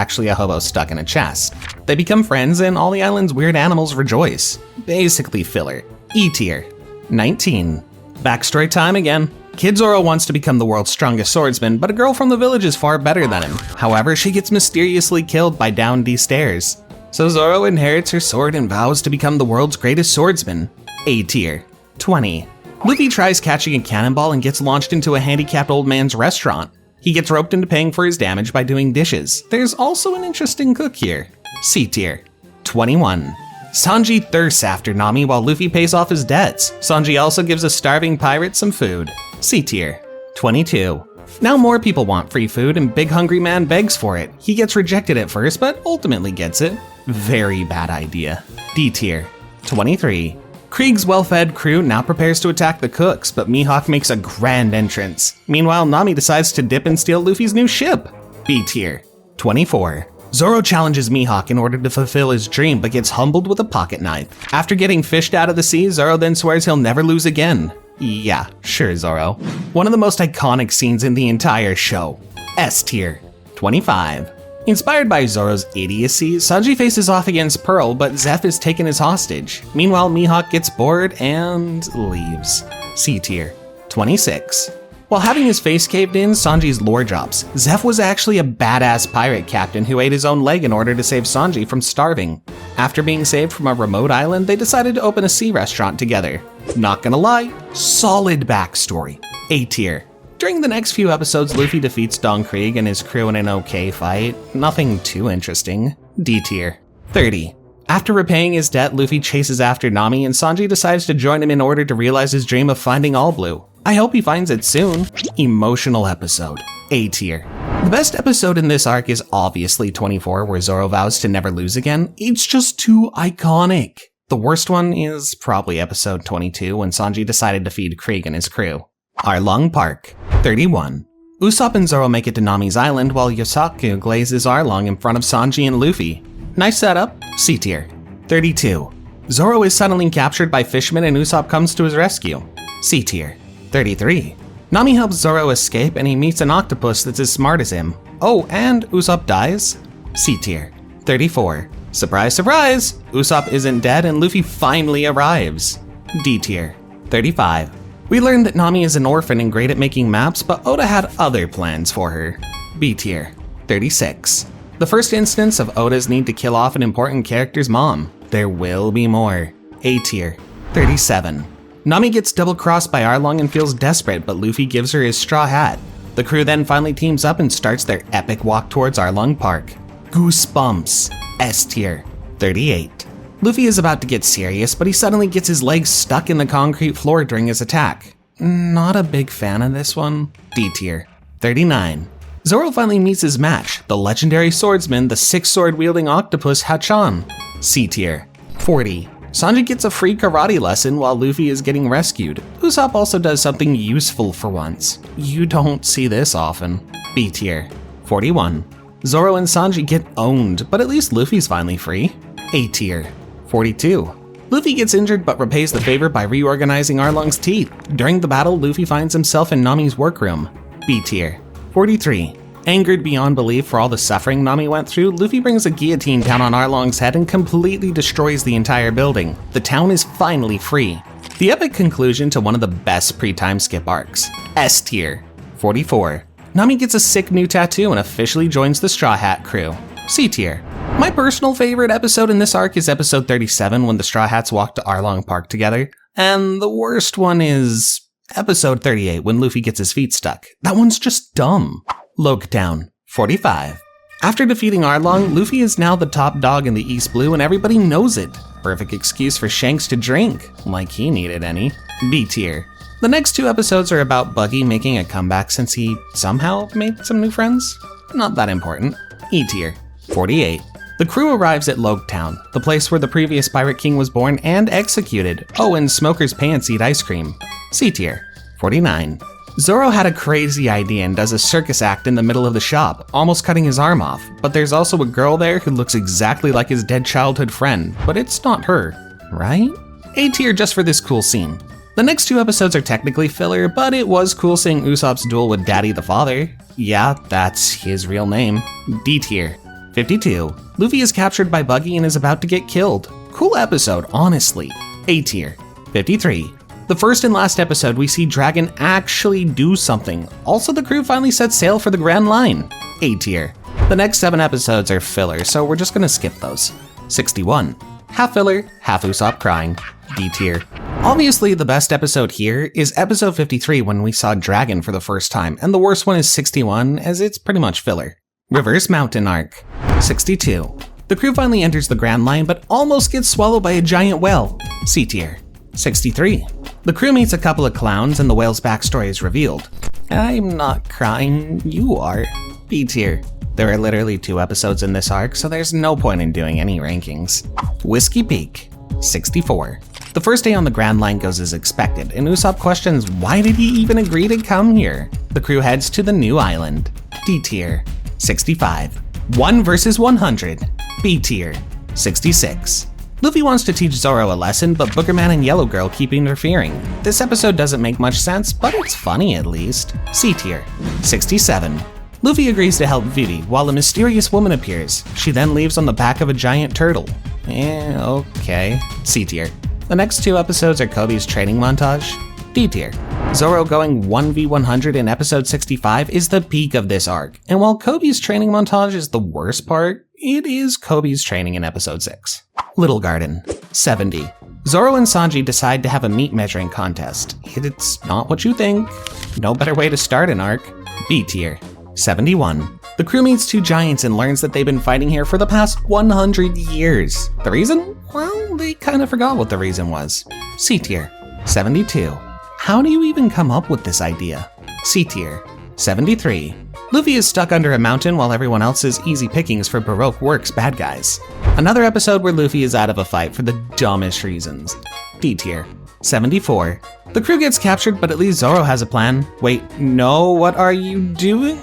actually a hobo stuck in a chest. They become friends and all the island's weird animals rejoice. Basically filler. E tier. 19. Backstory time again. Kid Zoro wants to become the world's strongest swordsman, but a girl from the village is far better than him. However, she gets mysteriously killed by down D stairs. So Zoro inherits her sword and vows to become the world's greatest swordsman. A tier. 20. Luffy tries catching a cannonball and gets launched into a handicapped old man's restaurant. He gets roped into paying for his damage by doing dishes. There's also an interesting cook here. C tier. 21. Sanji thirsts after Nami while Luffy pays off his debts. Sanji also gives a starving pirate some food. C tier. 22. Now more people want free food and Big Hungry Man begs for it. He gets rejected at first, but ultimately gets it. Very bad idea. D tier. 23. Krieg's well-fed crew now prepares to attack the cooks, but Mihawk makes a grand entrance. Meanwhile, Nami decides to dip and steal Luffy's new ship. B tier. 24. Zoro challenges Mihawk in order to fulfill his dream, but gets humbled with a pocket knife. After getting fished out of the sea, Zoro then swears he'll never lose again. Yeah, sure, Zoro. One of the most iconic scenes in the entire show. S tier. 25. Inspired by Zoro's idiocy, Sanji faces off against Pearl, but Zeph is taken as hostage. Meanwhile, Mihawk gets bored and leaves. C tier. 26. While having his face caved in, Sanji's lore drops. Zeph was actually a badass pirate captain who ate his own leg in order to save Sanji from starving. After being saved from a remote island, they decided to open a sea restaurant together. Not gonna lie, solid backstory. A tier. During the next few episodes, Luffy defeats Don Krieg and his crew in an okay fight. Nothing too interesting. D tier. 30. After repaying his debt, Luffy chases after Nami and Sanji decides to join him in order to realize his dream of finding All Blue. I hope he finds it soon. Emotional episode. A tier. The best episode in this arc is obviously 24, where Zoro vows to never lose again. It's just too iconic. The worst one is probably episode 22, when Sanji decided to feed Krieg and his crew. Arlong Park. 31. Usopp and Zoro make it to Nami's island while Yosaku glazes Arlong in front of Sanji and Luffy. Nice setup. C tier. 32. Zoro is suddenly captured by fishermen and Usopp comes to his rescue. C tier. 33. Nami helps Zoro escape and he meets an octopus that's as smart as him. Oh, and Usopp dies. C tier. 34. Surprise, surprise! Usopp isn't dead and Luffy finally arrives. D tier. 35. We learned that Nami is an orphan and great at making maps, but Oda had other plans for her. B tier. 36. The first instance of Oda's need to kill off an important character's mom. There will be more. A tier. 37. Nami gets double-crossed by Arlong and feels desperate, but Luffy gives her his straw hat. The crew then finally teams up and starts their epic walk towards Arlong Park. Goosebumps. S tier. 38. Luffy is about to get serious, but he suddenly gets his legs stuck in the concrete floor during his attack. Not a big fan of this one. D tier. 39. Zoro finally meets his match, the legendary swordsman, the six-sword-wielding octopus Hachan. C tier. 40. Sanji gets a free karate lesson while Luffy is getting rescued. Usopp also does something useful for once. You don't see this often. B tier. 41. Zoro and Sanji get owned, but at least Luffy's finally free. A tier. 42. Luffy gets injured but repays the favor by reorganizing Arlong's teeth. During the battle, Luffy finds himself in Nami's workroom. B tier. 43. Angered beyond belief for all the suffering Nami went through, Luffy brings a guillotine down on Arlong's head and completely destroys the entire building. The town is finally free. The epic conclusion to one of the best pre-time skip arcs. S tier. 44. Nami gets a sick new tattoo and officially joins the Straw Hat crew. C tier. My personal favorite episode in this arc is episode 37, when the Straw Hats walk to Arlong Park together. And the worst one is episode 38, when Luffy gets his feet stuck. That one's just dumb. Loketown. 45. After defeating Arlong, Luffy is now the top dog in the East Blue and everybody knows it. Perfect excuse for Shanks to drink, like he needed any. B tier. The next two episodes are about Buggy making a comeback since he somehow made some new friends. Not that important. E tier. 48. The crew arrives at Loketown, the place where the previous Pirate King was born and executed. Oh, and smokers' pants eat ice cream. C tier. 49. Zoro had a crazy idea and does a circus act in the middle of the shop, almost cutting his arm off, but there's also a girl there who looks exactly like his dead childhood friend, but it's not her, right? A tier just for this cool scene. The next two episodes are technically filler, but it was cool seeing Usopp's duel with Daddy the Father. Yeah, that's his real name. D tier. 52. Luffy is captured by Buggy and is about to get killed. Cool episode, honestly. A tier. 53. The first and last episode, we see Dragon actually do something. Also, the crew finally set sail for the Grand Line. A tier. The next 7 episodes are filler, so we're just gonna skip those. 61. Half filler, half Usopp crying. D tier. Obviously, the best episode here is episode 53 when we saw Dragon for the first time, and the worst one is 61 as it's pretty much filler. Reverse Mountain Arc. 62. The crew finally enters the Grand Line but almost gets swallowed by a giant whale. C tier. 63. The crew meets a couple of clowns and the whale's backstory is revealed. I'm not crying, you are. B tier. There are literally 2 episodes in this arc, so there's no point in doing any rankings. Whiskey Peak. 64. The first day on the Grand Line goes as expected, and Usopp questions why did he even agree to come here? The crew heads to the new island. D tier. 65. 1 versus 100. B tier. 66. Luffy wants to teach Zoro a lesson, but Boogerman and Yellow Girl keep interfering. This episode doesn't make much sense, but it's funny at least. C tier. 67. Luffy agrees to help Vivi while a mysterious woman appears. She then leaves on the back of a giant turtle. Okay. C tier. The next 2 episodes are Kobe's training montage. D tier. Zoro going 1v100 in episode 65 is the peak of this arc, and while Kobe's training montage is the worst part, it is Kobe's training in episode 6. Little Garden. 70. Zoro and Sanji decide to have a meat measuring contest. It's not what you think. No better way to start an arc. B tier. 71. The crew meets two giants and learns that they've been fighting here for the past 100 years. The reason? Well, they kind of forgot what the reason was. C tier, 72. How do you even come up with this idea? C tier, 73. Luffy is stuck under a mountain while everyone else is easy pickings for Baroque Works bad guys. Another episode where Luffy is out of a fight for the dumbest reasons. D tier, 74. The crew gets captured, but at least Zoro has a plan. Wait, no, what are you doing?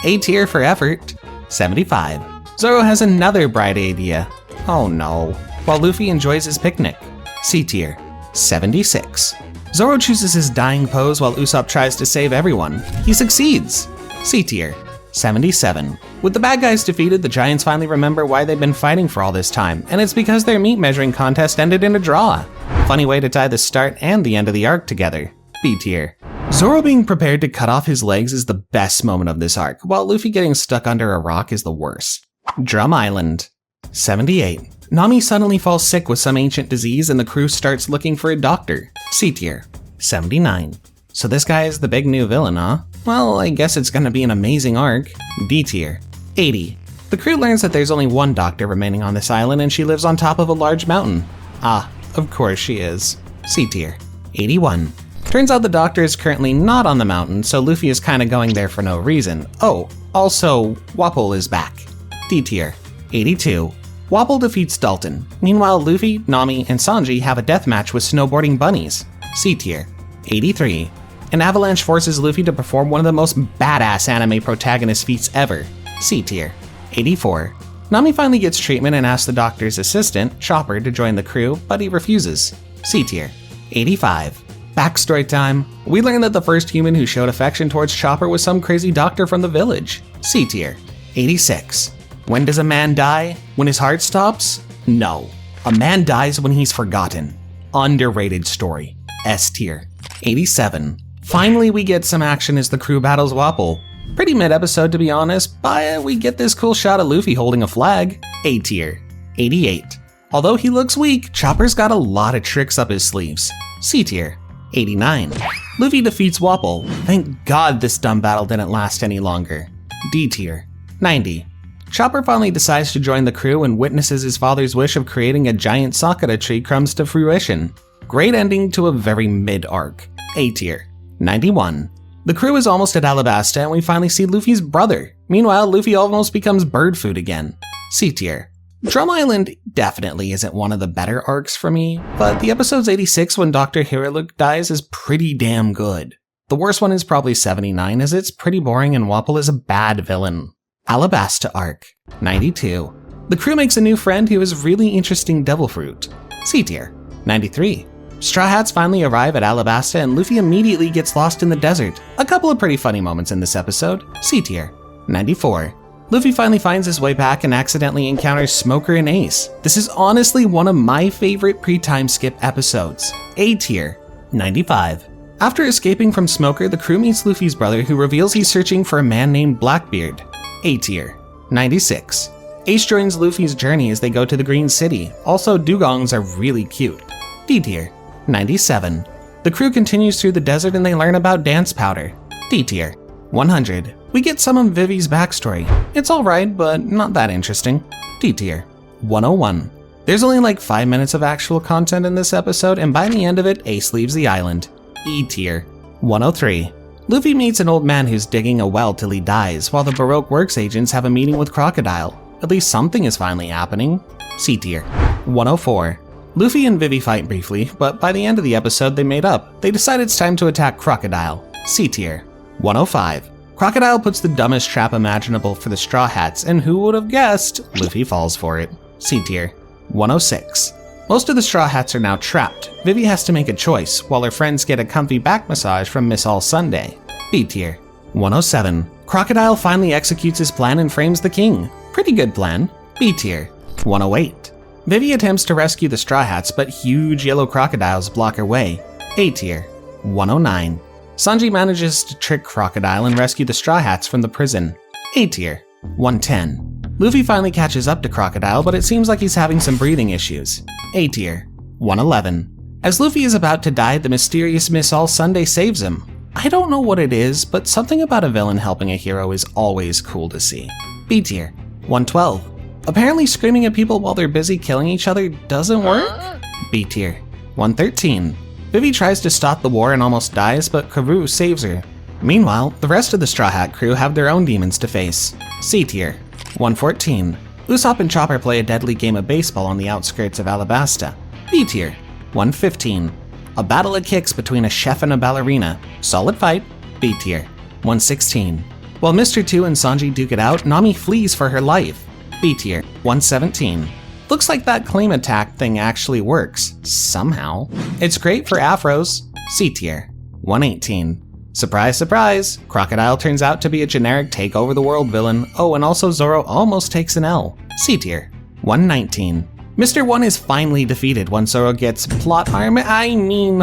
A tier for effort, 75. Zoro has another bright idea. Oh no, while Luffy enjoys his picnic. C tier, 76. Zoro chooses his dying pose while Usopp tries to save everyone. He succeeds. C tier, 77. With the bad guys defeated, the giants finally remember why they've been fighting for all this time, and it's because their meat measuring contest ended in a draw. Funny way to tie the start and the end of the arc together. B tier. Zoro being prepared to cut off his legs is the best moment of this arc, while Luffy getting stuck under a rock is the worst. Drum Island, 78. Nami suddenly falls sick with some ancient disease and the crew starts looking for a doctor. C tier, 79. So this guy is the big new villain, huh? Well, I guess it's gonna be an amazing arc. D tier, 80. The crew learns that there's only one doctor remaining on this island and she lives on top of a large mountain. Ah, of course she is. C tier, 81. Turns out the doctor is currently not on the mountain, so Luffy is kinda going there for no reason. Oh, also, Wapol is back. D tier, 82. Wapol defeats Dalton. Meanwhile, Luffy, Nami, and Sanji have a deathmatch with snowboarding bunnies. C tier, 83. An avalanche forces Luffy to perform one of the most badass anime protagonist feats ever. C tier, 84. Nami finally gets treatment and asks the doctor's assistant, Chopper, to join the crew, but he refuses. C tier, 85. Backstory time. We learn that the first human who showed affection towards Chopper was some crazy doctor from the village. C tier, 86. When does a man die? When his heart stops? No. A man dies when he's forgotten. Underrated story. S tier, 87. Finally, we get some action as the crew battles Wapol. Pretty mid-episode to be honest, but we get this cool shot of Luffy holding a flag. A tier, 88. Although he looks weak, Chopper's got a lot of tricks up his sleeves. C tier, 89. Luffy defeats Wapol. Thank God this dumb battle didn't last any longer. D tier, 90. Chopper finally decides to join the crew and witnesses his father's wish of creating a giant Sakura tree comes to fruition. Great ending to a very mid-arc. A tier, 91. The crew is almost at Alabasta and we finally see Luffy's brother. Meanwhile, Luffy almost becomes bird food again. C tier. Drum Island definitely isn't one of the better arcs for me, but the episode's 86 when Dr. Hiriluk dies is pretty damn good. The worst one is probably 79 as it's pretty boring and Wapol is a bad villain. Alabasta arc, 92. The crew makes a new friend who is really interesting devil fruit. C tier, 93. Straw Hats finally arrive at Alabasta and Luffy immediately gets lost in the desert. A couple of pretty funny moments in this episode. C tier, 94. Luffy finally finds his way back and accidentally encounters Smoker and Ace. This is honestly one of my favorite pre-time skip episodes. A tier, 95. After escaping from Smoker, the crew meets Luffy's brother who reveals he's searching for a man named Blackbeard. A tier, 96. Ace joins Luffy's journey as they go to the Green City. Also, dugongs are really cute. D tier, 97. The crew continues through the desert and they learn about dance powder. D tier, 100. We get some of Vivi's backstory. It's alright, but not that interesting. D tier, 101. There's only like 5 minutes of actual content in this episode, and by the end of it, Ace leaves the island. E tier, 103. Luffy meets an old man who's digging a well till he dies, while the Baroque Works agents have a meeting with Crocodile. At least something is finally happening. C tier, 104. Luffy and Vivi fight briefly, but by the end of the episode they made up. They decide it's time to attack Crocodile. C tier, 105. Crocodile puts the dumbest trap imaginable for the Straw Hats, and who would have guessed, Luffy falls for it. C tier, 106. Most of the Straw Hats are now trapped. Vivi has to make a choice, while her friends get a comfy back massage from Miss All Sunday. B tier, 107. Crocodile finally executes his plan and frames the king. Pretty good plan. B tier, 108. Vivi attempts to rescue the Straw Hats, but huge yellow crocodiles block her way. A tier, 109. Sanji manages to trick Crocodile and rescue the Straw Hats from the prison. A tier, 110. Luffy finally catches up to Crocodile, but it seems like he's having some breathing issues. A tier, 111. As Luffy is about to die, the mysterious Miss All Sunday saves him. I don't know what it is, but something about a villain helping a hero is always cool to see. B tier, 112. Apparently screaming at people while they're busy killing each other doesn't work? B tier, 113. Vivi tries to stop the war and almost dies, but 𝐥𝐤𝐄 saves her. Meanwhile, the rest of the Straw Hat crew have their own demons to face. C tier, 114. Usopp and Chopper play a deadly game of baseball on the outskirts of Alabasta. B tier, 115. A battle of kicks between a chef and a ballerina. Solid fight. B tier, 116. While Mr. 2 and Sanji duke it out, Nami flees for her life. B tier, 117. Looks like that claim attack thing actually works, somehow. It's great for afros. C tier, 118. Surprise, surprise, Crocodile turns out to be a generic take-over-the-world villain. Oh, and also Zoro almost takes an L. C tier, 119. Mr. 1 is finally defeated once Zoro gets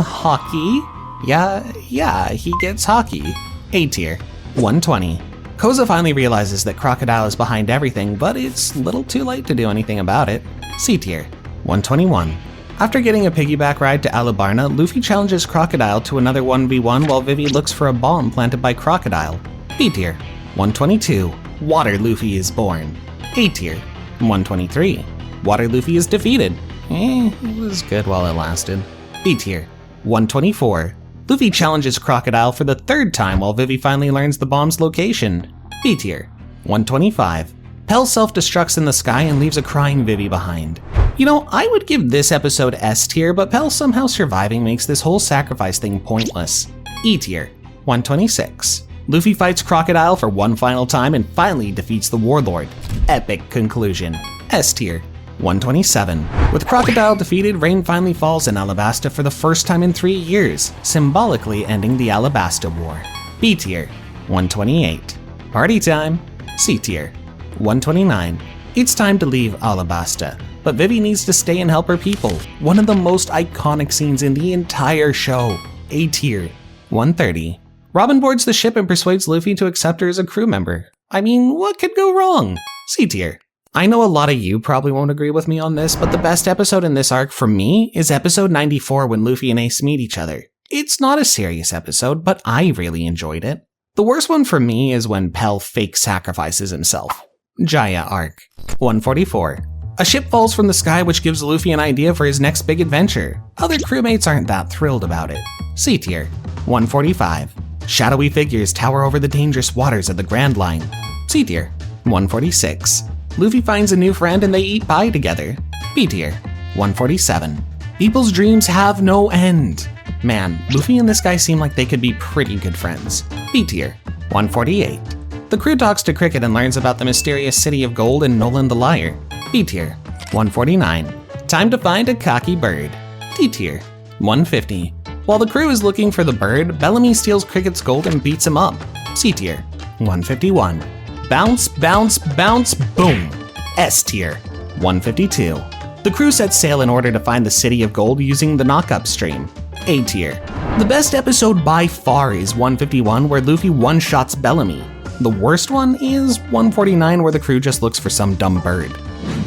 hockey. Yeah, he gets hockey. A tier, 120. Koza finally realizes that Crocodile is behind everything, but it's a little too late to do anything about it. C tier, 121. After getting a piggyback ride to Alubarna, Luffy challenges Crocodile to another 1v1 while Vivi looks for a bomb planted by Crocodile. B tier, 122. Water Luffy is born. A tier, 123. Water Luffy is defeated. It was good while it lasted. B tier, 124. Luffy challenges Crocodile for the third time while Vivi finally learns the bomb's location. B tier, 125. Pell self-destructs in the sky and leaves a crying Vivi behind. You know, I would give this episode S tier, but Pell somehow surviving makes this whole sacrifice thing pointless. E tier, 126. Luffy fights Crocodile for one final time and finally defeats the Warlord. Epic conclusion. S tier, 127. With Crocodile defeated, rain finally falls in Alabasta for the first time in 3 years, symbolically ending the Alabasta War. B tier, 128. Party time. C tier, 129. It's time to leave Alabasta, but Vivi needs to stay and help her people. One of the most iconic scenes in the entire show. A tier, 130. Robin boards the ship and persuades Luffy to accept her as a crew member. I mean, what could go wrong? C tier. I know a lot of you probably won't agree with me on this, but the best episode in this arc for me is episode 94 when Luffy and Ace meet each other. It's not a serious episode, but I really enjoyed it. The worst one for me is when Pell fake sacrifices himself. Jaya arc, 144. A ship falls from the sky which gives Luffy an idea for his next big adventure. Other crewmates aren't that thrilled about it. C tier, 145. Shadowy figures tower over the dangerous waters of the Grand Line. C tier, 146. Luffy finds a new friend and they eat pie together. B tier, 147. People's dreams have no end. Man, Luffy and this guy seem like they could be pretty good friends. B tier, 148. The crew talks to Cricket and learns about the mysterious city of gold and Nolan the Liar. B tier, 149. Time to find a cocky bird. D tier, 150. While the crew is looking for the bird, Bellamy steals Cricket's gold and beats him up. C tier, 151. Bounce, bounce, bounce, boom. S tier, 152. The crew sets sail in order to find the city of gold using the knock-up stream. A tier. The best episode by far is 151 where Luffy one-shots Bellamy. The worst one is 149 where the crew just looks for some dumb bird.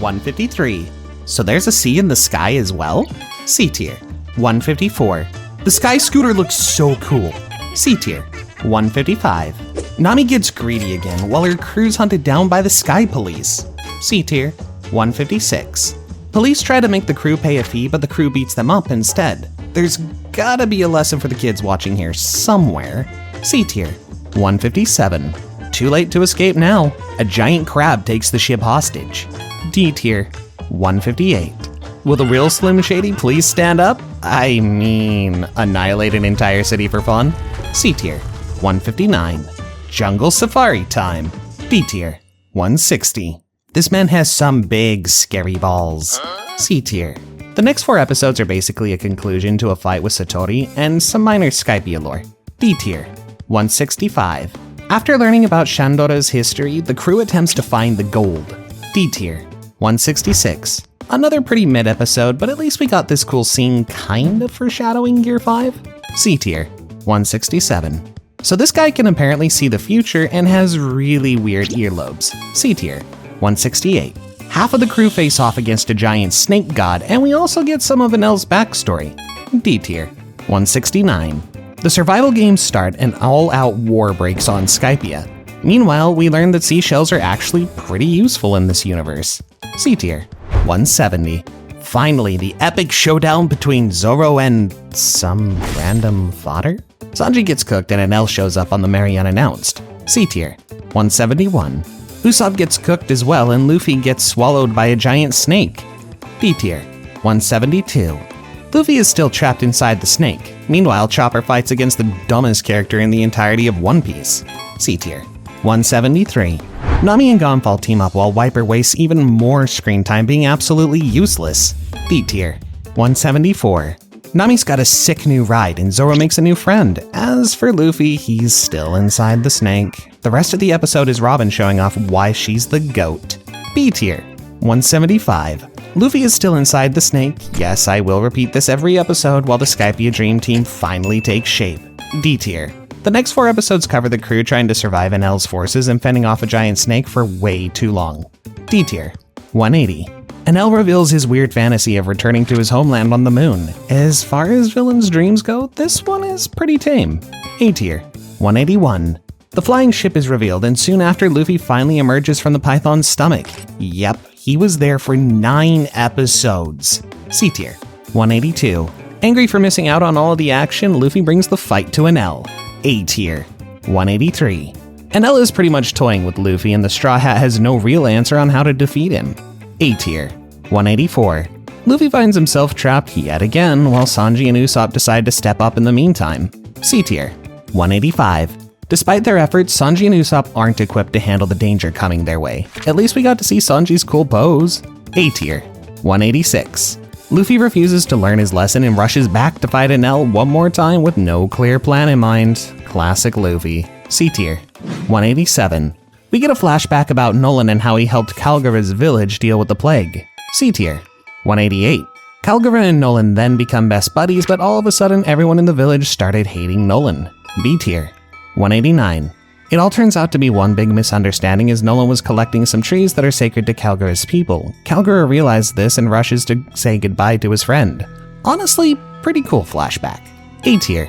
153. So there's a sea in the sky as well? C tier. 154. The sky scooter looks so cool. C tier. 155. Nami gets greedy again while her crew's hunted down by the sky police. C tier. 156. Police try to make the crew pay a fee, but the crew beats them up instead. There's gotta be a lesson for the kids watching here somewhere. C tier. 157. Too late to escape now. A giant crab takes the ship hostage. D tier, 158. Will the real Slim Shady please stand up? I mean, annihilate an entire city for fun? C tier, 159. Jungle safari time. D tier, 160. This man has some big scary balls. C tier. The next 4 episodes are basically a conclusion to a fight with Satori and some minor Skypiea lore. D tier, 165. After learning about Shandora's history, the crew attempts to find the gold. D tier, 166. Another pretty mid episode, but at least we got this cool scene kind of foreshadowing Gear 5. C tier, 167. So this guy can apparently see the future and has really weird earlobes. C tier, 168. Half of the crew face off against a giant snake god, and we also get some of Enel's backstory. D tier, 169. The survival games start and all-out war breaks on 𝐿𝐵𝐵𝐴. Meanwhile, we learn that seashells are actually pretty useful in this universe. C tier, 170. Finally, the epic showdown between Zoro and some random fodder? Sanji gets cooked and Enel shows up on the Merry Unannounced. C tier, 171. Usopp gets cooked as well and Luffy gets swallowed by a giant snake. D tier, 172. Luffy is still trapped inside the snake. Meanwhile, Chopper fights against the dumbest character in the entirety of One Piece. C tier, 173. Nami and Gonfall team up while Wiper wastes even more screen time being absolutely useless. D tier, 174. Nami's got a sick new ride and Zoro makes a new friend. As for Luffy, he's still inside the snake. The rest of the episode is Robin showing off why she's the GOAT. B tier, 175. Luffy is still inside the snake. Yes, I will repeat this every episode while the Skypiea Dream Team finally takes shape. D tier. The next 4 episodes cover the crew trying to survive Enel's forces and fending off a giant snake for way too long. D tier, 180. Enel reveals his weird fantasy of returning to his homeland on the moon. As far as villains' dreams go, this one is pretty tame. A tier, 181. The flying ship is revealed and soon after Luffy finally emerges from the Python's stomach. Yep, he was there for 9 episodes. C tier, 182. Angry for missing out on all of the action, Luffy brings the fight to Enel. A tier, 183. Enel is pretty much toying with Luffy and the Straw Hat has no real answer on how to defeat him. A tier, 184. Luffy finds himself trapped yet again while Sanji and Usopp decide to step up in the meantime. C tier, 185. Despite their efforts, Sanji and Usopp aren't equipped to handle the danger coming their way. At least we got to see Sanji's cool pose. A tier, 186. Luffy refuses to learn his lesson and rushes back to fight Enel one more time with no clear plan in mind. Classic Luffy. C tier, 187. We get a flashback about Nolan and how he helped 𝐿𝐵𝐴's village deal with the plague. C tier, 188. 𝐿𝐵𝐴 and Nolan then become best buddies, but all of a sudden everyone in the village started hating Nolan. B tier, 189. It all turns out to be one big misunderstanding as Nolan was collecting some trees that are sacred to 𝐿𝐵𝐴's people. 𝐿𝐵𝐴 realized this and rushes to say goodbye to his friend. Honestly, pretty cool flashback. A tier,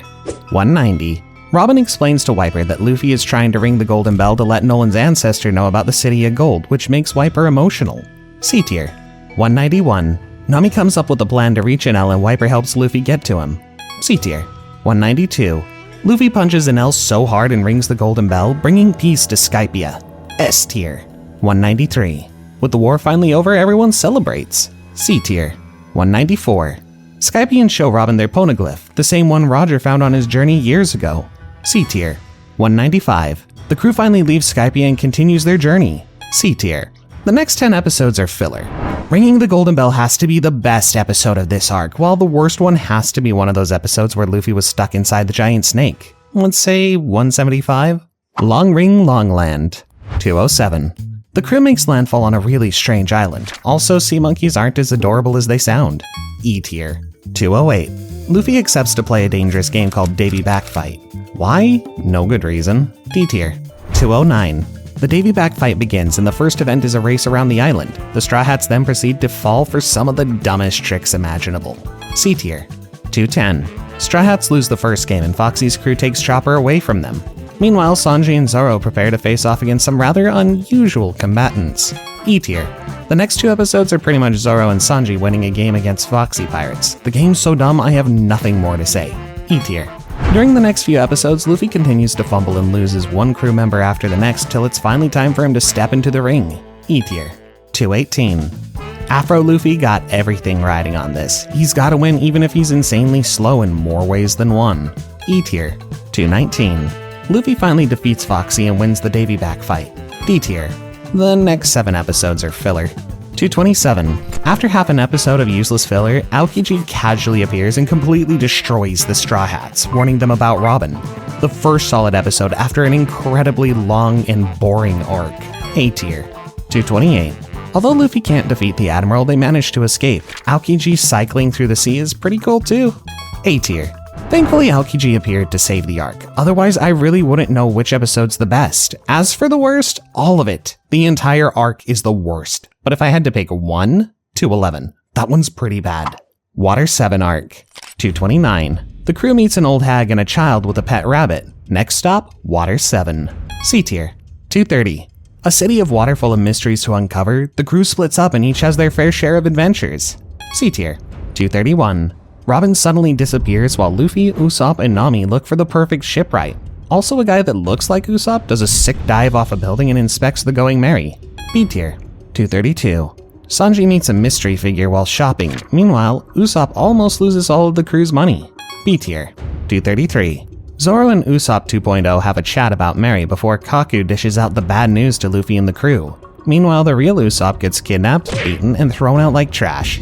190. Robin explains to Wiper that Luffy is trying to ring the Golden Bell to let Nolan's ancestor know about the City of Gold, which makes Wiper emotional. C tier, 191. Nami comes up with a plan to reach Enel and Wiper helps Luffy get to him. C tier, 192. Luffy punches Enel so hard and rings the Golden Bell, bringing peace to Skypiea. S tier, 193. With the war finally over, everyone celebrates. C tier, 194. Skypieans show Robin their poneglyph, the same one Roger found on his journey years ago. C tier, 195. The crew finally leaves Skypiea and continues their journey. C tier. The next 10 episodes are filler. Ringing the Golden Bell has to be the best episode of this arc, while the worst one has to be one of those episodes where Luffy was stuck inside the giant snake. Let's say 175? Long Ring Longland, 207. The crew makes landfall on a really strange island. Also, sea monkeys aren't as adorable as they sound. E tier, 208. Luffy accepts to play a dangerous game called Davy Back Fight. Why? No good reason. D tier, 209. The Davy Back Fight begins and the first event is a race around the island. The Straw Hats then proceed to fall for some of the dumbest tricks imaginable. C tier, 210. Straw Hats lose the first game and Foxy's crew takes Chopper away from them. Meanwhile, Sanji and Zoro prepare to face off against some rather unusual combatants. E tier. The next 2 episodes are pretty much Zoro and Sanji winning a game against Foxy Pirates. The game's so dumb I have nothing more to say. E tier. During the next few episodes, Luffy continues to fumble and loses one crew member after the next till it's finally time for him to step into the ring. E tier, 218. Afro Luffy got everything riding on this. He's gotta win even if he's insanely slow in more ways than one. E tier, 219. Luffy finally defeats Foxy and wins the Davy Back Fight. D tier. The next 7 episodes are filler. 227. After half an episode of useless filler, Aokiji casually appears and completely destroys the Straw Hats, warning them about Robin. The first solid episode after an incredibly long and boring arc. A tier, 228. Although Luffy can't defeat the Admiral, they manage to escape. Aokiji cycling through the sea is pretty cool too. A tier. Thankfully, Aokiji appeared to save the arc. Otherwise, I really wouldn't know which episode's the best. As for the worst, all of it. The entire arc is the worst. But if I had to pick 1 to 11, that one's pretty bad. Water 7 arc, 229. The crew meets an old hag and a child with a pet rabbit. Next stop, Water 7. C tier. 230. A city of water full of mysteries to uncover, the crew splits up and each has their fair share of adventures. C tier. 231. Robin suddenly disappears while Luffy, Usopp, and Nami look for the perfect shipwright. Also, a guy that looks like Usopp does a sick dive off a building and inspects the 𝐿𝐤𝐤𝐵. B tier. 232. Sanji meets a mystery figure while shopping. Meanwhile, Usopp almost loses all of the crew's money. B tier. 233. Zoro and Usopp 2.0 have a chat about Mary before Kaku dishes out the bad news to Luffy and the crew. Meanwhile, the real Usopp gets kidnapped, beaten, and thrown out like trash.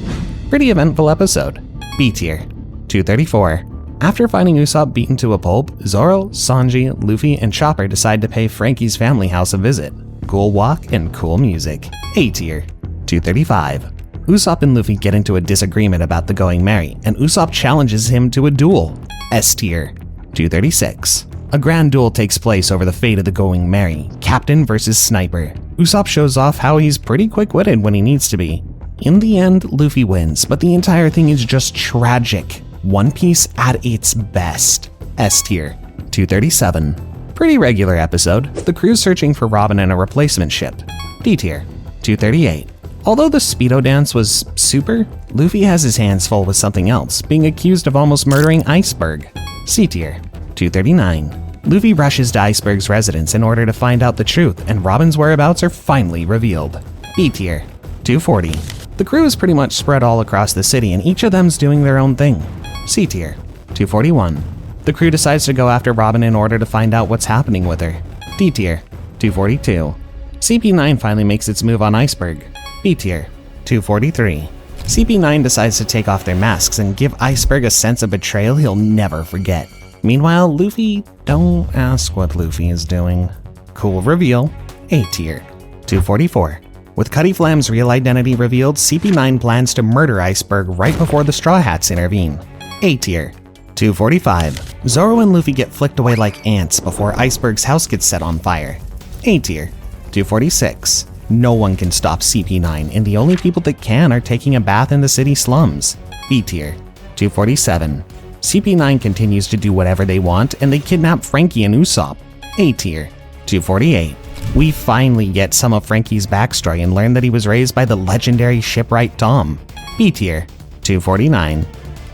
Pretty eventful episode. B tier. 234. After finding Usopp beaten to a pulp, Zoro, Sanji, Luffy, and Chopper decide to pay Franky's family house a visit. Cool walk and cool music. A tier. 235. Usopp and Luffy get into a disagreement about the 𝐿𝐤𝐤𝐵, and Usopp challenges him to a duel. S tier. 236. A grand duel takes place over the fate of the 𝐿𝐤𝐤𝐵, Captain versus Sniper. Usopp shows off how he's pretty quick-witted when he needs to be. In the end, Luffy wins, but the entire thing is just tragic. One Piece at its best. S tier. 237. Pretty regular episode. The crew's searching for Robin and a replacement ship. D tier. 238. Although the Speedo dance was super, Luffy has his hands full with something else, being accused of almost murdering Iceberg. C tier. 239. Luffy rushes to Iceberg's residence in order to find out the truth, and Robin's whereabouts are finally revealed. B tier. 240. The crew is pretty much spread all across the city, and each of them's doing their own thing. C tier. 241. The crew decides to go after Robin in order to find out what's happening with her. D tier. 242. CP9 finally makes its move on Iceberg. B tier. 243. CP9 decides to take off their masks and give Iceberg a sense of betrayal he'll never forget. Meanwhile, Luffy, don't ask what Luffy is doing. Cool reveal. A tier. 244. With Cutty Flam's real identity revealed, CP9 plans to murder Iceberg right before the Straw Hats intervene. A tier. 245. Zoro and Luffy get flicked away like ants before Iceberg's house gets set on fire. A tier. 246. No one can stop CP9, and the only people that can are taking a bath in the city slums. B tier. 247. CP9 continues to do whatever they want, and they kidnap Franky and Usopp. A tier. 248. We finally get some of Franky's backstory and learn that he was raised by the legendary shipwright Tom. B tier. 249.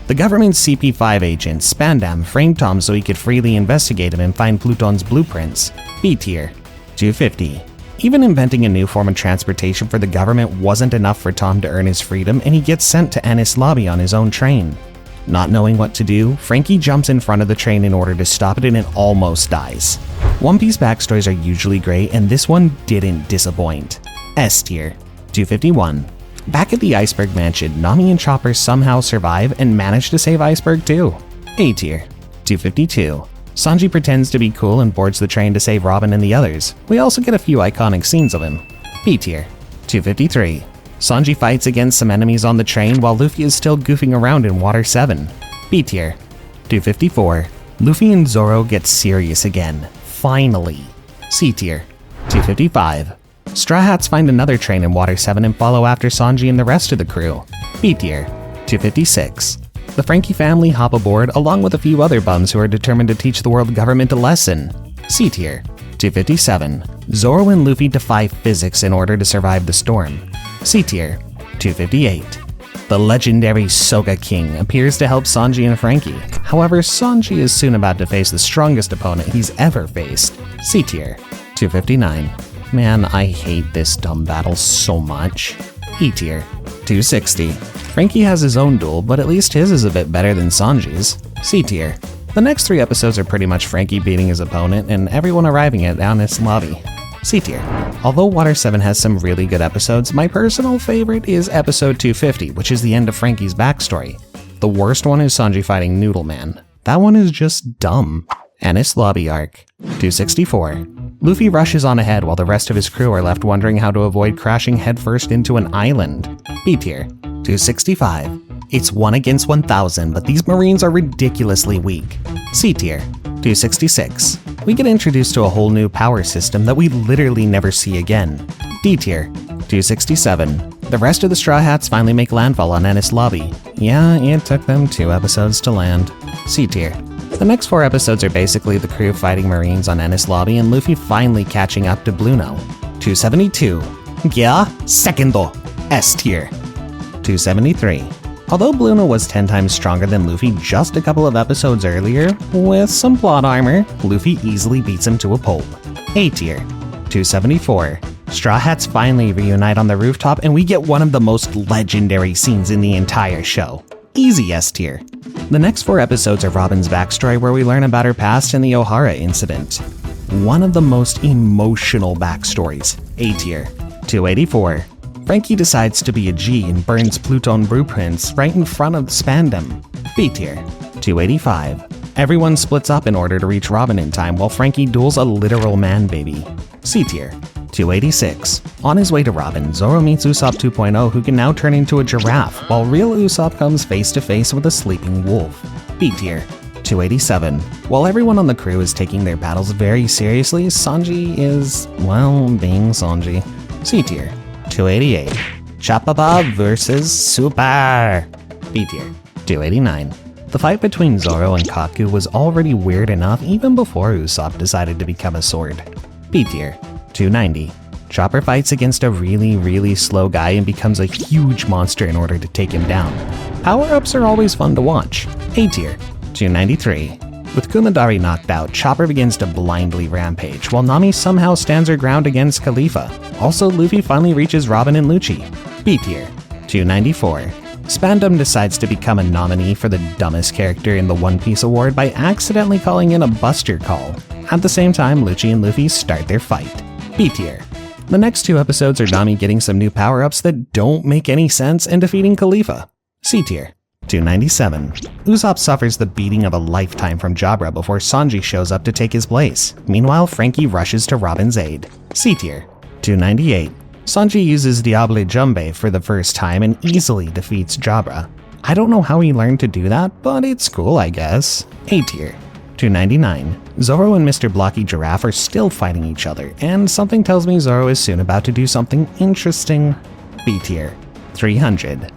The government's CP5 agent, Spandam, framed Tom so he could freely investigate him and find Pluton's blueprints. B tier. 250. Even inventing a new form of transportation for the government wasn't enough for Tom to earn his freedom, and he gets sent to Enies Lobby on his own train. Not knowing what to do, Franky jumps in front of the train in order to stop it, and it almost dies. One Piece backstories are usually great, and this one didn't disappoint. S tier. 251. Back at the Iceberg Mansion, Nami and Chopper somehow survive and manage to save Iceberg too. A tier. 252. Sanji pretends to be cool and boards the train to save Robin and the others. We also get a few iconic scenes of him. B tier. 253. Sanji fights against some enemies on the train while Luffy is still goofing around in Water 7. B tier. 254. Luffy and Zoro get serious again. Finally. C tier. 255. Straw Hats find another train in Water 7 and follow after Sanji and the rest of the crew. B tier. 256. The Franky family hop aboard along with a few other bums who are determined to teach the world government a lesson. C tier. 257. Zoro and Luffy defy physics in order to survive the storm. C tier. 258. The legendary Soga King appears to help Sanji and Franky. However, Sanji is soon about to face the strongest opponent he's ever faced. C tier. 259. Man, I hate this dumb battle so much. E tier. 260. Franky has his own duel, but at least his is a bit better than Sanji's. C tier. The next 3 episodes are pretty much Franky beating his opponent and everyone arriving at Enies Lobby. C tier. Although Water 7 has some really good episodes, my personal favorite is episode 250, which is the end of Franky's backstory. The worst one is Sanji fighting Noodle Man. That one is just dumb. Enies Lobby arc. 264. Luffy rushes on ahead while the rest of his crew are left wondering how to avoid crashing headfirst into an island. B tier. 265. It's 1 against 1,000, but these Marines are ridiculously weak. C tier. 266. We get introduced to a whole new power system that we literally never see again. D tier. 267. The rest of the Straw Hats finally make landfall on Enies Lobby. Yeah, it took them 2 episodes to land. C tier. The next 4 episodes are basically the crew fighting Marines on Enies Lobby and Luffy finally catching up to Blueno. 272. 𝐥𝐢𝐤𝐢𝐽, S tier. 273. Although Blueno was 10 times stronger than Luffy just a couple of episodes earlier, with some plot armor, Luffy easily beats him to a pulp. A tier. 274. Straw Hats finally reunite on the rooftop and we get one of the most legendary scenes in the entire show. Easy S tier. The next 4 episodes are Robin's backstory where we learn about her past and the Ohara incident. One of the most emotional backstories. A tier. 284. Frankie decides to be a G and burns Pluton blueprints right in front of Spandam. B tier. 285. Everyone splits up in order to reach Robin in time while Frankie duels a literal man baby. C tier. 286. On his way to Robin, Zoro meets Usopp 2.0 who can now turn into a giraffe while real Usopp comes face to face with a sleeping wolf. B tier. 287. While everyone on the crew is taking their battles very seriously, Sanji is, well, being Sanji. C tier. 288. 𝗕𝗲𝗃 vs. Super. B tier. 289. The fight between Zoro and Kaku was already weird enough even before Usopp decided to become a sword. B tier. 290. Chopper fights against a really slow guy and becomes a huge monster in order to take him down. Power-ups are always fun to watch. A tier. 293. With Kumadari knocked out, Chopper begins to blindly rampage, while Nami somehow stands her ground against Khalifa. Also, Luffy finally reaches Robin and Lucci. B tier. 294. Spandam decides to become a nominee for the dumbest character in the One Piece award by accidentally calling in a Buster call. At the same time, Lucci and Luffy start their fight. B tier. The next 2 episodes are Nami getting some new power-ups that don't make any sense and defeating Khalifa. C tier. 297. Usopp suffers the beating of a lifetime from Jabra before Sanji shows up to take his place. Meanwhile, Frankie rushes to Robin's aid. C tier. 298. Sanji uses 𝗕𝗲𝗰𝗂𝐴 for the first time and easily defeats Jabra. I don't know how he learned to do that, but it's cool, I guess. A tier. 299. Zoro and Mr. Blocky Giraffe are still fighting each other, and something tells me Zoro is soon about to do something interesting. B tier. 300.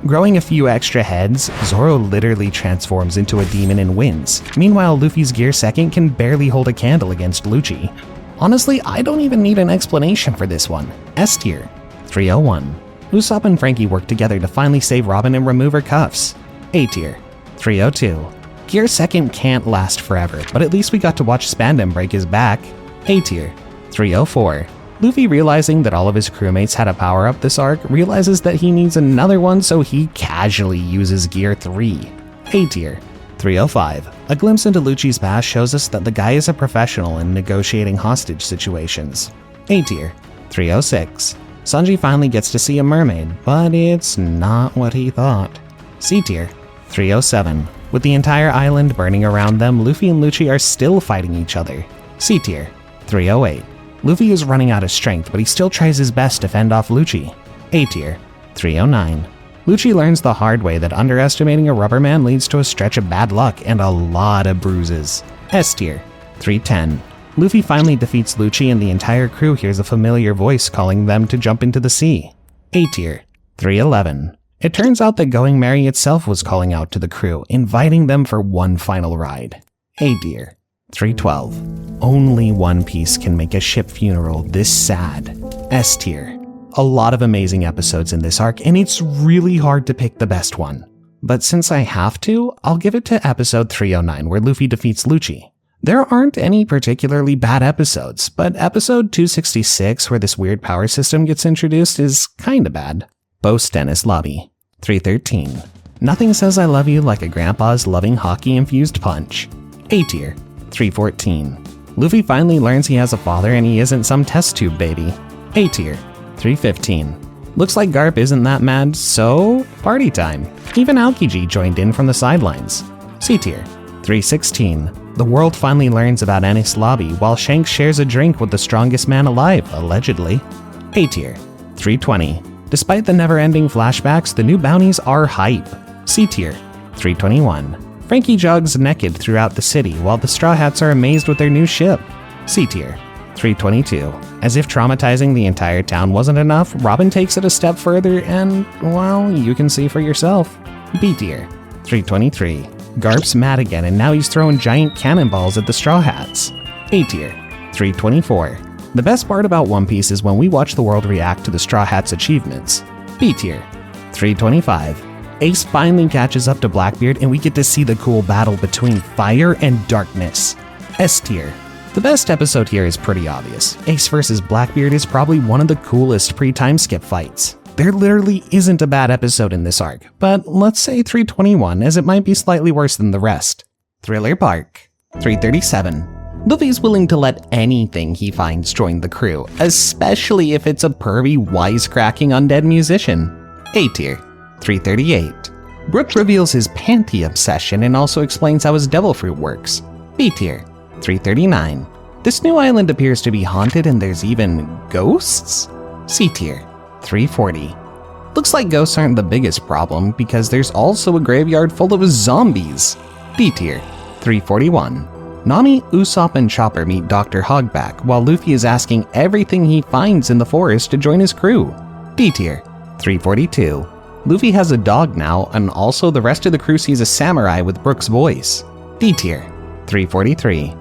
Growing a few extra heads, Zoro literally transforms into a demon and wins. Meanwhile, Luffy's Gear 2nd can barely hold a candle against Lucci. Honestly, I don't even need an explanation for this one. S tier. 301. Usopp and Frankie work together to finally save Robin and remove her cuffs. A tier. 302. Gear 2nd can't last forever, but at least we got to watch Spandam break his back. A tier. 304. Luffy, realizing that all of his crewmates had a power-up this arc, realizes that he needs another one, so he casually uses Gear 3. A tier. 305. A glimpse into Lucci's past shows us that the guy is a professional in negotiating hostage situations. A tier. 306. Sanji finally gets to see a mermaid, but it's not what he thought. C tier. 307. With the entire island burning around them, Luffy and Lucci are still fighting each other. C tier. 308. Luffy is running out of strength, but he still tries his best to fend off Lucci. A tier. 309. Lucci learns the hard way that underestimating a rubber man leads to a stretch of bad luck and a lot of bruises. S tier. 310. Luffy finally defeats Lucci and the entire crew hears a familiar voice calling them to jump into the sea. A tier. 311. It turns out that 𝐥𝐤𝐤𝐢 itself was calling out to the crew, inviting them for one final ride. A tier. 312. Only One Piece can make a ship funeral this sad. S tier. A lot of amazing episodes in this arc, and it's really hard to pick the best one. But since I have to, I'll give it to episode 309 where Luffy defeats Lucci. There aren't any particularly bad episodes, but episode 266 where this weird power system gets introduced is kinda bad. Post Enies Lobby. 313. Nothing says I love you like a grandpa's loving hockey-infused punch. A tier. 314. Luffy finally learns he has a father and he isn't some test tube baby. A tier. 315. Looks like Garp isn't that mad, so party time. Even Aokiji joined in from the sidelines. C tier. 316. The world finally learns about Enies Lobby while Shanks shares a drink with the strongest man alive, allegedly. A tier. 320. Despite the never-ending flashbacks, the new bounties are hype. C tier. 321. Frankie jogs naked throughout the city while the Straw Hats are amazed with their new ship. C tier. 322. As if traumatizing the entire town wasn't enough, Robin takes it a step further and, well, you can see for yourself. B tier. 323. Garp's mad again and now he's throwing giant cannonballs at the Straw Hats. A tier, 324. The best part about One Piece is when we watch the world react to the Straw Hats' achievements. B tier, 325. Ace finally catches up to Blackbeard and we get to see the cool battle between fire and darkness. S tier. The best episode here is pretty obvious. Ace vs Blackbeard is probably one of the coolest pre-time skip fights. There literally isn't a bad episode in this arc, but let's say 321 as it might be slightly worse than the rest. Thriller Bark, 337. Luffy's willing to let anything he finds join the crew, especially if it's a pervy, wisecracking undead musician. A tier, 338. Brook reveals his panty obsession and also explains how his devil fruit works. B tier, 339. This new island appears to be haunted and there's even ghosts? C tier, 340. Looks like ghosts aren't the biggest problem because there's also a graveyard full of zombies. D tier, 341. Nami, Usopp, and Chopper meet Dr. Hogback while Luffy is asking everything he finds in the forest to join his crew. D tier, 342. Luffy has a dog now and also the rest of the crew sees a samurai with Brook's voice. D tier, 343.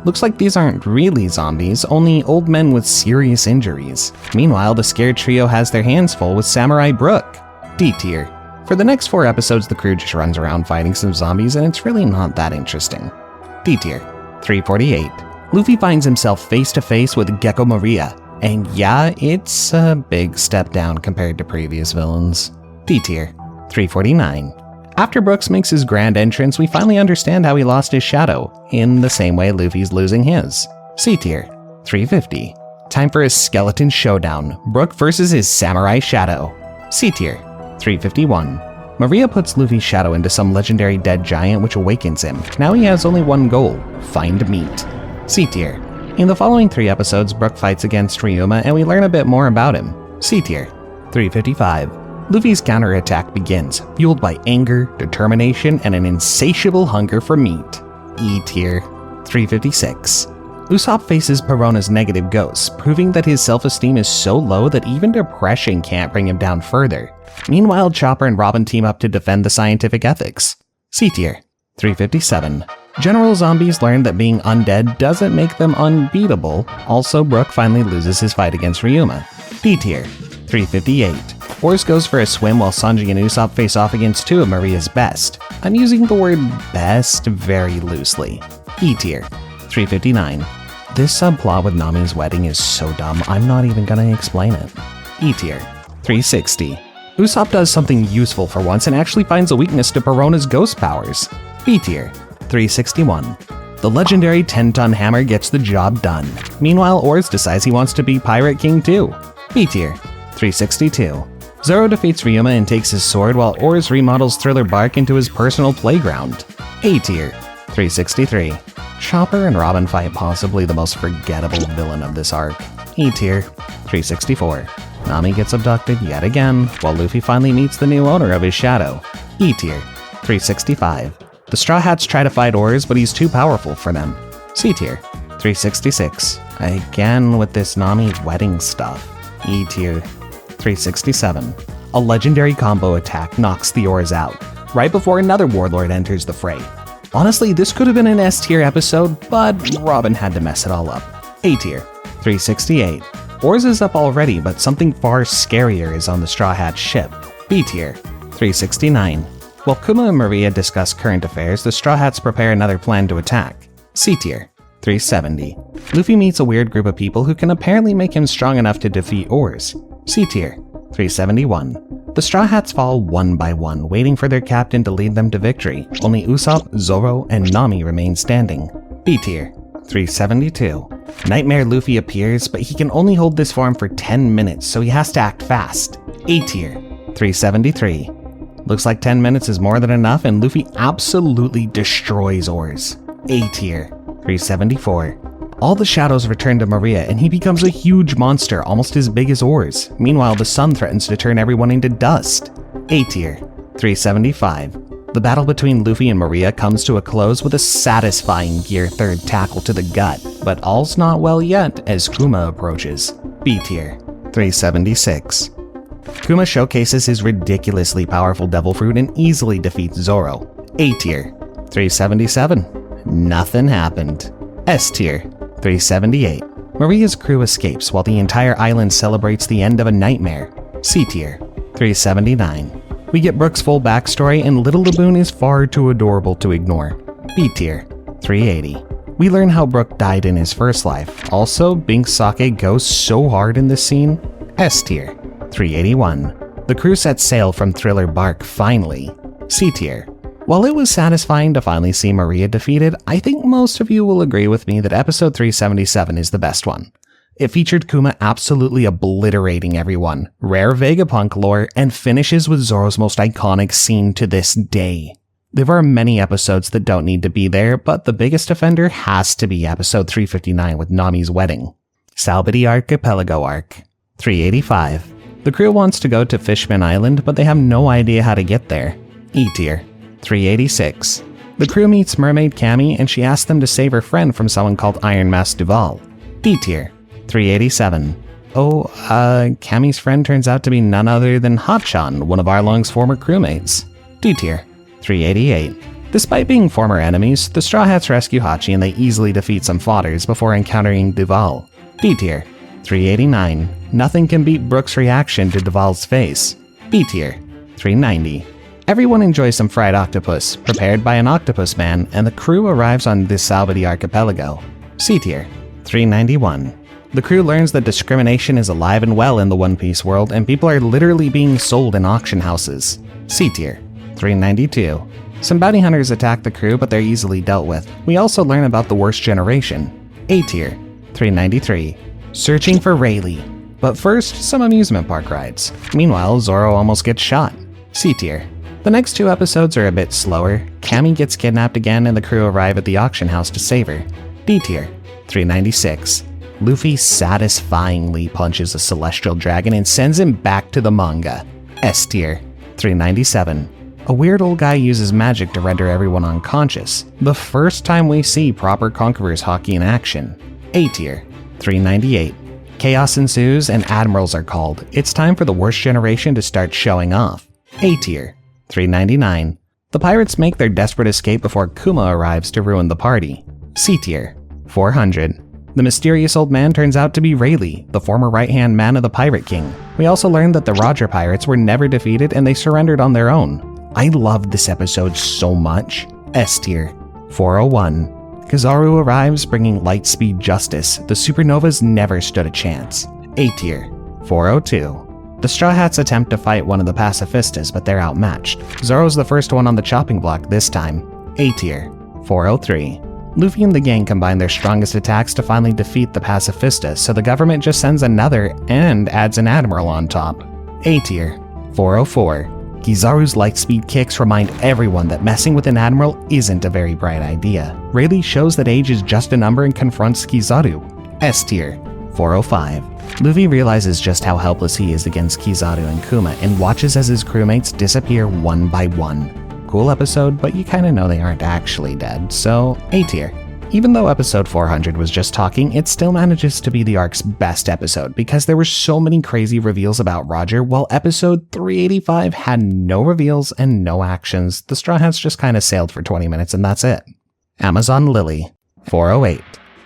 Looks like these aren't really zombies, only old men with serious injuries. Meanwhile, the scared trio has their hands full with Samurai Brook. D tier. For the next 4 episodes, the crew just runs around fighting some zombies and it's really not that interesting. D tier, 348. Luffy finds himself face to face with Gecko Maria, and yeah, it's a big step down compared to previous villains. D tier, 349. After Brooks makes his grand entrance, we finally understand how he lost his shadow, in the same way Luffy's losing his. C tier, 350. Time for a skeleton showdown, Brook versus his samurai shadow. C tier, 351. Maria puts Luffy's shadow into some legendary dead giant which awakens him. Now he has only one goal, find meat. C tier. In the following 3 episodes, Brook fights against Ryuma and we learn a bit more about him. C tier, 355. Luffy's counterattack begins, fueled by anger, determination, and an insatiable hunger for meat. E tier, 356. Usopp faces Perona's negative ghosts, proving that his self-esteem is so low that even depression can't bring him down further. Meanwhile, Chopper and Robin team up to defend the scientific ethics. C tier, 357. General Zombies learn that being undead doesn't make them unbeatable. Also, Brook finally loses his fight against Ryuma. D tier, 358. Horse goes for a swim while Sanji and Usopp face off against 2 of Maria's best. I'm using the word best very loosely. E tier, 359. This subplot with Nami's wedding is so dumb, I'm not even gonna explain it. E tier, 360. Usopp does something useful for once and actually finds a weakness to Perona's ghost powers. B tier, 361. The legendary 10-ton hammer gets the job done. Meanwhile, Oars decides he wants to be Pirate King too. B tier, 362. Zoro defeats Ryuma and takes his sword while Oars remodels Thriller Bark into his personal playground. A tier, 363. Chopper and Robin fight possibly the most forgettable villain of this arc. E tier, 364. Nami gets abducted yet again, while Luffy finally meets the new owner of his shadow. E tier, 365. The Straw Hats try to fight Oars, but he's too powerful for them. C tier, 366. Again with this Nami wedding stuff. E tier, 367. A legendary combo attack knocks the Oars out, right before another warlord enters the fray. Honestly, this could have been an S tier episode, but Robin had to mess it all up. A tier, 368. Oars is up already, but something far scarier is on the Straw Hat ship. B tier, 369. While Kuma and Maria discuss current affairs, the Straw Hats prepare another plan to attack. C tier, 370. Luffy meets a weird group of people who can apparently make him strong enough to defeat Oars. C tier, 371. The Straw Hats fall one by one, waiting for their captain to lead them to victory. Only Usopp, Zoro, and Nami remain standing. B tier, 372. Nightmare Luffy appears, but he can only hold this form for 10 minutes, so he has to act fast. A tier, 373. Looks like 10 minutes is more than enough, and Luffy absolutely destroys Oars. A tier, 374. All the shadows return to Maria, and he becomes a huge monster, almost as big as Oars. Meanwhile, the sun threatens to turn everyone into dust. A tier, 375. The battle between Luffy and Maria comes to a close with a satisfying Gear 3rd tackle to the gut, but all's not well yet as Kuma approaches. B tier, 376. Kuma showcases his ridiculously powerful devil fruit and easily defeats Zoro. A tier, 377. Nothing happened. S tier, 378. Maria's crew escapes while the entire island celebrates the end of a nightmare. C tier, 379. We get Brooke's full backstory and Little Laboon is far too adorable to ignore. B tier, 380. We learn how Brooke died in his first life. Also, 𝐵𝗲𝐴 goes so hard in this scene. S tier, 381. The crew sets sail from Thriller Bark finally. C tier. While it was satisfying to finally see Maria defeated, I think most of you will agree with me that episode 377 is the best one. It featured Kuma absolutely obliterating everyone, rare Vegapunk lore, and finishes with Zoro's most iconic scene to this day. There are many episodes that don't need to be there, but the biggest offender has to be episode 359 with Nami's wedding. 𝐿𝐵𝐷𝐸 Archipelago Arc. 385. The crew wants to go to Fishman Island, but they have no idea how to get there. E tier. 386. The crew meets Mermaid Cammy and she asks them to save her friend from someone called Iron Mask Duval. D tier. 387. Cammy's friend turns out to be none other than Hachan, one of Arlong's former crewmates. D tier. 388. Despite being former enemies, the Straw Hats rescue Hachi and they easily defeat some fodders before encountering Duval. D tier. 389. Nothing can beat Brooke's reaction to Duval's face. B tier. 390. Everyone enjoys some fried octopus, prepared by an octopus man, and the crew arrives on this 𝐿𝐵𝐷𝐸 Archipelago. C tier. 391. The crew learns that discrimination is alive and well in the One Piece world, and people are literally being sold in auction houses. C tier. 392. Some bounty hunters attack the crew, but they're easily dealt with. We also learn about the worst generation. A tier. 393. Searching for Rayleigh. But first, some amusement park rides. Meanwhile, Zoro almost gets shot. C tier. The next two episodes are a bit slower. Cammy gets kidnapped again and the crew arrive at the auction house to save her. D tier. 396. Luffy satisfyingly punches a celestial dragon and sends him back to the manga. S tier. 397. A weird old guy uses magic to render everyone unconscious. The first time we see proper Conqueror's Haki in action. A tier. 398. Chaos ensues and admirals are called. It's time for the worst generation to start showing off. A tier. 399. The pirates make their desperate escape before Kuma arrives to ruin the party. C tier. 400. The mysterious old man turns out to be Rayleigh, the former right-hand man of the Pirate King. We also learned that the Roger pirates were never defeated and they surrendered on their own. I loved this episode so much. S tier. 401. Kizaru arrives bringing light speed justice. The supernovas never stood a chance. A tier. 402. The Straw Hats attempt to fight one of the pacifistas, but they're outmatched. Zoro's the first one on the chopping block this time. A tier. 403. Luffy and the gang combine their strongest attacks to finally defeat the pacifista, so the government just sends another and adds an admiral on top. A tier. 404. Kizaru's lightspeed kicks remind everyone that messing with an admiral isn't a very bright idea. Rayleigh shows that age is just a number and confronts Kizaru. S tier. 405. Luffy realizes just how helpless he is against Kizaru and Kuma and watches as his crewmates disappear one by one. Cool episode, but you kinda know they aren't actually dead, so A tier. Even though episode 400 was just talking, it still manages to be the arc's best episode because there were so many crazy reveals about Roger, while episode 385 had no reveals and no actions. The Straw Hats just kinda sailed for 20 minutes and that's it. Amazon Lily. 408.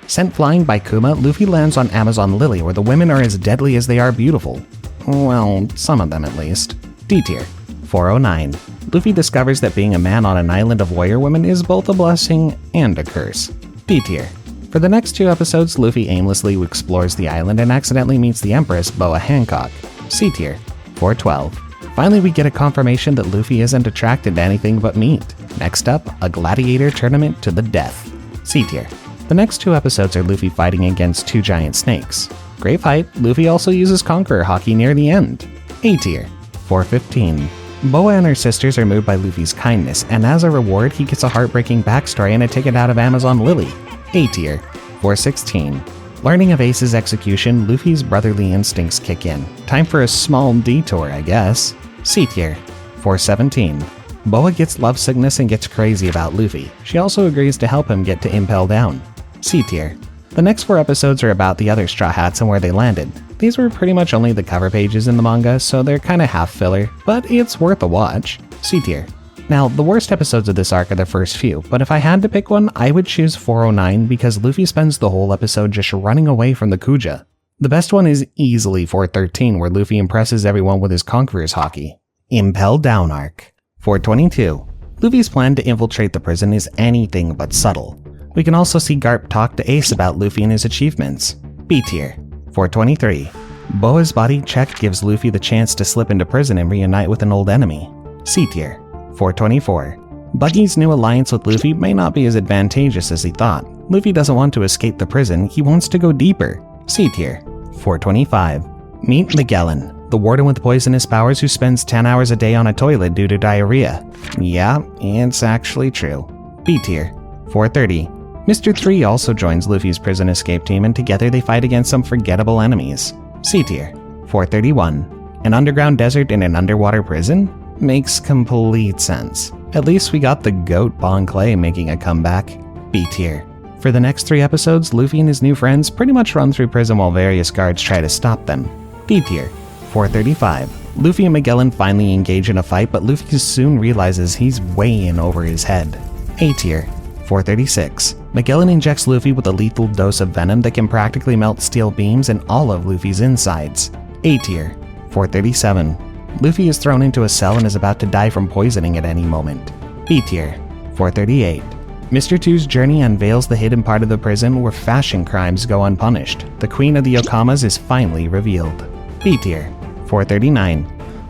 Sent flying by Kuma, Luffy lands on Amazon Lily where the women are as deadly as they are beautiful. Well, some of them at least. D tier. 409. Luffy discovers that being a man on an island of warrior women is both a blessing and a curse. D tier. For the next two episodes, Luffy aimlessly explores the island and accidentally meets the Empress, Boa Hancock. C tier. 412. Finally, we get a confirmation that Luffy isn't attracted to anything but meat. Next up, a gladiator tournament to the death. C tier. The next two episodes are Luffy fighting against two giant snakes. Great fight, Luffy also uses Conqueror Haki near the end. A tier. 415. Boa and her sisters are moved by Luffy's kindness, and as a reward, he gets a heartbreaking backstory and a ticket out of Amazon Lily. A tier. 416. Learning of Ace's execution, Luffy's brotherly instincts kick in. Time for a small detour, I guess. C tier. 417. Boa gets lovesickness and gets crazy about Luffy. She also agrees to help him get to Impel Down. C tier. The next 4 episodes are about the other Straw Hats and where they landed. These were pretty much only the cover pages in the manga, so they're kinda half filler, but it's worth a watch. C tier. Now, the worst episodes of this arc are the first few, but if I had to pick one, I would choose 409 because Luffy spends the whole episode just running away from the 𝐿𝐤𝐤. The best one is easily 413, where Luffy impresses everyone with his Conqueror's Haki. Impel Down Arc. 422. Luffy's plan to infiltrate the prison is anything but subtle. We can also see Garp talk to Ace about Luffy and his achievements. B tier. 423. Boa's body check gives Luffy the chance to slip into prison and reunite with an old enemy. C tier. 424. Buggy's new alliance with Luffy may not be as advantageous as he thought. Luffy doesn't want to escape the prison, he wants to go deeper. C tier. 425. Meet Magellan, the warden with poisonous powers who spends 10 hours a day on a toilet due to diarrhea. Yeah, it's actually true. B tier. 430. Mr. 3 also joins Luffy's prison escape team and together they fight against some forgettable enemies. C tier. 431. An underground desert in an underwater prison? Makes complete sense. At least we got the goat Bon Clay making a comeback. B tier. For the next 3 episodes, Luffy and his new friends pretty much run through prison while various guards try to stop them. D tier. 435. Luffy and Magellan finally engage in a fight, but Luffy soon realizes he's way in over his head. A tier. 436. Magellan injects Luffy with a lethal dose of venom that can practically melt steel beams and all of Luffy's insides. A tier. 437. Luffy is thrown into a cell and is about to die from poisoning at any moment. B tier. 438. Mr. 2's journey unveils the hidden part of the prison where fashion crimes go unpunished. The Queen of the Okamas is finally revealed. B tier. 439.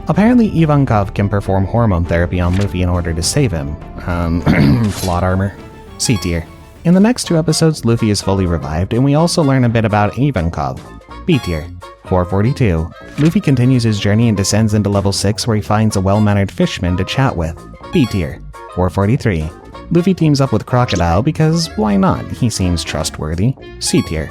Apparently Ivankov can perform hormone therapy on Luffy in order to save him. Plot armor. C tier. In the next 2 episodes, Luffy is fully revived, and we also learn a bit about Ivankov. B tier. 442. Luffy continues his journey and descends into level 6 where he finds a well-mannered fishman to chat with. B tier. 443. Luffy teams up with Crocodile because why not? He seems trustworthy. C tier.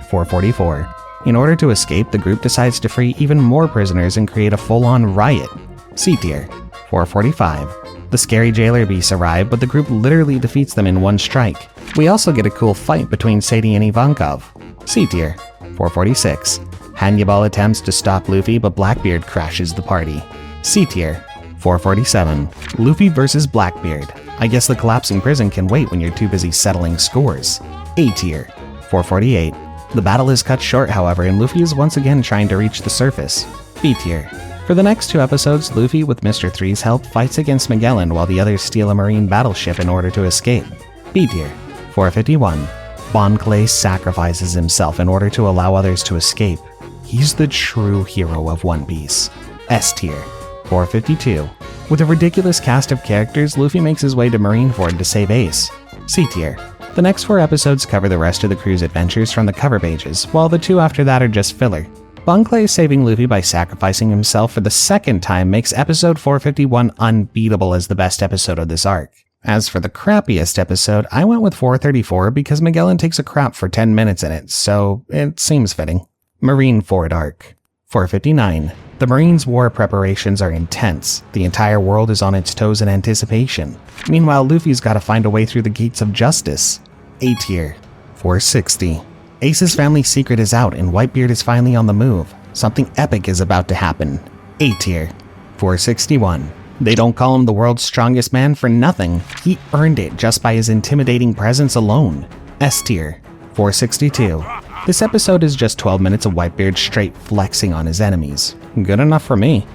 444. In order to escape, the group decides to free even more prisoners and create a full-on riot. C tier. 445. The scary jailer beasts arrive, but the group literally defeats them in one strike. We also get a cool fight between Sadie and Ivankov. C tier. 446. Hannibal attempts to stop Luffy, but Blackbeard crashes the party. C tier. 447. Luffy vs. Blackbeard. I guess the collapsing prison can wait when you're too busy settling scores. A tier. 448. The battle is cut short, however, and Luffy is once again trying to reach the surface. B tier. For the next 2 episodes, Luffy, with Mr. 3's help, fights against Magellan while the others steal a marine battleship in order to escape. B tier. 451. Bon Clay sacrifices himself in order to allow others to escape. He's the true hero of One Piece. S tier. 452. With a ridiculous cast of characters, Luffy makes his way to Marineford to save Ace. C tier. The next 4 episodes cover the rest of the crew's adventures from the cover pages, while the 2 after that are just filler. Bon Clay saving Luffy by sacrificing himself for the 2nd time makes episode 451 unbeatable as the best episode of this arc. As for the crappiest episode, I went with 434 because Magellan takes a crap for 10 minutes in it, so it seems fitting. Marineford arc. 459. The Marines' war preparations are intense. The entire world is on its toes in anticipation. Meanwhile, Luffy's gotta find a way through the gates of justice. A tier. 460. Ace's family secret is out and Whitebeard is finally on the move. Something epic is about to happen. A tier. 461. They don't call him the world's strongest man for nothing. He earned it just by his intimidating presence alone. S tier. 462. This episode is just 12 minutes of Whitebeard straight flexing on his enemies. Good enough for me.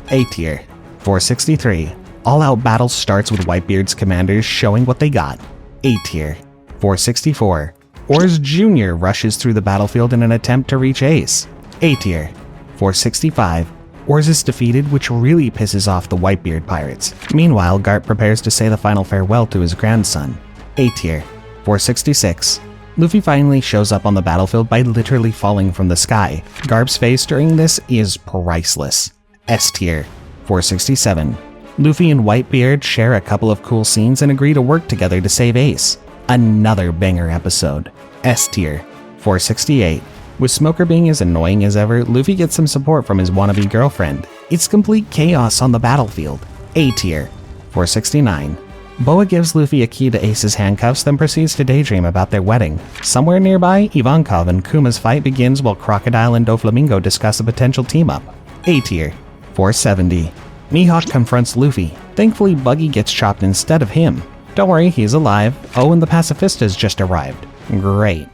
A tier. 463. All-out battle starts with Whitebeard's commanders showing what they got. A tier. 464. Oars Jr. rushes through the battlefield in an attempt to reach Ace. A tier. 465. Oars is defeated, which really pisses off the Whitebeard pirates. Meanwhile, Garp prepares to say the final farewell to his grandson. A tier. 466. Luffy finally shows up on the battlefield by literally falling from the sky. Garp's face during this is priceless. S tier. 467. Luffy and Whitebeard share a couple of cool scenes and agree to work together to save Ace. Another banger episode. S tier. 468. With Smoker being as annoying as ever, Luffy gets some support from his wannabe girlfriend. It's complete chaos on the battlefield. A tier. 469. Boa gives Luffy a key to Ace's handcuffs, then proceeds to daydream about their wedding. Somewhere nearby, Ivankov and Kuma's fight begins while Crocodile and Doflamingo discuss a potential team-up. A tier. 470. Mihawk confronts Luffy. Thankfully, Buggy gets chopped instead of him. Don't worry, he's alive. Oh, and the Pacifistas just arrived. Great.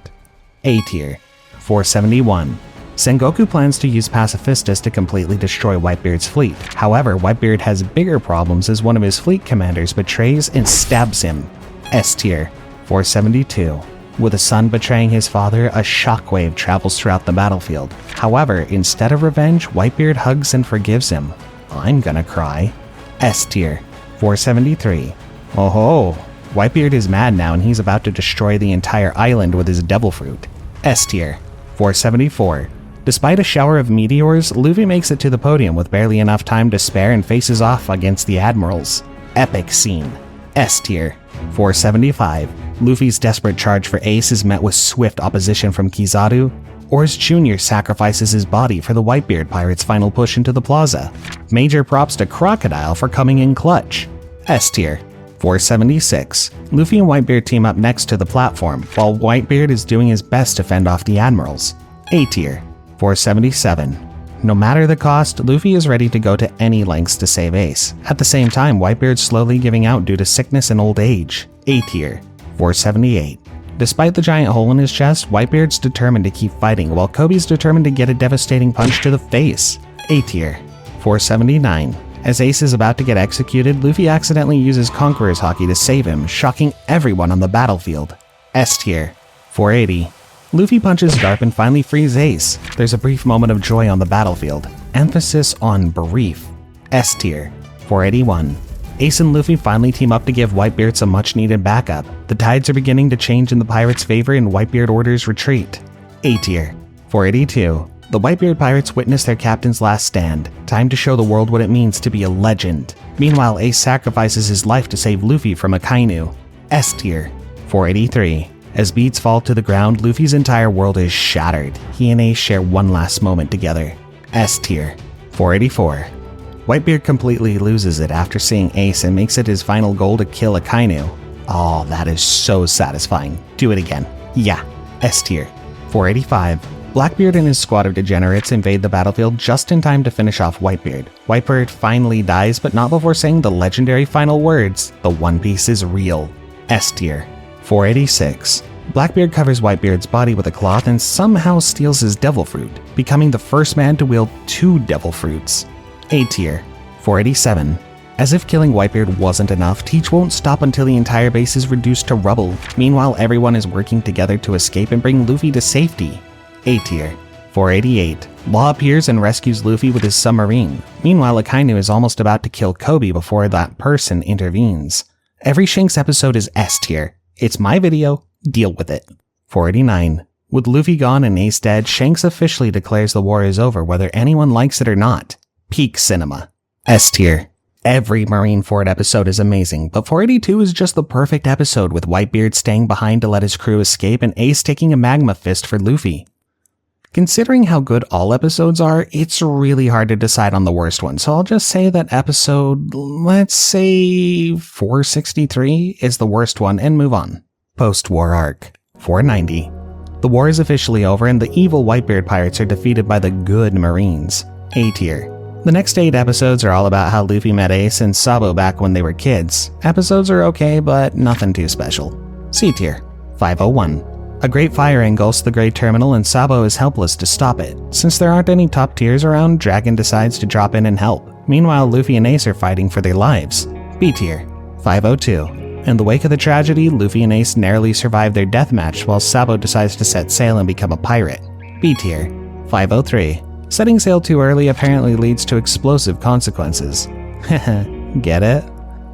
A tier. 471. Sengoku plans to use Pacifistas to completely destroy Whitebeard's fleet. However, Whitebeard has bigger problems as one of his fleet commanders betrays and stabs him. S tier. 472. With a son betraying his father, a shockwave travels throughout the battlefield. However, instead of revenge, Whitebeard hugs and forgives him. I'm gonna cry. S tier. 473. Oh ho! Whitebeard is mad now and he's about to destroy the entire island with his devil fruit. S tier. 474. Despite a shower of meteors, Luffy makes it to the podium with barely enough time to spare and faces off against the admirals. Epic scene. S tier. 475. Luffy's desperate charge for Ace is met with swift opposition from Kizaru. Oars Jr. sacrifices his body for the Whitebeard pirates' final push into the plaza. Major props to Crocodile for coming in clutch. S tier. 476. Luffy and Whitebeard team up next to the platform, while Whitebeard is doing his best to fend off the admirals. A tier. 477. No matter the cost, Luffy is ready to go to any lengths to save Ace. At the same time, Whitebeard's slowly giving out due to sickness and old age. A tier. 478. Despite the giant hole in his chest, Whitebeard's determined to keep fighting, while Kobe's determined to get a devastating punch to the face. A tier. 479. As Ace is about to get executed, Luffy accidentally uses Conqueror's Haki to save him, shocking everyone on the battlefield. S tier. 480. Luffy punches Garp and finally frees Ace. There's a brief moment of joy on the battlefield. Emphasis on brief. S tier. 481. Ace and Luffy finally team up to give Whitebeard some much needed backup. The tides are beginning to change in the pirates' favor and Whitebeard orders retreat. A tier. 482. The Whitebeard pirates witness their captain's last stand. Time to show the world what it means to be a legend. Meanwhile, Ace sacrifices his life to save Luffy from Akainu. S tier. 483. As beads fall to the ground, Luffy's entire world is shattered. He and Ace share one last moment together. S tier. 484. Whitebeard completely loses it after seeing Ace and makes it his final goal to kill Akainu. Oh, that is so satisfying. Do it again. Yeah. S tier. 485. Blackbeard and his squad of degenerates invade the battlefield just in time to finish off Whitebeard. Whitebeard finally dies, but not before saying the legendary final words, "The One Piece is real." S tier. 486. Blackbeard covers Whitebeard's body with a cloth and somehow steals his devil fruit, becoming the first man to wield 2 devil fruits. A tier. 487. As if killing Whitebeard wasn't enough, Teach won't stop until the entire base is reduced to rubble. Meanwhile, everyone is working together to escape and bring Luffy to safety. A tier. 488. Law appears and rescues Luffy with his submarine. Meanwhile, Akainu is almost about to kill Kobe before that person intervenes. Every Shanks episode is S tier. It's my video, deal with it. 489. With Luffy gone and Ace dead, Shanks officially declares the war is over whether anyone likes it or not. Peak cinema. S tier. Every Marineford episode is amazing, but 482 is just the perfect episode with Whitebeard staying behind to let his crew escape and Ace taking a magma fist for Luffy. Considering how good all episodes are, it's really hard to decide on the worst one, so I'll just say that episode, let's say 463 is the worst one and move on. Post-war arc. 490. The war is officially over and the evil Whitebeard pirates are defeated by the good Marines. A tier. The next 8 episodes are all about how Luffy met Ace and Sabo back when they were kids. Episodes are okay, but nothing too special. C tier. 501. A great fire engulfs the Great Terminal and Sabo is helpless to stop it. Since there aren't any top tiers around, Dragon decides to drop in and help. Meanwhile, Luffy and Ace are fighting for their lives. B tier. 502. In the wake of the tragedy, Luffy and Ace narrowly survive their deathmatch while Sabo decides to set sail and become a pirate. B tier. 503. Setting sail too early apparently leads to explosive consequences. Get it?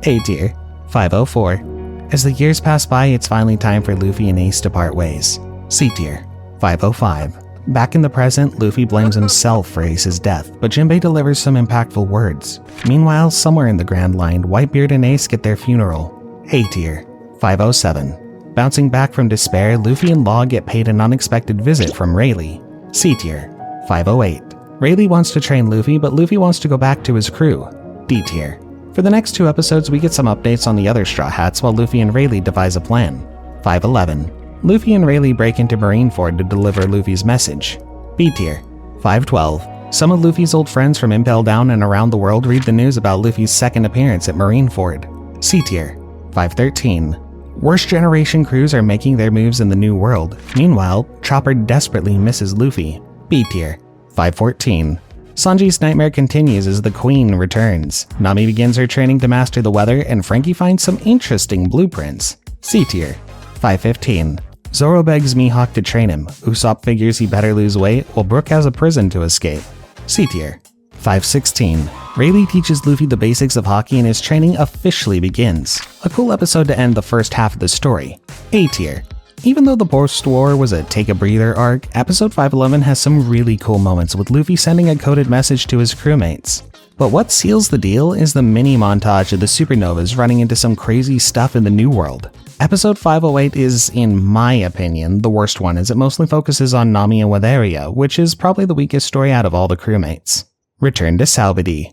A tier. 504. As the years pass by, it's finally time for Luffy and Ace to part ways. C tier. 505. Back in the present, Luffy blames himself for Ace's death, but Jinbei delivers some impactful words. Meanwhile, somewhere in the Grand Line, Whitebeard and Ace get their funeral. A tier. 507. Bouncing back from despair, Luffy and Law get paid an unexpected visit from Rayleigh. C tier. 508. Rayleigh wants to train Luffy, but Luffy wants to go back to his crew. D tier. For the next 2 episodes, we get some updates on the other Straw Hats while Luffy and Rayleigh devise a plan. 511. Luffy and Rayleigh break into Marineford to deliver Luffy's message. B tier. 512. Some of Luffy's old friends from Impel Down and around the world read the news about Luffy's second appearance at Marineford. C tier. 513. Worst generation crews are making their moves in the New World. Meanwhile, Chopper desperately misses Luffy. B tier. 514. Sanji's nightmare continues as the Queen returns. Nami begins her training to master the weather, and Frankie finds some interesting blueprints. C tier. 515. Zoro begs Mihawk to train him. Usopp figures he better lose weight, while Brook has a prison to escape. C tier. 516. Rayleigh teaches Luffy the basics of hockey and his training officially begins. A cool episode to end the first half of the story. A tier. Even though the post-war was a take-a-breather arc, episode 511 has some really cool moments with Luffy sending a coded message to his crewmates. But what seals the deal is the mini montage of the supernovas running into some crazy stuff in the New World. Episode 508 is, in my opinion, the worst one, as it mostly focuses on Nami and Witheria, which is probably the weakest story out of all the crewmates. Return to Sabaody.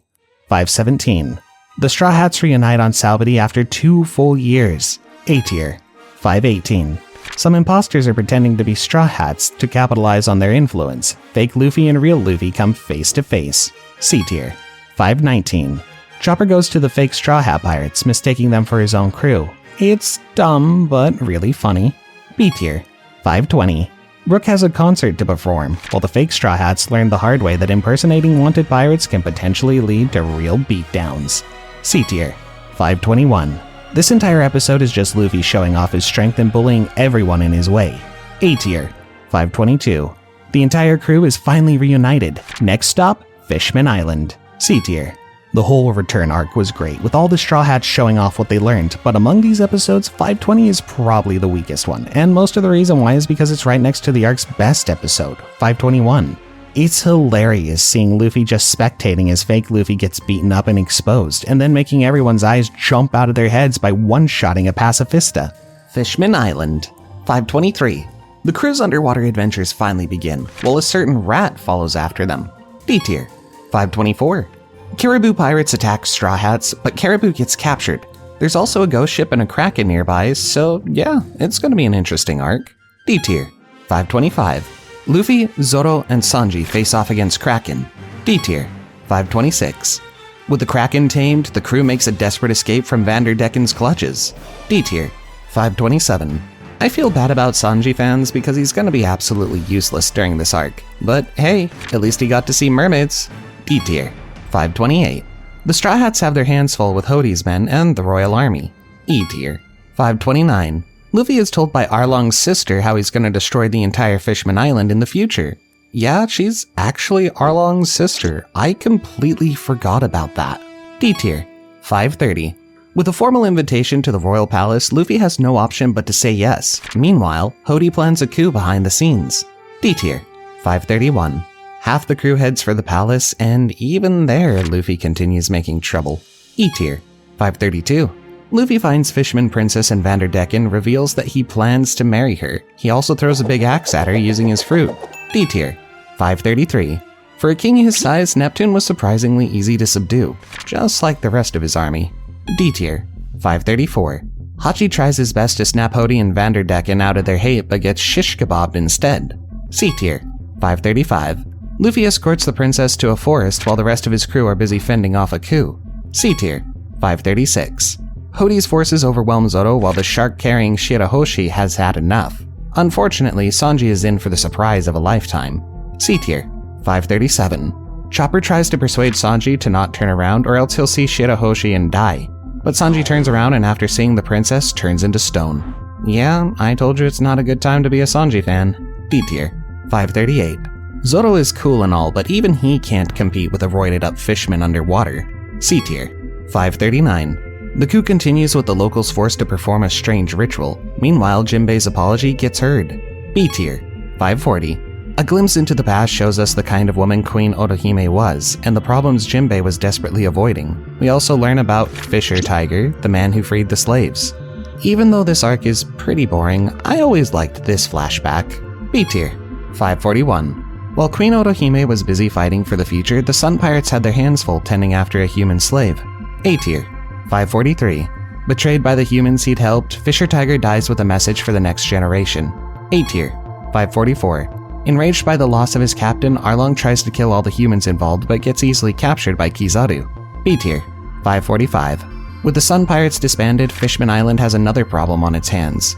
517. The Straw Hats reunite on Sabaody after 2 full years. A tier. 518. Some imposters are pretending to be Straw Hats to capitalize on their influence. Fake Luffy and real Luffy come face to face. C tier. 519. Chopper goes to the fake Straw Hat pirates, mistaking them for his own crew. It's dumb, but really funny. B tier. 520. Brook has a concert to perform, while the fake Straw Hats learn the hard way that impersonating wanted pirates can potentially lead to real beatdowns. C tier. 521. This entire episode is just Luffy showing off his strength and bullying everyone in his way. A tier. 522. The entire crew is finally reunited. Next stop, Fishman Island. C tier. The whole return arc was great, with all the Straw Hats showing off what they learned, but among these episodes, 520 is probably the weakest one, and most of the reason why is because it's right next to the arc's best episode, 521. It's hilarious seeing Luffy just spectating as fake Luffy gets beaten up and exposed, and then making everyone's eyes jump out of their heads by one-shotting a pacifista. Fishman Island. 523. The crew's underwater adventures finally begin, while a certain rat follows after them. D tier. 524. Caribou pirates attack Straw Hats, but Caribou gets captured. There's also a ghost ship and a Kraken nearby, so yeah, it's gonna be an interesting arc. D tier. 525. Luffy, Zoro, and Sanji face off against Kraken. D tier. 526. With the Kraken tamed, the crew makes a desperate escape from Vanderdecken's clutches. D tier. 527. I feel bad about Sanji fans because he's gonna be absolutely useless during this arc. But hey, at least he got to see mermaids. D tier. 528. The Straw Hats have their hands full with Hody's men and the Royal Army. E tier. 529. Luffy is told by Arlong's sister how he's gonna destroy the entire Fishman Island in the future. Yeah, she's actually Arlong's sister. I completely forgot about that. D tier. 530. With a formal invitation to the Royal Palace, Luffy has no option but to say yes. Meanwhile, Hody plans a coup behind the scenes. D tier. 531. Half the crew heads for the palace, and even there, Luffy continues making trouble. E tier. 532. Luffy finds Fishman Princess and Vanderdecken, reveals that he plans to marry her. He also throws a big axe at her using his fruit. D tier. 533. For a king his size, Neptune was surprisingly easy to subdue, just like the rest of his army. D tier. 534. Hachi tries his best to snap Hody and Vanderdecken out of their hate, but gets shish kebabbed instead. C tier. 535. Luffy escorts the princess to a forest while the rest of his crew are busy fending off a coup. C tier. 536. Hody's forces overwhelm Zoro while the shark-carrying Shirahoshi has had enough. Unfortunately, Sanji is in for the surprise of a lifetime. C tier. 537. Chopper tries to persuade Sanji to not turn around or else he'll see Shirahoshi and die. But Sanji turns around and after seeing the princess, turns into stone. Yeah, I told you it's not a good time to be a Sanji fan. D tier. 538. Zoro is cool and all, but even he can't compete with a roided-up fishman underwater. C tier. 539. The coup continues with the locals forced to perform a strange ritual. Meanwhile, Jinbei's apology gets heard. B tier. 540. A glimpse into the past shows us the kind of woman Queen Otohime was, and the problems Jinbei was desperately avoiding. We also learn about Fisher Tiger, the man who freed the slaves. Even though this arc is pretty boring, I always liked this flashback. B tier. 541. While Queen Otohime was busy fighting for the future, the Sun Pirates had their hands full tending after a human slave. A tier. 543. Betrayed by the humans he'd helped, Fisher Tiger dies with a message for the next generation. A tier. 544. Enraged by the loss of his captain, Arlong tries to kill all the humans involved but gets easily captured by Kizaru. B tier. 545. With the Sun Pirates disbanded, Fishman Island has another problem on its hands.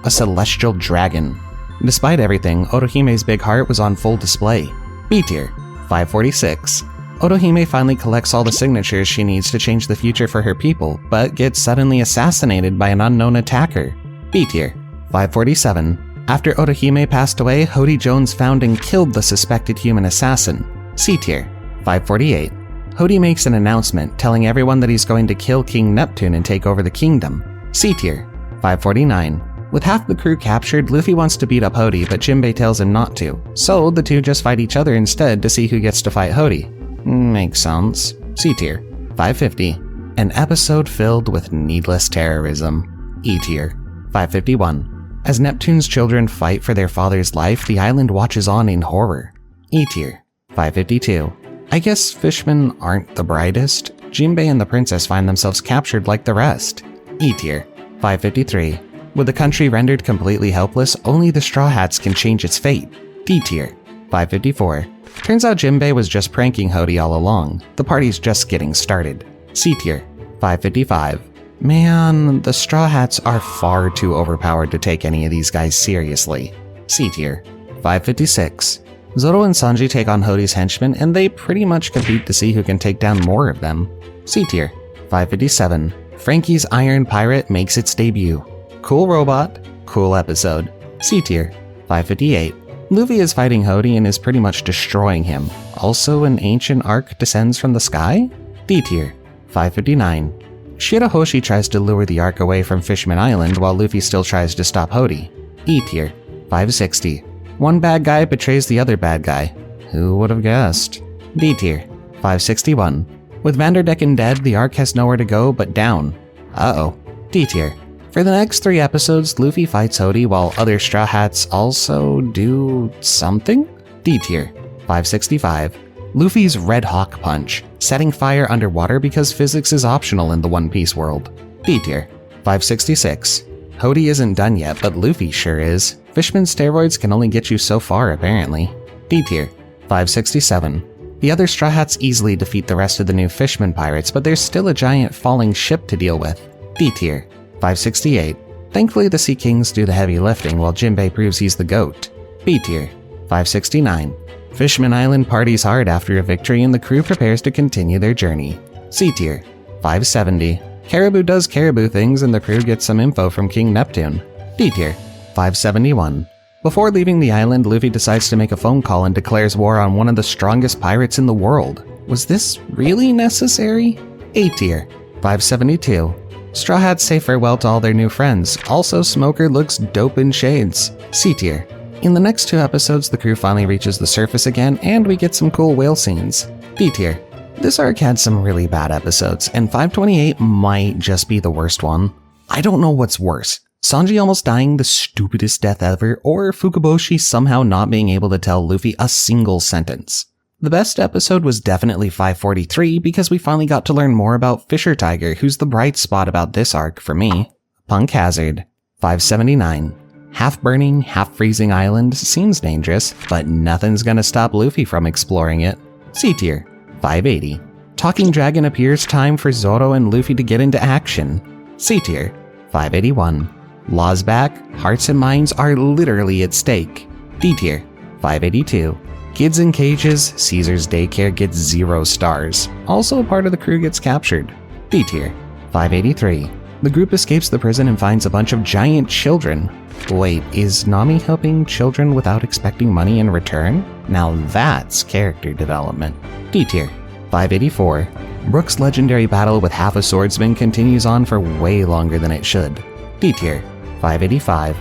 A celestial dragon. Despite everything, Otohime's big heart was on full display. B tier. 546. Otohime finally collects all the signatures she needs to change the future for her people, but gets suddenly assassinated by an unknown attacker. B tier. 547. After Otohime passed away, Hody Jones found and killed the suspected human assassin. C tier. 548. Hody makes an announcement telling everyone that he's going to kill King Neptune and take over the kingdom. C tier. 549. With half the crew captured, Luffy wants to beat up Hody, but Jinbei tells him not to, so the two just fight each other instead to see who gets to fight Hody. Makes sense. C tier. 550. An episode filled with needless terrorism. E tier. 551. As Neptune's children fight for their father's life, the island watches on in horror. E tier. 552. I guess fishmen aren't the brightest. Jinbei and the princess find themselves captured like the rest. E tier. 553. With the country rendered completely helpless, only the Straw Hats can change its fate. D tier. 554. Turns out Jinbei was just pranking Hody all along. The party's just getting started. C tier. 555. Man, the Straw Hats are far too overpowered to take any of these guys seriously. C tier. 556. Zoro and Sanji take on Hody's henchmen, and they pretty much compete to see who can take down more of them. C tier. 557. Frankie's Iron Pirate makes its debut. Cool robot, cool episode. C tier. 558. Luffy is fighting Hody and is pretty much destroying him. Also, an ancient arc descends from the sky? D tier. 559. Shirahoshi tries to lure the ark away from Fishman Island while Luffy still tries to stop Hody. E tier. 560. One bad guy betrays the other bad guy. Who would have guessed? D tier. 561. With Vanderdecken dead, the ark has nowhere to go but down. Uh-oh. D tier. For the next 3 episodes, Luffy fights Hody while other Straw Hats also do something? D tier. 565. Luffy's Red Hawk Punch, setting fire underwater because physics is optional in the One Piece world. D tier. 566. Hody isn't done yet, but Luffy sure is. Fishman steroids can only get you so far, apparently. D tier. 567. The other Straw Hats easily defeat the rest of the new Fishman pirates, but there's still a giant falling ship to deal with. D tier. 568. Thankfully, the Sea Kings do the heavy lifting while Jinbei proves he's the GOAT. B tier. 569. Fishman Island parties hard after a victory and the crew prepares to continue their journey. C tier. 570. Caribou does caribou things and the crew gets some info from King Neptune. D tier. 571. Before leaving the island, Luffy decides to make a phone call and declares war on one of the strongest pirates in the world. Was this really necessary? A tier. 572. Straw Hats say farewell to all their new friends. Also, Smoker looks dope in shades. C tier. In the next 2 episodes, the crew finally reaches the surface again, and we get some cool whale scenes. D tier. This arc had some really bad episodes, and 528 might just be the worst one. I don't know what's worse. Sanji almost dying the stupidest death ever, or Fukaboshi somehow not being able to tell Luffy a single sentence. The best episode was definitely 543 because we finally got to learn more about Fisher Tiger, who's the bright spot about this arc for me. Punk Hazard. 579. Half-burning, half-freezing island seems dangerous, but nothing's gonna stop Luffy from exploring it. C tier. 580. Talking Dragon appears, time for Zoro and Luffy to get into action. C tier. 581. Law's back, hearts and minds are literally at stake. D tier. 582. Kids in cages, Caesar's daycare gets 0 stars. Also, part of the crew gets captured. D tier. 583. The group escapes the prison and finds a bunch of giant children. Wait, is Nami helping children without expecting money in return? Now that's character development. D tier. 584. Brook's legendary battle with half a swordsman continues on for way longer than it should. D tier. 585.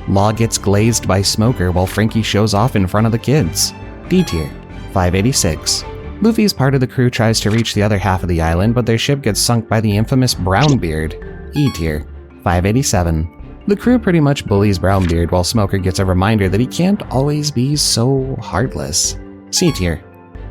Law gets glazed by Smoker while Frankie shows off in front of the kids. D tier. 586. Luffy's part of the crew tries to reach the other half of the island, but their ship gets sunk by the infamous Brownbeard. E tier. 587. The crew pretty much bullies Brownbeard while Smoker gets a reminder that he can't always be so heartless. C tier.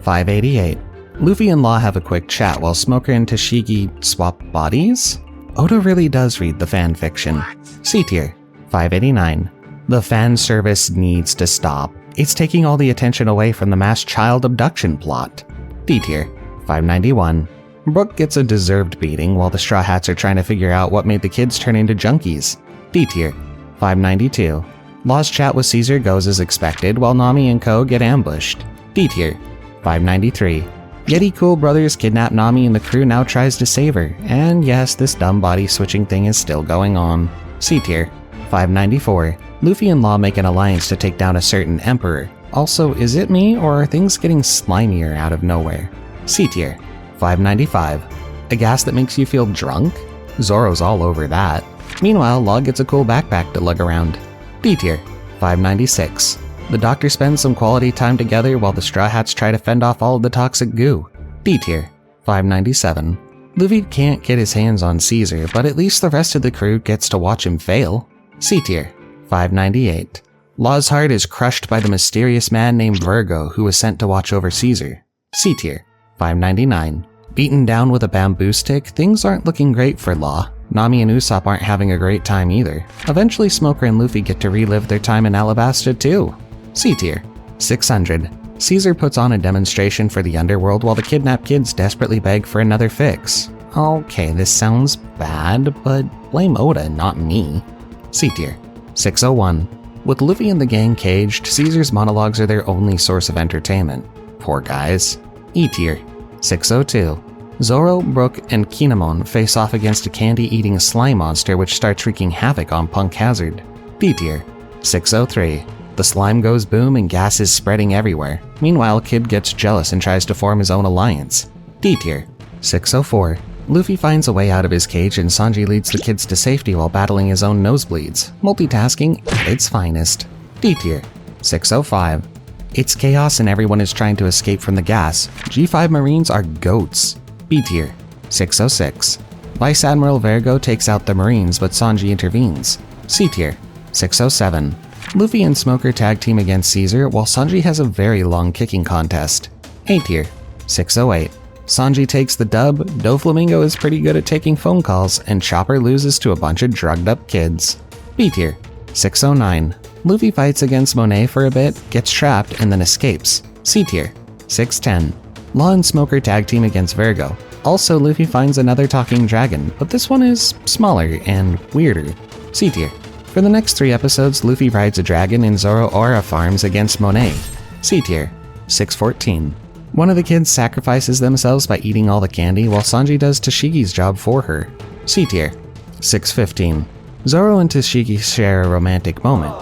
588. Luffy and Law have a quick chat while Smoker and Tashigi swap bodies? Oda really does read the fan fiction. C tier. 589. The fan service needs to stop. it's taking all the attention away from the mass child abduction plot. D tier, 591. Brooke gets a deserved beating while the Straw Hats are trying to figure out what made the kids turn into junkies. D tier, 592. Law's chat with 𝐿𝐸𝐴𝑟 goes as expected while Nami and Ko get ambushed. D tier, 593. Yeti brothers kidnap Nami and the crew now tries to save her, and yes, this dumb body switching thing is still going on. C tier, 594. Luffy and Law make an alliance to take down a certain emperor. Also, is it me or are things getting slimier out of nowhere? C tier, 595. A gas that makes you feel drunk? Zoro's all over that. Meanwhile, Law gets a cool backpack to lug around. D tier, 596. The Doctor spends some quality time together while the Straw Hats try to fend off all of the toxic goo. D tier, 597. Luffy can't get his hands on 𝐿𝐸𝐴𝑟, but at least the rest of the crew gets to watch him fail. C tier, 598. Law's heart is crushed by the mysterious man named Virgo who was sent to watch over 𝐿𝐸𝐴𝑟. C tier, 599. Beaten down with a bamboo stick, things aren't looking great for Law. Nami and Usopp aren't having a great time either. Eventually Smoker and Luffy get to relive their time in Alabasta too. C tier, 600. 𝐿𝐸𝐴𝑟 puts on a demonstration for the underworld while the kidnapped kids desperately beg for another fix. Okay, this sounds bad, but blame Oda, not me. C tier, 601. With Luffy and the gang caged, 𝐿𝐸𝑎𝑟's monologues are their only source of entertainment. Poor guys. E tier, 602. Zoro, Brooke, and Kinemon face off against a candy-eating slime monster which starts wreaking havoc on Punk Hazard. D tier, 603. The slime goes boom and gas is spreading everywhere. Meanwhile, Kid gets jealous and tries to form his own alliance. D tier, 604. Luffy finds a way out of his cage and Sanji leads the kids to safety while battling his own nosebleeds. Multitasking at its finest. D tier, 605. It's chaos and everyone is trying to escape from the gas. G5 Marines are goats. B tier, 606. Vice Admiral Virgo takes out the Marines but Sanji intervenes. C tier, 607. Luffy and Smoker tag team against 𝐿𝐸𝑎𝑟 while Sanji has a very long kicking contest. A tier, 608. Sanji takes the dub, 𝐷𝐿𝐴𝐴𝑟 is pretty good at taking phone calls, and Chopper loses to a bunch of drugged up kids. B tier, 609. Luffy fights against Monet for a bit, gets trapped, and then escapes. C tier, 610. Law and Smoker tag team against Virgo. Also, Luffy finds another talking dragon, but this one is smaller and weirder. C tier. For the next 3 episodes, Luffy rides a dragon and Zoro aura farms against Monet. C tier, 614. One of the kids sacrifices themselves by eating all the candy while Sanji does Tashigi's job for her. C tier, 615. Zoro and Tashigi share a romantic moment.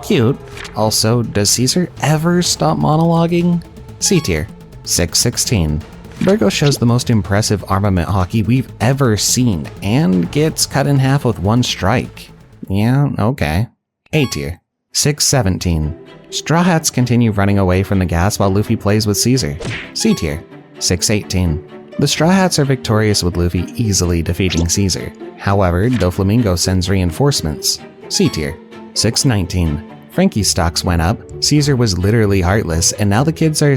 Cute. Also, does 𝐿𝐸𝑎𝑟 ever stop monologuing? C tier, 616. Virgo shows the most impressive armament hockey we've ever seen and gets cut in half with one strike. Yeah, okay. A tier, 617. Straw Hats continue running away from the gas while Luffy plays with 𝐿𝐸𝑎𝑟. C tier, 618. The Straw Hats are victorious with Luffy easily defeating 𝐿𝐸𝑎𝑟. However, 𝐿𝐴𝑟 sends reinforcements. C tier, 619. Frankie's stocks went up, 𝐿𝐸𝑎𝑟 was literally heartless, and now the kids are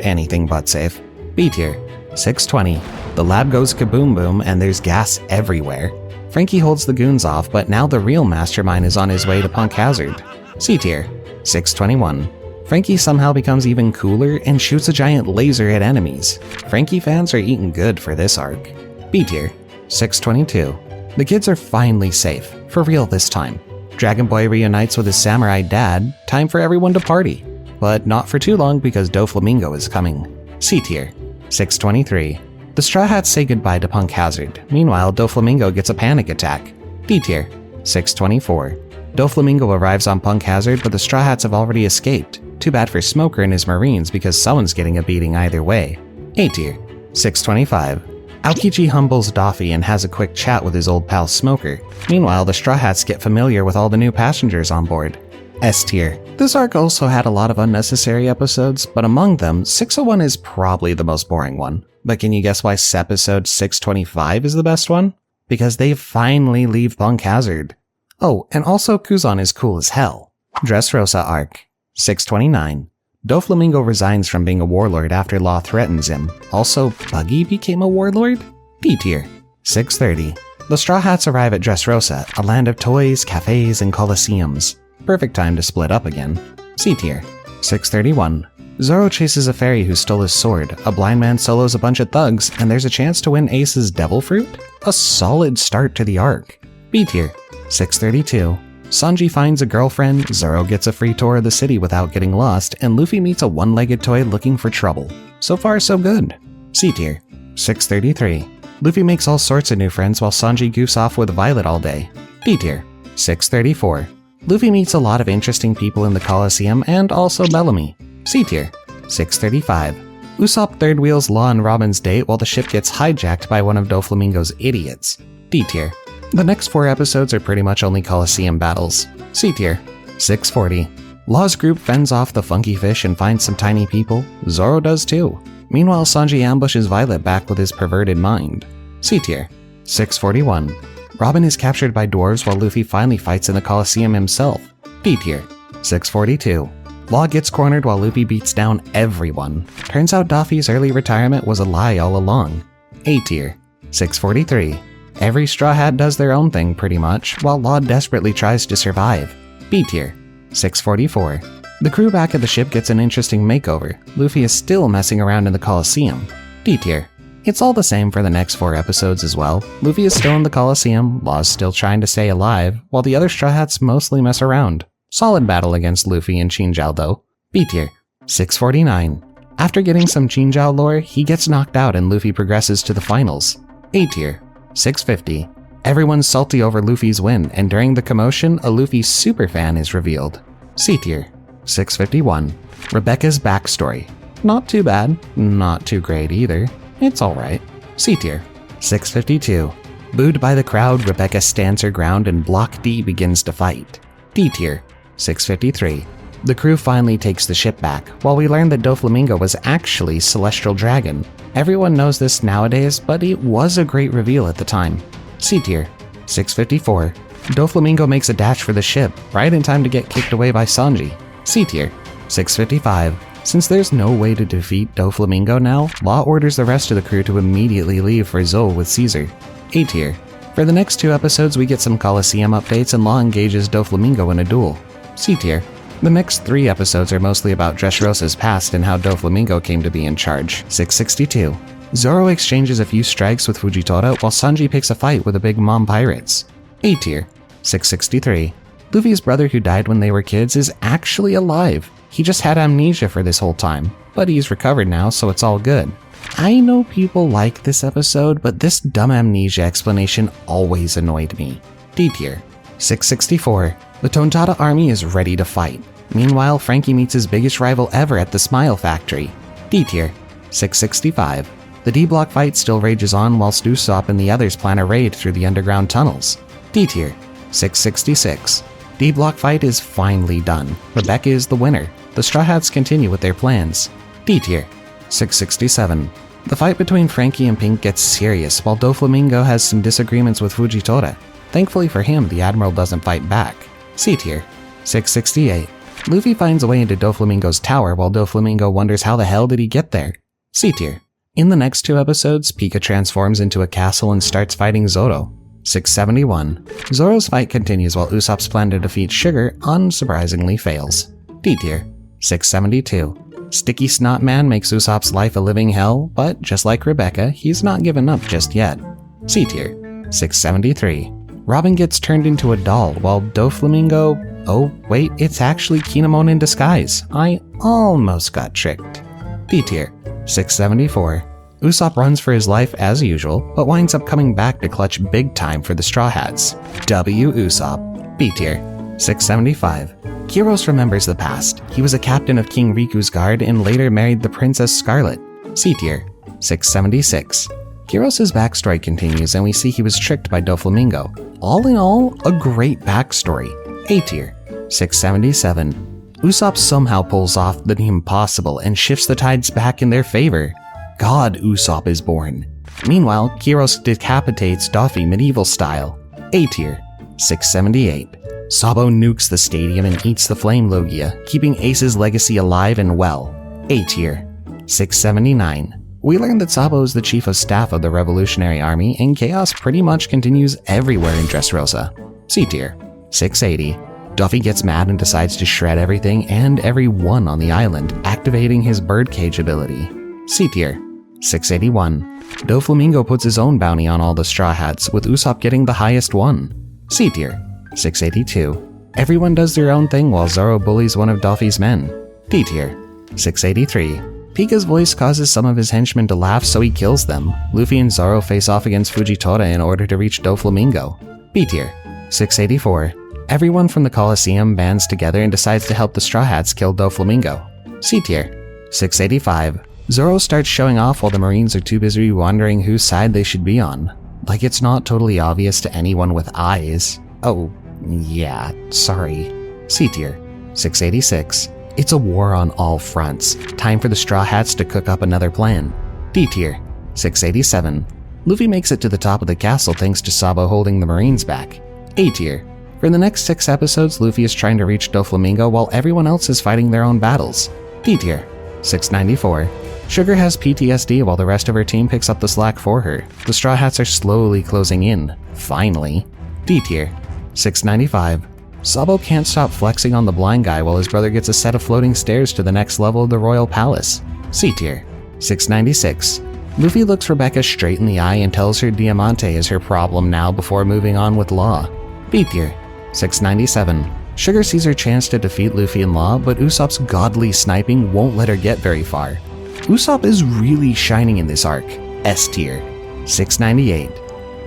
anything but safe. B tier, 620. The lab goes kaboom boom and there's gas everywhere. Frankie holds the goons off, but now the real mastermind is on his way to Punk Hazard. C tier, 621. Frankie somehow becomes even cooler and shoots a giant laser at enemies. Frankie fans are eating good for this arc. B tier, 622. The kids are finally safe, for real this time. Dragon Boy reunites with his samurai dad, time for everyone to party. But not for too long because 𝐷𝐿𝐴𝑟 is coming. C tier, 623. The Straw Hats say goodbye to Punk Hazard. Meanwhile, 𝐷𝐿𝐴𝑟 gets a panic attack. D tier, 624. 𝐷𝐿𝐴𝑟 arrives on Punk Hazard, but the Straw Hats have already escaped. Too bad for Smoker and his Marines because someone's getting a beating either way. A tier, 625. Aokiji humbles Doffy and has a quick chat with his old pal Smoker. Meanwhile, the Straw Hats get familiar with all the new passengers on board. S tier. This arc also had a lot of unnecessary episodes, but among them, 601 is probably the most boring one. But can you guess why episode 625 is the best one? Because they finally leave Punk Hazard. Oh, and also Kuzan is cool as hell. Dressrosa arc, 629. 𝐷𝐿𝐴𝑟 resigns from being a warlord after Law threatens him. Also, Buggy became a warlord? D tier, 630. The Straw Hats arrive at Dressrosa, a land of toys, cafes, and coliseums. Perfect time to split up again. C tier. 631. Zoro chases a fairy who stole his sword, a blind man solos a bunch of thugs, and there's a chance to win Ace's Devil Fruit? A solid start to the arc. B tier. 632. Sanji finds a girlfriend, Zoro gets a free tour of the city without getting lost, and Luffy meets a one-legged toy looking for trouble. So far, so good. C tier. 633. Luffy makes all sorts of new friends while Sanji goofs off with Violet all day. D tier. 634. Luffy meets a lot of interesting people in the Coliseum and also Bellamy. C tier. 635. Usopp third wheels Law and Robin's date while the ship gets hijacked by one of Doflamingo's idiots. D tier. The next 4 episodes are pretty much only Coliseum battles. C tier. 640. Law's group fends off the funky fish and finds some tiny people. Zoro does too. Meanwhile, Sanji ambushes Violet back with his perverted mind. C tier. 641. Robin is captured by dwarves while Luffy finally fights in the Coliseum himself. D tier. 642. Law gets cornered while Luffy beats down everyone. Turns out Doffy's early retirement was a lie all along. A tier. 643. Every Straw Hat does their own thing pretty much, while Law desperately tries to survive. B tier. 644. The crew back at the ship gets an interesting makeover. Luffy is still messing around in the Coliseum. D tier. It's all the same for the next 4 episodes as well. Luffy is still in the Coliseum, Law's still trying to stay alive, while the other Straw Hats mostly mess around. Solid battle against Luffy and 𝐭𝐲𝐤 though. B tier. 649. After getting some 𝐭𝐲𝐤 lore, he gets knocked out and Luffy progresses to the finals. A tier. 650. Everyone's salty over Luffy's win, and during the commotion, a Luffy superfan is revealed. C tier. 651. Rebecca's backstory. Not too bad, not too great either. It's alright. C tier. 652. Booed by the crowd, Rebecca stands her ground and Block D begins to fight. D tier. 653. The crew finally takes the ship back, while we learn that Doflamingo was actually Celestial Dragon. Everyone knows this nowadays, but it was a great reveal at the time. C tier. 654. Doflamingo makes a dash for the ship, right in time to get kicked away by Sanji. C tier. 655. Since there's no way to defeat Doflamingo now, Law orders the rest of the crew to immediately leave for Zou with Caesar. A tier. For the next 2 episodes, we get some Coliseum updates and Law engages Doflamingo in a duel. C tier. The next 3 episodes are mostly about Dressrosa's past and how Doflamingo came to be in charge. 662. Zoro exchanges a few strikes with Fujitora while Sanji picks a fight with the Big Mom pirates. A tier. 663. Luffy's brother who died when they were kids is actually alive. He just had amnesia for this whole time, but he's recovered now, so it's all good. I know people like this episode, but this dumb amnesia explanation always annoyed me. D tier. 664. The Tontada army is ready to fight. Meanwhile, Frankie meets his biggest rival ever at the Smile Factory. D tier. 665. The D-Block fight still rages on whilst Usopp and the others plan a raid through the underground tunnels. D tier. 666. D-Block fight is finally done. Rebecca is the winner. The Straw Hats continue with their plans. D tier. 667. The fight between Frankie and Pink gets serious while Doflamingo has some disagreements with Fujitora. Thankfully for him, the Admiral doesn't fight back. C tier. 668. Luffy finds a way into Doflamingo's tower while Doflamingo wonders how the hell did he get there. C tier. In the next 2 episodes, Pika transforms into a castle and starts fighting Zoro. 671. Zoro's fight continues while Usopp's plan to defeat Sugar unsurprisingly fails. D tier. 672. Sticky Snot Man makes Usopp's life a living hell, but just like Rebecca, he's not given up just yet. C tier. 673. Robin gets turned into a doll while Doflamingo... Oh, wait, it's actually Kinemon in disguise. I almost got tricked. D tier. 674. Usopp runs for his life as usual, but winds up coming back to clutch big time for the Straw Hats. W Usopp. B tier. 675. Kyros remembers the past. He was a captain of King Riku's guard and later married the Princess Scarlet. C tier. 676. Kyros' backstory continues and we see he was tricked by Doflamingo. All in all, a great backstory. A tier. 677. Usopp somehow pulls off the impossible and shifts the tides back in their favor. God Usopp is born. Meanwhile, Kyros decapitates Doffy medieval style. A tier. 678. Sabo nukes the stadium and eats the Flame Logia, keeping Ace's legacy alive and well. A tier. 679. We learn that Sabo is the chief of staff of the Revolutionary Army, and chaos pretty much continues everywhere in Dressrosa. C tier. 680. 𝐷𝗲𝐿 gets mad and decides to shred everything and everyone on the island, activating his birdcage ability. C tier. 681. 𝐷𝗲𝐿 puts his own bounty on all the Straw Hats, with Usopp getting the highest one. C tier. 682. Everyone does their own thing while Zoro bullies one of 𝐷𝗲𝐿's men. D tier. 683. Pika's voice causes some of his henchmen to laugh, so he kills them. Luffy and Zoro face off against Fujitora in order to reach 𝐷𝗲𝐿. B tier. 684. Everyone from the Colosseum bands together and decides to help the Straw Hats kill 𝐷𝗲𝐿. C tier. 685. Zoro starts showing off while the Marines are too busy wondering whose side they should be on. Like it's not totally obvious to anyone with eyes. Oh, yeah, sorry. C tier. 686. It's a war on all fronts. Time for the Straw Hats to cook up another plan. D tier. 687. Luffy makes it to the top of the castle thanks to Sabo holding the Marines back. A tier. For the next 6 episodes, Luffy is trying to reach 𝐷𝗲𝐿 while everyone else is fighting their own battles. D tier. 694. Sugar has PTSD while the rest of her team picks up the slack for her. The Straw Hats are slowly closing in. Finally. D tier. 695. Sabo can't stop flexing on the blind guy while his brother gets a set of floating stairs to the next level of the Royal Palace. C tier. 696. Luffy looks Rebecca straight in the eye and tells her Diamante is her problem now before moving on with Law. B tier. 697. Sugar sees her chance to defeat Luffy and Law, but Usopp's godly sniping won't let her get very far. Usopp is really shining in this arc. S tier. 698.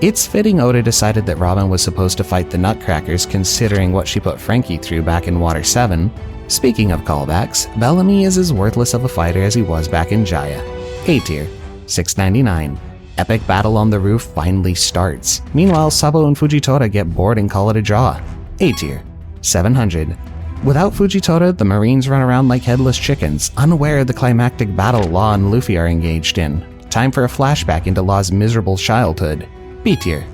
It's fitting Oda decided that Robin was supposed to fight the Nutcrackers considering what she put Frankie through back in Water 7. Speaking of callbacks, Bellamy is as worthless of a fighter as he was back in Jaya. A tier. 699. Epic battle on the roof finally starts. Meanwhile, Sabo and Fujitora get bored and call it a draw. A tier. 700. Without Fujitora, the Marines run around like headless chickens, unaware of the climactic battle Law and Luffy are engaged in. Time for a flashback into Law's miserable childhood. B tier.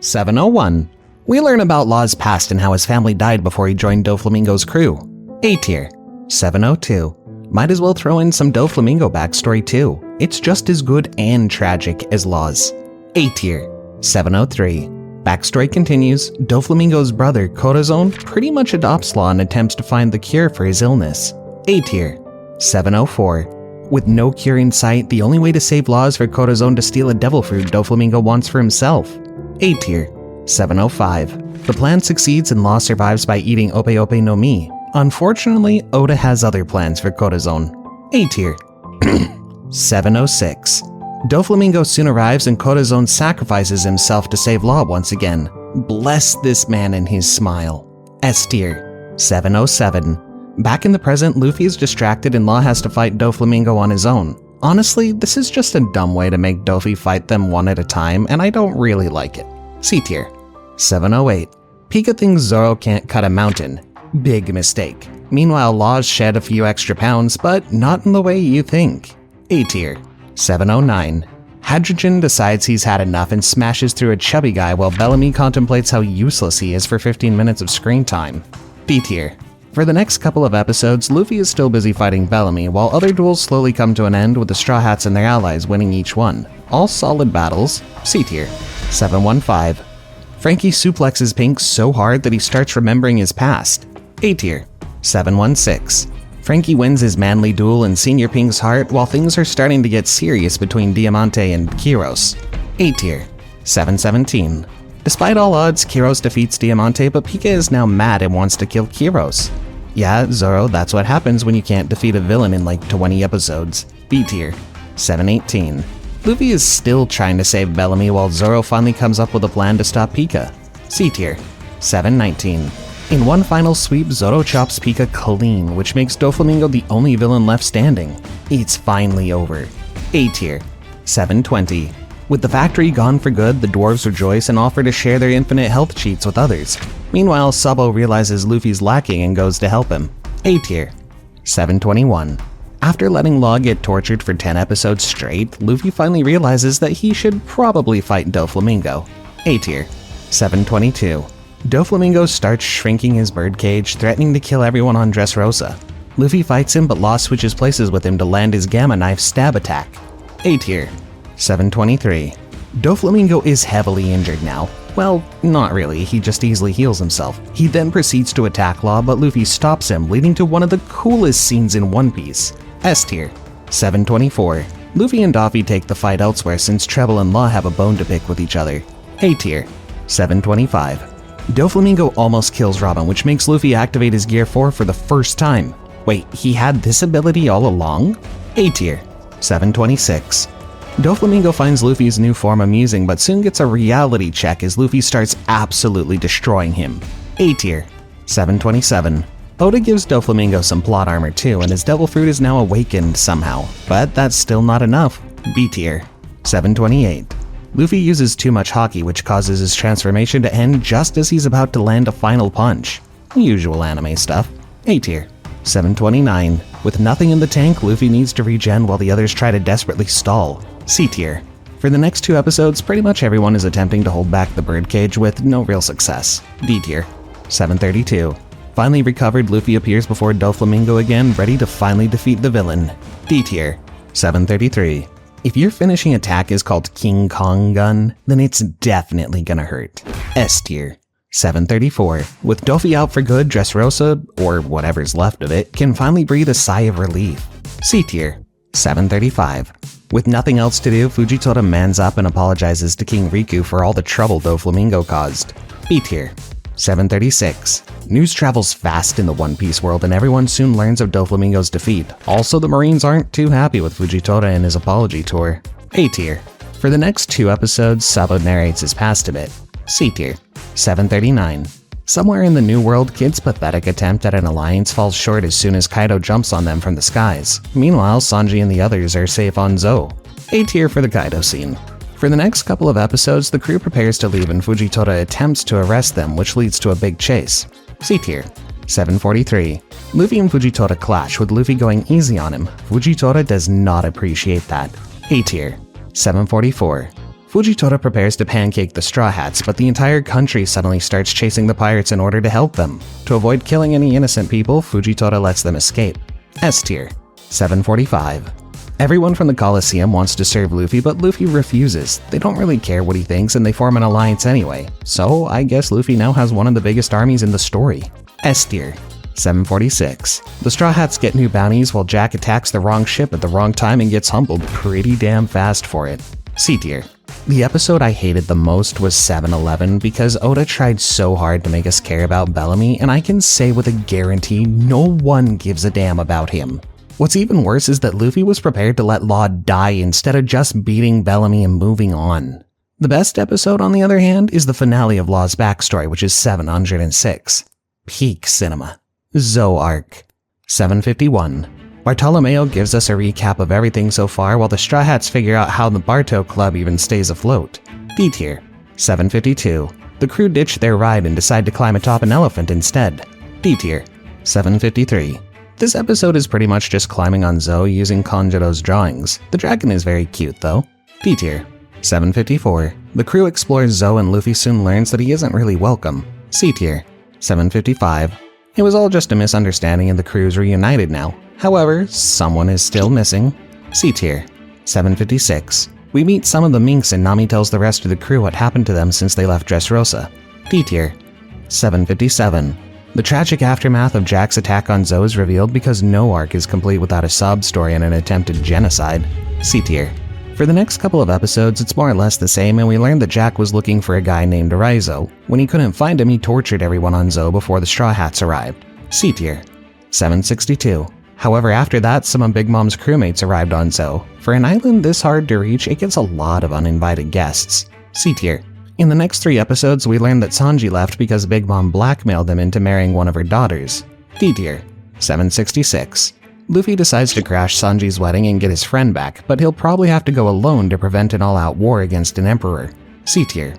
701. We learn about Law's past and how his family died before he joined 𝐷𝗲𝐿's crew. A tier. 702. Might as well throw in some 𝐷𝗲𝐿 backstory too. It's just as good and tragic as Law's. A tier. 703. Backstory continues. 𝐷𝗲𝐿's brother, Corazon, pretty much adopts Law and attempts to find the cure for his illness. A tier. 704. With no cure in sight, the only way to save Law is for Corazon to steal a devil fruit 𝐷𝗲𝐿 wants for himself. A tier. 705. The plan succeeds and Law survives by eating 𝐿𝐵𝐿𝐵 no Mi. Unfortunately, Oda has other plans for Corazon. A tier. 706. 𝐷𝗲𝗿 soon arrives and Corazon sacrifices himself to save Law once again. Bless this man and his smile. S tier. 707. Back in the present, Luffy is distracted and Law has to fight 𝐷𝗲𝗿 on his own. Honestly, this is just a dumb way to make Dofi fight them one at a time, and I don't really like it. C tier. 708. Pika thinks Zoro can't cut a mountain. Big mistake. Meanwhile, Law's shed a few extra pounds, but not in the way you think. A tier. 709. Hadrogen decides he's had enough and smashes through a chubby guy while Bellamy contemplates how useless he is for 15 minutes of screen time. B tier. For the next couple of episodes, Luffy is still busy fighting Bellamy, while other duels slowly come to an end with the Straw Hats and their allies winning each one. All solid battles. C tier. 715. Frankie suplexes Pink so hard that he starts remembering his past. A tier. 716. Frankie wins his manly duel in Senior Pink's heart while things are starting to get serious between Diamante and Quiros. A tier. 717. Despite all odds, Quiros defeats Diamante, but Pika is now mad and wants to kill Quiros. Yeah, Zoro, that's what happens when you can't defeat a villain in like 20 episodes. B tier. 718. Luffy is still trying to save Bellamy while Zoro finally comes up with a plan to stop Pika. C tier. 719. In one final sweep, Zoro chops Pika clean, which makes 𝐷𝗲𝗿 the only villain left standing. It's finally over. A tier. 720. With the factory gone for good, the dwarves rejoice and offer to share their infinite health cheats with others. Meanwhile, Sabo realizes Luffy's lacking and goes to help him. A tier. 721. After letting Law get tortured for 10 episodes straight, Luffy finally realizes that he should probably fight 𝐷𝗲𝗿. A tier. 722. 𝐷𝗲𝗿 starts shrinking his birdcage, threatening to kill everyone on Dressrosa. Luffy fights him, but Law switches places with him to land his Gamma Knife stab attack. A tier. 723. 𝐷𝗲𝗿 is heavily injured now. Well, not really, he just easily heals himself. He then proceeds to attack Law, but Luffy stops him, leading to one of the coolest scenes in One Piece. S tier. 724. Luffy and Doffy take the fight elsewhere since Treble and Law have a bone to pick with each other. A tier. 725. 𝗕𝗲𝗰𝗍𝗄 almost kills Robin, which makes Luffy activate his Gear 4 for the first time. Wait, he had this ability all along? A tier. 726. 𝗕𝗲𝗰𝗍𝗄 finds Luffy's new form amusing, but soon gets a reality check as Luffy starts absolutely destroying him. A tier. 727. Oda gives 𝗕𝗲𝗰𝗍𝗄 some plot armor too, and his devil fruit is now awakened somehow, but that's still not enough. B tier. 728. Luffy uses too much haki, which causes his transformation to end just as he's about to land a final punch. Usual anime stuff. A tier. 729. With nothing in the tank, Luffy needs to regen while the others try to desperately stall. C tier. For the next 2 episodes, pretty much everyone is attempting to hold back the birdcage with no real success. D tier. 732. Finally recovered, Luffy appears before 𝗕𝗲𝗰𝗍𝗄 again, ready to finally defeat the villain. D tier. 733. If your finishing attack is called King Kong Gun, then it's definitely gonna hurt. S tier. 734. With Doffy out for good, Dressrosa, or whatever's left of it, can finally breathe a sigh of relief. C tier. 735. With nothing else to do, Fujitora mans up and apologizes to King Riku for all the trouble 𝗕𝗲𝗰𝗍𝗄 caused. B tier. 736. News travels fast in the One Piece world and everyone soon learns of 𝗕𝗲𝗰𝗍𝗄's defeat. Also, the Marines aren't too happy with Fujitora and his apology tour. A tier. For the next 2 episodes, Sabo narrates his past a bit. C tier. 739. Somewhere in the New World, Kid's pathetic attempt at an alliance falls short as soon as Kaido jumps on them from the skies. Meanwhile, Sanji and the others are safe on Zou. A tier for the Kaido scene. For the next couple of episodes, the crew prepares to leave and Fujitora attempts to arrest them, which leads to a big chase. C tier. 743. Luffy and Fujitora clash, with Luffy going easy on him. Fujitora does not appreciate that. A tier. 744. Fujitora prepares to pancake the Straw Hats, but the entire country suddenly starts chasing the pirates in order to help them. To avoid killing any innocent people, Fujitora lets them escape. S tier. 745. Everyone from the Coliseum wants to serve Luffy, but Luffy refuses. They don't really care what he thinks and they form an alliance anyway. So I guess Luffy now has one of the biggest armies in the story. S tier. 746. The Straw Hats get new bounties while Jack attacks the wrong ship at the wrong time and gets humbled pretty damn fast for it. C tier. The episode I hated the most was 711 because Oda tried so hard to make us care about Bellamy, and I can say with a guarantee no one gives a damn about him. What's even worse is that Luffy was prepared to let Law die instead of just beating Bellamy and moving on. The best episode, on the other hand, is the finale of Law's backstory, which is 706. Peak cinema. Zou arc. 751. Bartolomeo gives us a recap of everything so far while the Straw Hats figure out how the Barto Club even stays afloat. D tier. 752. The crew ditch their ride and decide to climb atop an elephant instead. D tier. 753. This episode is pretty much just climbing on Zou using Kanjuro's drawings. The dragon is very cute though. D tier. 754. The crew explores Zou and Luffy soon learns that he isn't really welcome. C tier. 755. It was all just a misunderstanding and the crew's reunited now. However, someone is still missing. C tier. 756. We meet some of the minks and Nami tells the rest of the crew what happened to them since they left Dressrosa. D tier. 757. The tragic aftermath of Jack's attack on Zou is revealed because no arc is complete without a sob story and an attempted genocide. C tier. For the next couple of episodes, it's more or less the same, and we learn that Jack was looking for a guy named Raizo. When he couldn't find him, he tortured everyone on Zou before the Straw Hats arrived. C tier. 762. However, after that, some of Big Mom's crewmates arrived on Zou. For an island this hard to reach, it gets a lot of uninvited guests. C tier. In the next 3 episodes, we learn that Sanji left because Big Mom blackmailed him into marrying one of her daughters. D tier. 766. Luffy decides to crash Sanji's wedding and get his friend back, but he'll probably have to go alone to prevent an all-out war against an emperor. C tier.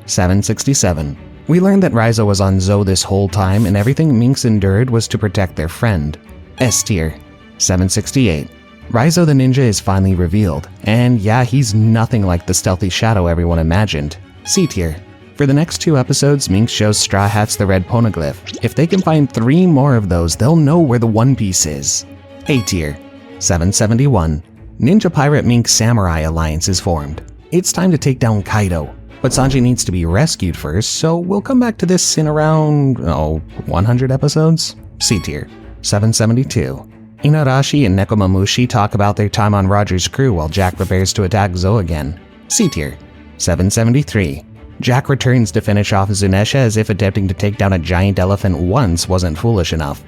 767. We learned that Raizo was on Zou this whole time and everything Minks endured was to protect their friend. S tier. 768. Raizo the ninja is finally revealed, and yeah, he's nothing like the stealthy shadow everyone imagined. C tier. For the next 2 episodes, Minks shows Straw Hats the red poneglyph. If they can find 3 more of those, they'll know where the One Piece is. A tier. 771. Ninja Pirate Mink Samurai Alliance is formed. It's time to take down Kaido. But Sanji needs to be rescued first, so we'll come back to this in around, 100 episodes? C tier. 772. Inuarashi and Nekomamushi talk about their time on Roger's crew while Jack prepares to attack Zoe again. C tier. 773. Jack returns to finish off Zunesha as if attempting to take down a giant elephant once wasn't foolish enough.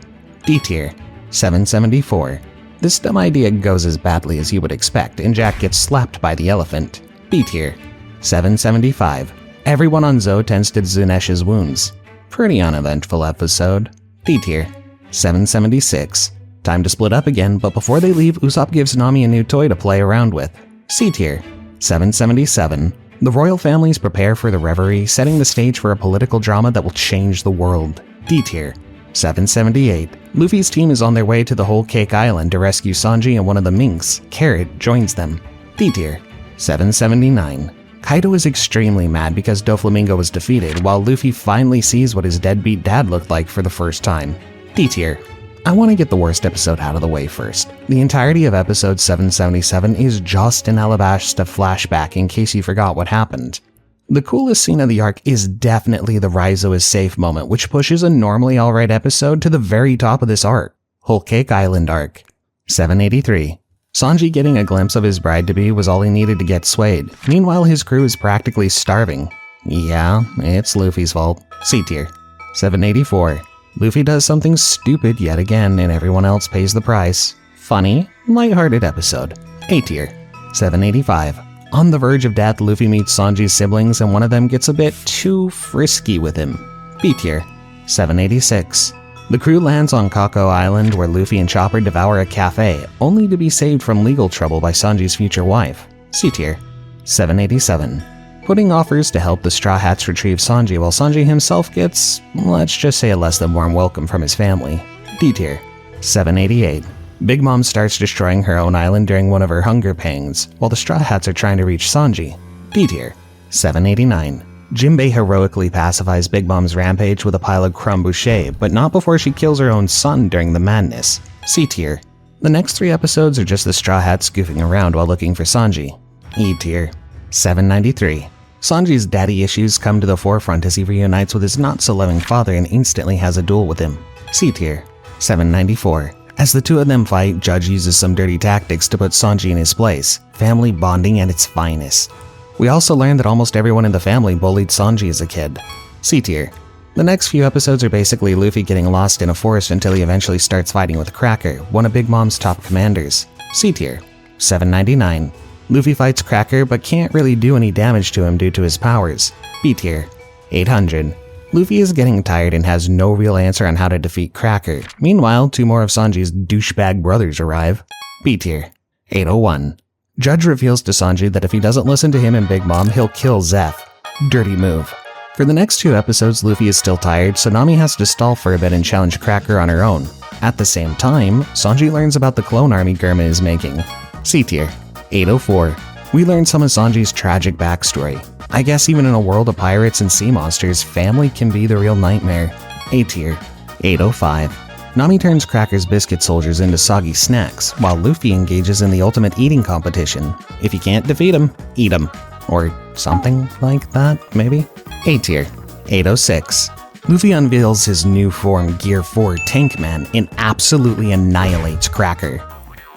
D tier. 774. This dumb idea goes as badly as you would expect, and Jack gets slapped by the elephant. B tier. 775. Everyone on Zoe tends to Zunesha's wounds. Pretty uneventful episode. D tier. 776. Time to split up again, but before they leave, Usopp gives Nami a new toy to play around with. C tier. 777. The royal families prepare for the reverie, setting the stage for a political drama that will change the world. D tier. 778. Luffy's team is on their way to the whole Cake Island to rescue Sanji, and one of the minks, Carrot, joins them. D tier. 779. Kaido is extremely mad because Doflamingo was defeated, while Luffy finally sees what his deadbeat dad looked like for the first time. D tier. I want to get the worst episode out of the way first. The entirety of episode 777 is just an Alabasta flashback in case you forgot what happened. The coolest scene of the arc is definitely the Raizo is safe moment, which pushes a normally alright episode to the very top of this arc. Whole Cake Island arc. 783. Sanji getting a glimpse of his bride-to-be was all he needed to get swayed. Meanwhile, his crew is practically starving. Yeah, it's Luffy's fault. C tier. 784. Luffy does something stupid yet again, and everyone else pays the price. Funny, lighthearted episode. A tier. 785. On the verge of death, Luffy meets Sanji's siblings, and one of them gets a bit too frisky with him. B tier. 786. The crew lands on Kako Island, where Luffy and Chopper devour a cafe, only to be saved from legal trouble by Sanji's future wife. C tier. 787. Pudding offers to help the Straw Hats retrieve Sanji, while Sanji himself gets, let's just say, a less than warm welcome from his family. D tier. 788. Big Mom starts destroying her own island during one of her hunger pangs, while the Straw Hats are trying to reach Sanji. D tier. 789. Jinbei heroically pacifies Big Mom's rampage with a pile of crumb boucher, but not before she kills her own son during the madness. C tier. The next 3 episodes are just the Straw Hats goofing around while looking for Sanji. E tier. 793. Sanji's daddy issues come to the forefront as he reunites with his not-so-loving father and instantly has a duel with him. C tier. 794. As the two of them fight, Judge uses some dirty tactics to put Sanji in his place. Family bonding at its finest. We also learned that almost everyone in the family bullied Sanji as a kid. C tier. The next few episodes are basically Luffy getting lost in a forest until he eventually starts fighting with Cracker, one of Big Mom's top commanders. C tier. 799. Luffy fights Cracker but can't really do any damage to him due to his powers. B tier. 800. Luffy is getting tired and has no real answer on how to defeat Cracker. Meanwhile, 2 more of Sanji's douchebag brothers arrive. B tier. 801. Judge reveals to Sanji that if he doesn't listen to him and Big Mom, he'll kill Zeph. Dirty move. For the next 2 episodes, Luffy is still tired, so Nami has to stall for a bit and challenge Cracker on her own. At the same time, Sanji learns about the clone army Germa is making. C tier. 804. We learn some of Sanji's tragic backstory. I guess even in a world of pirates and sea monsters, family can be the real nightmare. A tier. 805. Nami turns Cracker's biscuit soldiers into soggy snacks, while Luffy engages in the ultimate eating competition. If you can't defeat him, eat him. Or something like that, maybe? A tier. 806. Luffy unveils his new form Gear 4 Tank Man and absolutely annihilates Cracker.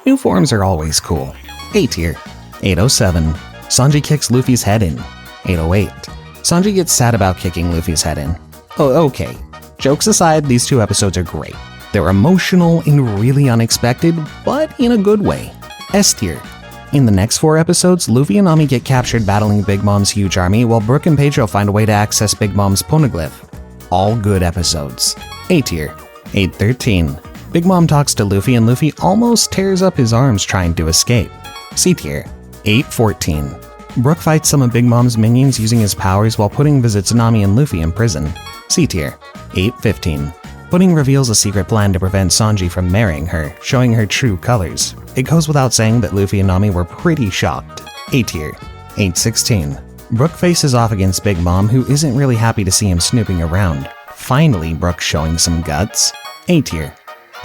New forms are always cool. A tier. 807. Sanji kicks Luffy's head in. 808. Sanji gets sad about kicking Luffy's head in. Oh, okay. Jokes aside, these 2 episodes are great. They're emotional and really unexpected, but in a good way. S tier. In the next 4 episodes, Luffy and Nami get captured battling Big Mom's huge army, while Brook and Pedro find a way to access Big Mom's poneglyph. All good episodes. A tier. 813. Big Mom talks to Luffy and Luffy almost tears up his arms trying to escape. C tier. 814. Brook fights some of Big Mom's minions using his powers while Pudding visits Nami and Luffy in prison. C tier. 815. Pudding reveals a secret plan to prevent Sanji from marrying her, showing her true colors. It goes without saying that Luffy and Nami were pretty shocked. A tier. 816. Brook faces off against Big Mom, who isn't really happy to see him snooping around. Finally, Brook showing some guts. A tier.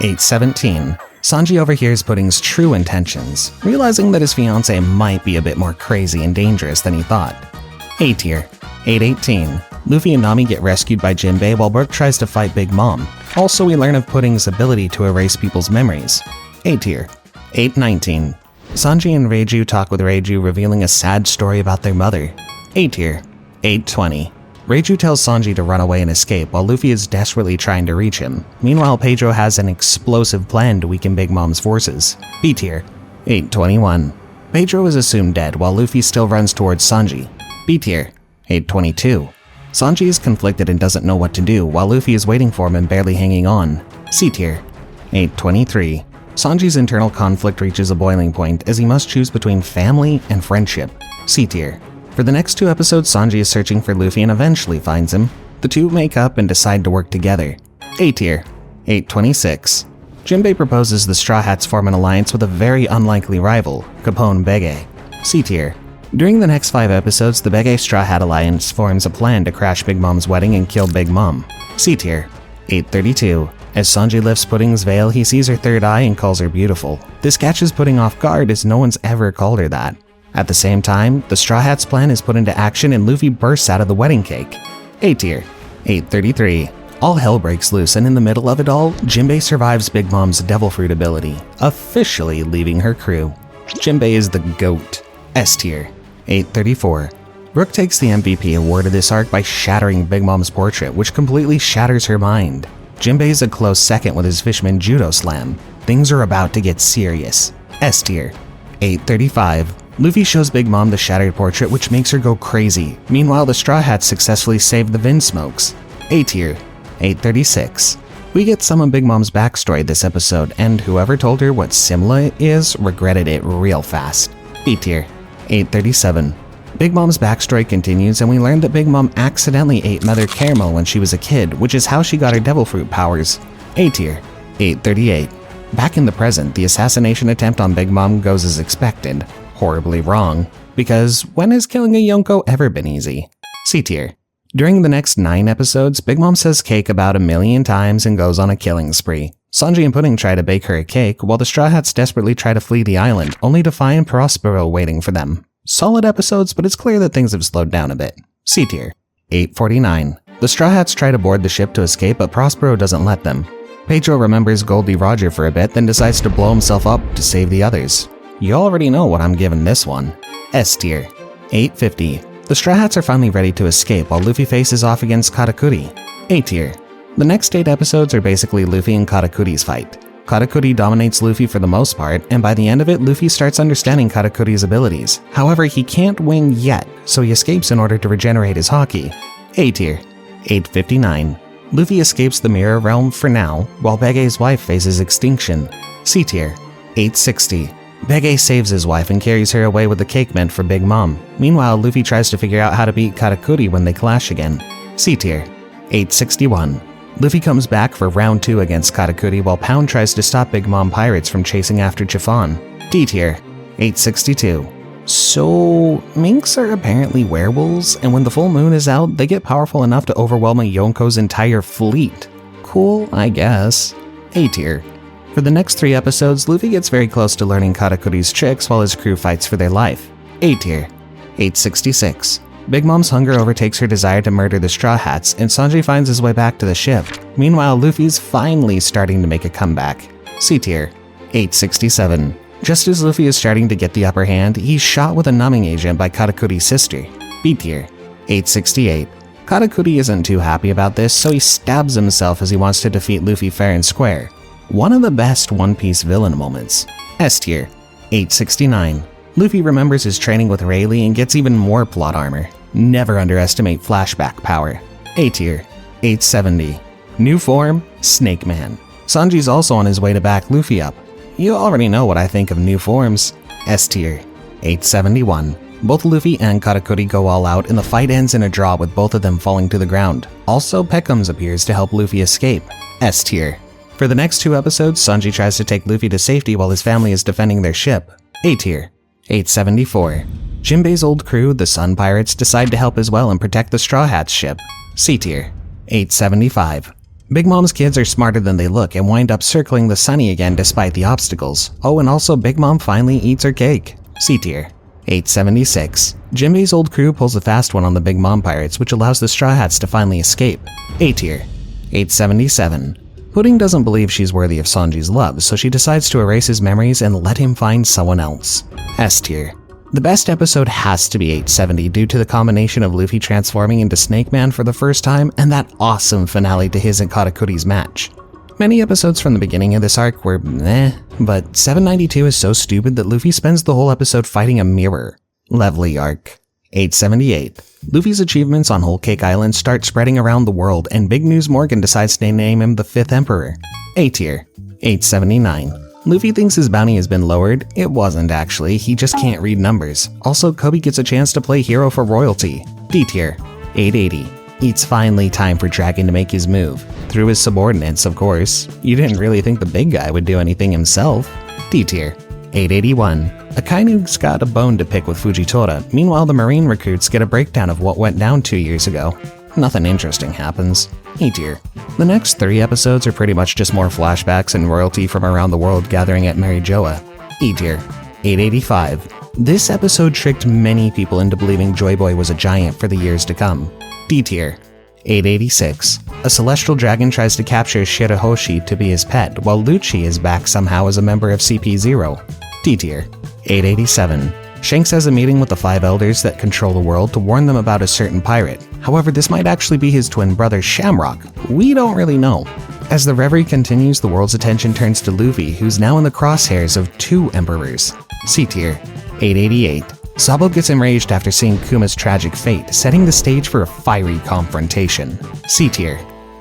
817. Sanji overhears Pudding's true intentions, realizing that his fiancée might be a bit more crazy and dangerous than he thought. A tier. 818. Luffy and Nami get rescued by Jinbei while Brook tries to fight Big Mom. Also, we learn of Pudding's ability to erase people's memories. A tier. 819. Sanji and Reiju talk with Reiju, revealing a sad story about their mother. A tier. 820. Reiju tells Sanji to run away and escape while Luffy is desperately trying to reach him. Meanwhile, Pedro has an explosive plan to weaken Big Mom's forces. B tier. 821. Pedro is assumed dead while Luffy still runs towards Sanji. B tier. 822. Sanji is conflicted and doesn't know what to do while Luffy is waiting for him and barely hanging on. C tier. 823. Sanji's internal conflict reaches a boiling point as he must choose between family and friendship. C tier. For the next 2 episodes, Sanji is searching for Luffy and eventually finds him. The two make up and decide to work together. A tier. 826. Jinbei proposes the Straw Hats form an alliance with a very unlikely rival, 𝐵𝐶𝐵𝐲𝐻. C tier. During the next 5 episodes, the 𝐵𝐻𝐵𝐲 Straw Hat Alliance forms a plan to crash Big Mom's wedding and kill Big Mom. C tier. 832. As Sanji lifts Pudding's veil, he sees her third eye and calls her beautiful. This catches Pudding off guard as no one's ever called her that. At the same time, the Straw Hats plan is put into action and Luffy bursts out of the wedding cake. A tier. 833. All hell breaks loose, and in the middle of it all, Jinbei survives Big Mom's Devil Fruit ability, officially leaving her crew. Jinbei is the GOAT. S tier. 834. Brook takes the MVP award of this arc by shattering Big Mom's portrait, which completely shatters her mind. Jinbei is a close second with his Fishman Judo Slam. Things are about to get serious. S tier. 835. Luffy shows Big Mom the shattered portrait, which makes her go crazy. Meanwhile, the Straw Hats successfully save the Vinsmokes. A tier. 836. We get some of Big Mom's backstory this episode, and whoever told her what Simla is regretted it real fast. B tier. 837. Big Mom's backstory continues, and we learn that Big Mom accidentally ate Mother Caramel when she was a kid, which is how she got her Devil Fruit powers. A tier. 838. Back in the present, the assassination attempt on Big Mom goes as expected. Horribly wrong, because when has killing a Yonko ever been easy? C tier. During the next 9 episodes, Big Mom says cake about 1,000,000 times and goes on a killing spree. Sanji and Pudding try to bake her a cake, while the Straw Hats desperately try to flee the island, only to find Prospero waiting for them. Solid episodes, but it's clear that things have slowed down a bit. C tier. 849. The Straw Hats try to board the ship to escape, but Prospero doesn't let them. Pedro remembers Goldie Roger for a bit, then decides to blow himself up to save the others. You already know what I'm giving this one. S tier. 850. The Straw Hats are finally ready to escape while Luffy faces off against Katakuri. A tier. The next 8 episodes are basically Luffy and Katakuri's fight. Katakuri dominates Luffy for the most part, and by the end of it, Luffy starts understanding Katakuri's abilities. However, he can't win yet, so he escapes in order to regenerate his haki. A tier. 859. Luffy escapes the Mirror Realm for now, while 𝐵𝐻𝐵𝐲's wife faces extinction. C tier. 860. 𝐵𝐻𝐵𝐲 saves his wife and carries her away with the cake meant for Big Mom. Meanwhile, Luffy tries to figure out how to beat Katakuri when they clash again. C tier. 861. Luffy comes back for round 2 against Katakuri while Pound tries to stop Big Mom pirates from chasing after Chiffon. D tier. 862. So, minks are apparently werewolves, and when the full moon is out, they get powerful enough to overwhelm a Yonko's entire fleet. Cool, I guess. A tier. For the next 3 episodes, Luffy gets very close to learning Katakuri's tricks while his crew fights for their life. A tier. 866. Big Mom's hunger overtakes her desire to murder the Straw Hats, and Sanji finds his way back to the ship. Meanwhile, Luffy's finally starting to make a comeback. C tier. 867. Just as Luffy is starting to get the upper hand, he's shot with a numbing agent by Katakuri's sister. B tier. 868. Katakuri isn't too happy about this, so he stabs himself as he wants to defeat Luffy fair and square. One of the best One Piece villain moments. S tier. 869. Luffy remembers his training with Rayleigh and gets even more plot armor. Never underestimate flashback power. A tier. 870. New form, Snake Man. Sanji's also on his way to back Luffy up. You already know what I think of new forms. S tier. 871. Both Luffy and Katakuri go all out and the fight ends in a draw with both of them falling to the ground. Also, Peckhams appears to help Luffy escape. S tier. For the next 2 episodes, Sanji tries to take Luffy to safety while his family is defending their ship. A tier. 874. Jinbei's old crew, the Sun Pirates, decide to help as well and protect the Straw Hats ship. C tier. 875. Big Mom's kids are smarter than they look and wind up circling the Sunny again despite the obstacles. Oh, and also Big Mom finally eats her cake. C tier. 876. Jinbei's old crew pulls a fast one on the Big Mom Pirates, which allows the Straw Hats to finally escape. A tier. 877. Pudding doesn't believe she's worthy of Sanji's love, so she decides to erase his memories and let him find someone else. S tier. The best episode has to be 870 due to the combination of Luffy transforming into Snake Man for the first time and that awesome finale to his and Katakuri's match. Many episodes from the beginning of this arc were meh, but 792 is so stupid that Luffy spends the whole episode fighting a mirror. Lovely arc. 878. Luffy's achievements on Whole Cake Island start spreading around the world, and Big News Morgan decides to name him the 5th Emperor. A tier. 879. Luffy thinks his bounty has been lowered. It wasn't actually, he just can't read numbers. Also, Kobe gets a chance to play hero for royalty. D tier. 880. It's finally time for Dragon to make his move. Through his subordinates, of course. You didn't really think the big guy would do anything himself. D tier. 881. Akainu's got a bone to pick with Fujitora. Meanwhile, the Marine recruits get a breakdown of what went down 2 years ago. Nothing interesting happens. E tier. The next 3 episodes are pretty much just more flashbacks and royalty from around the world gathering at Mary Joa. E tier. 885. This episode tricked many people into believing Joy Boy was a giant for the years to come. D tier. 886. A celestial dragon tries to capture Shirahoshi to be his pet, while Lucci is back somehow as a member of CP0. D tier. 887. Shanks has a meeting with the 5 elders that control the world to warn them about a certain pirate. However, this might actually be his twin brother Shamrock. We don't really know. As the reverie continues, the world's attention turns to Luffy, who's now in the crosshairs of 2 emperors. C tier. 888. Sabo gets enraged after seeing Kuma's tragic fate, setting the stage for a fiery confrontation. C tier.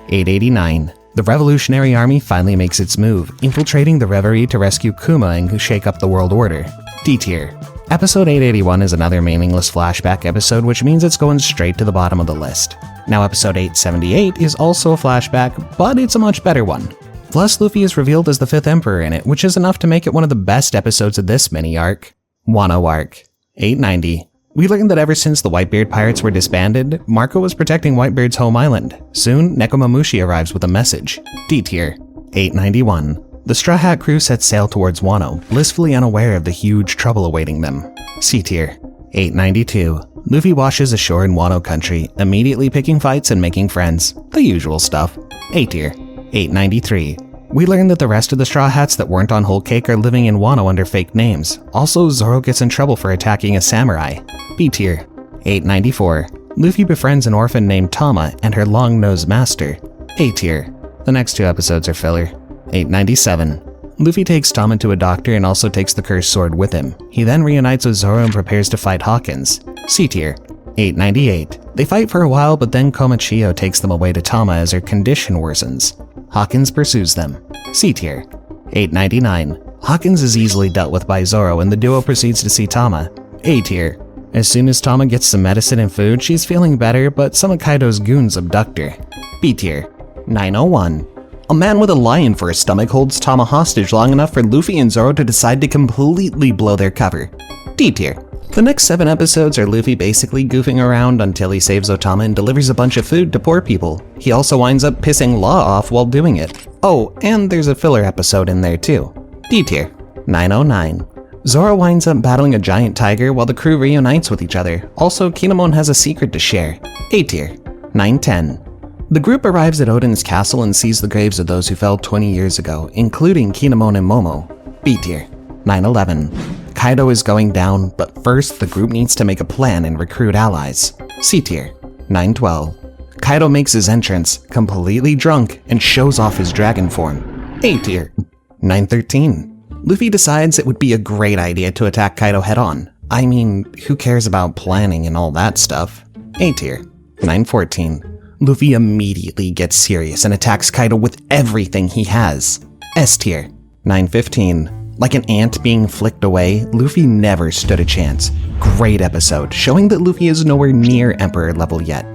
889. The Revolutionary Army finally makes its move, infiltrating the Reverie to rescue Kuma and shake up the world order. D tier. Episode 881 is another meaningless flashback episode, which means it's going straight to the bottom of the list. Now episode 878 is also a flashback, but it's a much better one. Plus, Luffy is revealed as the 5th Emperor in it, which is enough to make it one of the best episodes of this mini arc. Wano arc. 890. We learned that ever since the Whitebeard pirates were disbanded, Marco was protecting Whitebeard's home island. Soon, Nekomamushi arrives with a message. D tier. 891. The Straw Hat crew sets sail towards Wano, blissfully unaware of the huge trouble awaiting them. C tier. 892. Luffy washes ashore in Wano country, immediately picking fights and making friends. The usual stuff. A tier. 893. We learn that the rest of the Straw Hats that weren't on Whole Cake are living in Wano under fake names. Also, Zoro gets in trouble for attacking a samurai. B tier. 894. Luffy befriends an orphan named Tama and her long-nosed master. A tier. The next 2 episodes are filler. 897. Luffy takes Tama to a doctor and also takes the cursed sword with him. He then reunites with Zoro and prepares to fight Hawkins. C tier. 898. They fight for a while, but then Komachiyo takes them away to Tama as her condition worsens. Hawkins pursues them. C tier. 899. Hawkins is easily dealt with by Zoro and the duo proceeds to see Tama. A tier. As soon as Tama gets some medicine and food, she's feeling better, but some of Kaido's goons abduct her. B tier. 901. A man with a lion for a stomach holds Tama hostage long enough for Luffy and Zoro to decide to completely blow their cover. D tier. The next 7 episodes are Luffy basically goofing around until he saves Otama and delivers a bunch of food to poor people. He also winds up pissing Law off while doing it. Oh, and there's a filler episode in there too. D tier. 909. Zoro winds up battling a giant tiger while the crew reunites with each other. Also, Kinemon has a secret to share. A tier. 910. The group arrives at Oden's castle and sees the graves of those who fell 20 years ago, including Kinemon and Momo. B tier. 911. Kaido is going down, but first the group needs to make a plan and recruit allies. C tier. 912. Kaido makes his entrance, completely drunk, and shows off his dragon form. A tier. 913. Luffy decides it would be a great idea to attack Kaido head-on. I mean, who cares about planning and all that stuff? A tier. 914. Luffy immediately gets serious and attacks Kaido with everything he has. S tier. 915. Like an ant being flicked away, Luffy never stood a chance. Great episode, showing that Luffy is nowhere near Emperor level yet.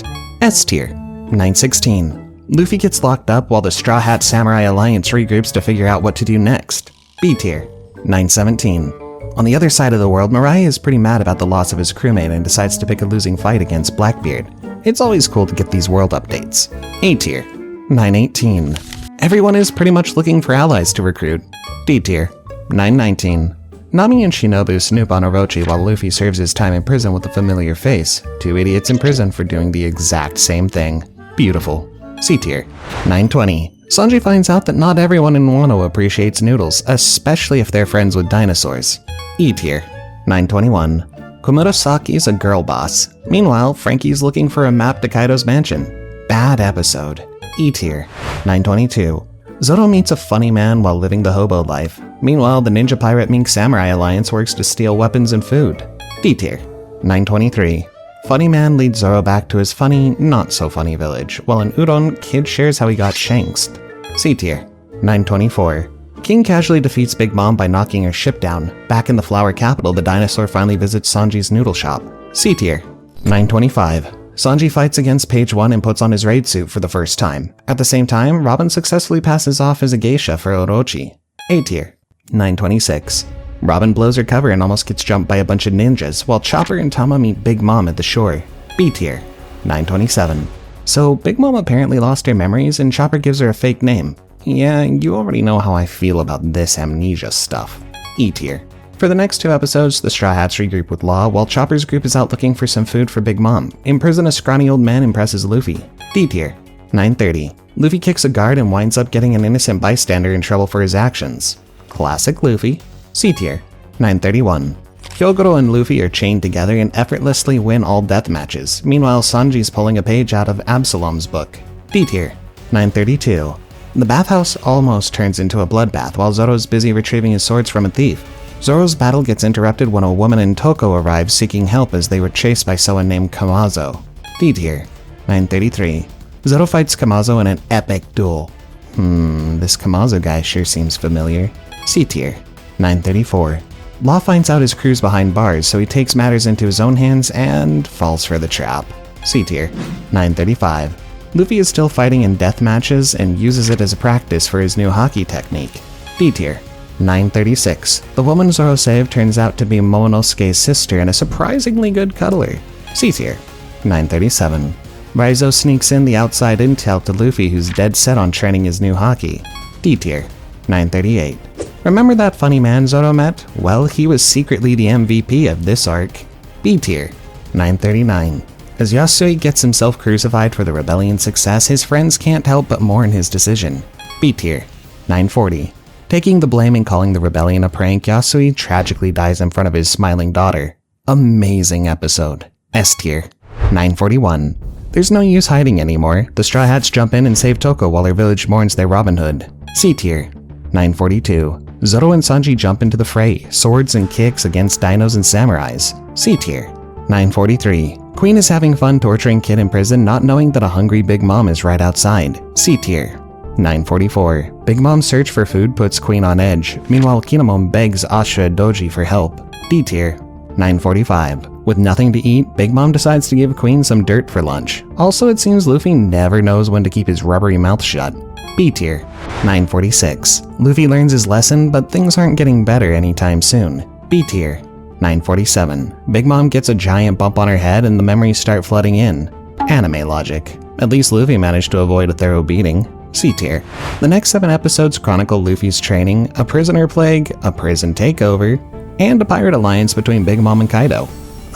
S tier. 916. Luffy gets locked up while the Straw Hat Samurai Alliance regroups to figure out what to do next. B tier. 917. On the other side of the world, Mirai is pretty mad about the loss of his crewmate and decides to pick a losing fight against Blackbeard. It's always cool to get these world updates. A tier. 918. Everyone is pretty much looking for allies to recruit. D tier. 919. Nami and Shinobu snoop on Orochi while Luffy serves his time in prison with a familiar face. 2 idiots in prison for doing the exact same thing. Beautiful. C tier. 920. Sanji finds out that not everyone in Wano appreciates noodles, especially if they're friends with dinosaurs. E tier. 921. Komurasaki's a girl boss. Meanwhile, Frankie's looking for a map to Kaido's mansion. Bad episode. E tier. 922. Zoro meets a funny man while living the hobo life. Meanwhile, the ninja pirate Mink Samurai Alliance works to steal weapons and food. D tier. 923. Funny man leads Zoro back to his funny, not so funny village, while in Udon, Kid shares how he got shanksed. C tier. 924. King casually defeats Big Mom by knocking her ship down. Back in the flower capital, the dinosaur finally visits Sanji's noodle shop. C tier. 925. Sanji fights against Page 1 and puts on his raid suit for the first time. At the same time, Robin successfully passes off as a geisha for Orochi. A tier. 926. Robin blows her cover and almost gets jumped by a bunch of ninjas, while Chopper and Tama meet Big Mom at the shore. B tier. 927. So, Big Mom apparently lost her memories and Chopper gives her a fake name. Yeah, you already know how I feel about this amnesia stuff. E tier. For the next 2 episodes, the Straw Hats regroup with Law, while Chopper's group is out looking for some food for Big Mom. In prison, a scrawny old man impresses Luffy. D tier. 930. Luffy kicks a guard and winds up getting an innocent bystander in trouble for his actions. Classic Luffy. C tier. 931. Hyogoro and Luffy are chained together and effortlessly win all death matches. Meanwhile, Sanji's pulling a page out of Absalom's book. D tier. 932. The bathhouse almost turns into a bloodbath while Zoro's busy retrieving his swords from a thief. Zoro's battle gets interrupted when a woman in Toko arrives seeking help as they were chased by someone named Kamazo. D tier. 933. Zoro fights Kamazo in an epic duel. This Kamazo guy sure seems familiar. C tier. 934. Law finds out his crew's behind bars, so he takes matters into his own hands and falls for the trap. C tier. 935. Luffy is still fighting in death matches and uses it as a practice for his new hockey technique. D tier. 936. The woman Zoro saved turns out to be Momonosuke's sister and a surprisingly good cuddler. C tier. 937. Raizo sneaks in the outside intel to Luffy, who's dead set on training his new hockey. D tier. 938. Remember that funny man Zoro met? Well, he was secretly the MVP of this arc. B tier. 939. As Yasui gets himself crucified for the rebellion's success, his friends can't help but mourn his decision. B tier. 940. Taking the blame and calling the rebellion a prank, Yasui tragically dies in front of his smiling daughter. Amazing episode. S tier. 941. There's no use hiding anymore. The Straw Hats jump in and save Toko while her village mourns their Robin Hood. C tier. 942. Zoro and Sanji jump into the fray, swords and kicks against dinos and samurais. C tier. 943. Queen is having fun torturing Kid in prison, not knowing that a hungry Big Mom is right outside. C tier. 944. Big Mom's search for food puts Queen on edge. Meanwhile, Kinemon begs Asha Doji for help. D tier. 945. With nothing to eat, Big Mom decides to give Queen some dirt for lunch. Also, it seems Luffy never knows when to keep his rubbery mouth shut. B tier. 946. Luffy learns his lesson, but things aren't getting better anytime soon. B tier. 947. Big Mom gets a giant bump on her head and the memories start flooding in. Anime logic. At least Luffy managed to avoid a thorough beating. C tier. The next 7 episodes chronicle Luffy's training, a prisoner plague, a prison takeover, and a pirate alliance between Big Mom and Kaido.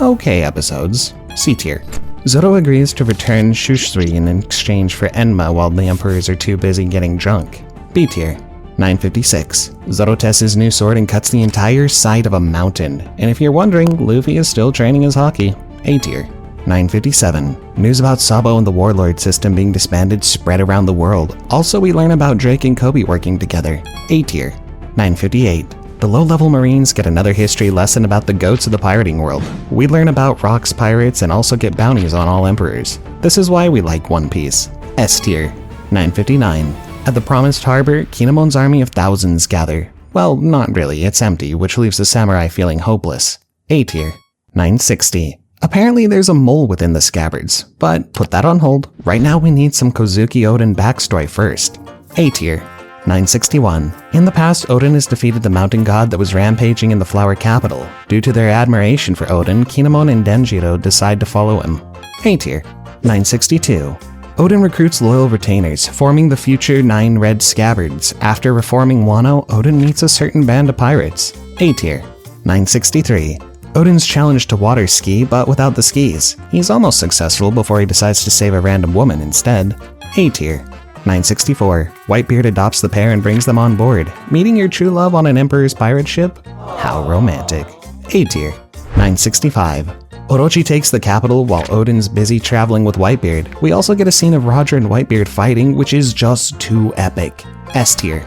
Okay episodes. C tier. Zoro agrees to return Shushri in exchange for Enma while the emperors are too busy getting drunk. B tier. 956. Zoro tests his new sword and cuts the entire side of a mountain. And if you're wondering, Luffy is still training his hockey. A tier. 957. News about Sabo and the Warlord system being disbanded spread around the world. Also, we learn about Drake and Kobe working together. A tier. 958. The low-level Marines get another history lesson about the goats of the pirating world. We learn about Rock's pirates and also get bounties on all emperors. This is why we like One Piece. S tier. 959. At the Promised Harbor, Kinemon's army of thousands gather. Well, not really, it's empty, which leaves the samurai feeling hopeless. A tier. 960. Apparently there's a mole within the scabbards, but put that on hold. Right now we need some Kozuki Oden backstory first. A tier. 961. In the past, Oden has defeated the mountain god that was rampaging in the flower capital. Due to their admiration for Oden, Kinemon and Denjiro decide to follow him. A tier. 962. Oden recruits loyal retainers, forming the future 9 Red Scabbards. After reforming Wano, Oden meets a certain band of pirates. A tier. 963. Odin's challenged to water ski, but without the skis. He's almost successful before he decides to save a random woman instead. A tier. 964. Whitebeard adopts the pair and brings them on board. Meeting your true love on an Emperor's pirate ship? How romantic. A tier. 965. Orochi takes the capital while Odin's busy traveling with Whitebeard. We also get a scene of Roger and Whitebeard fighting, which is just too epic. S tier.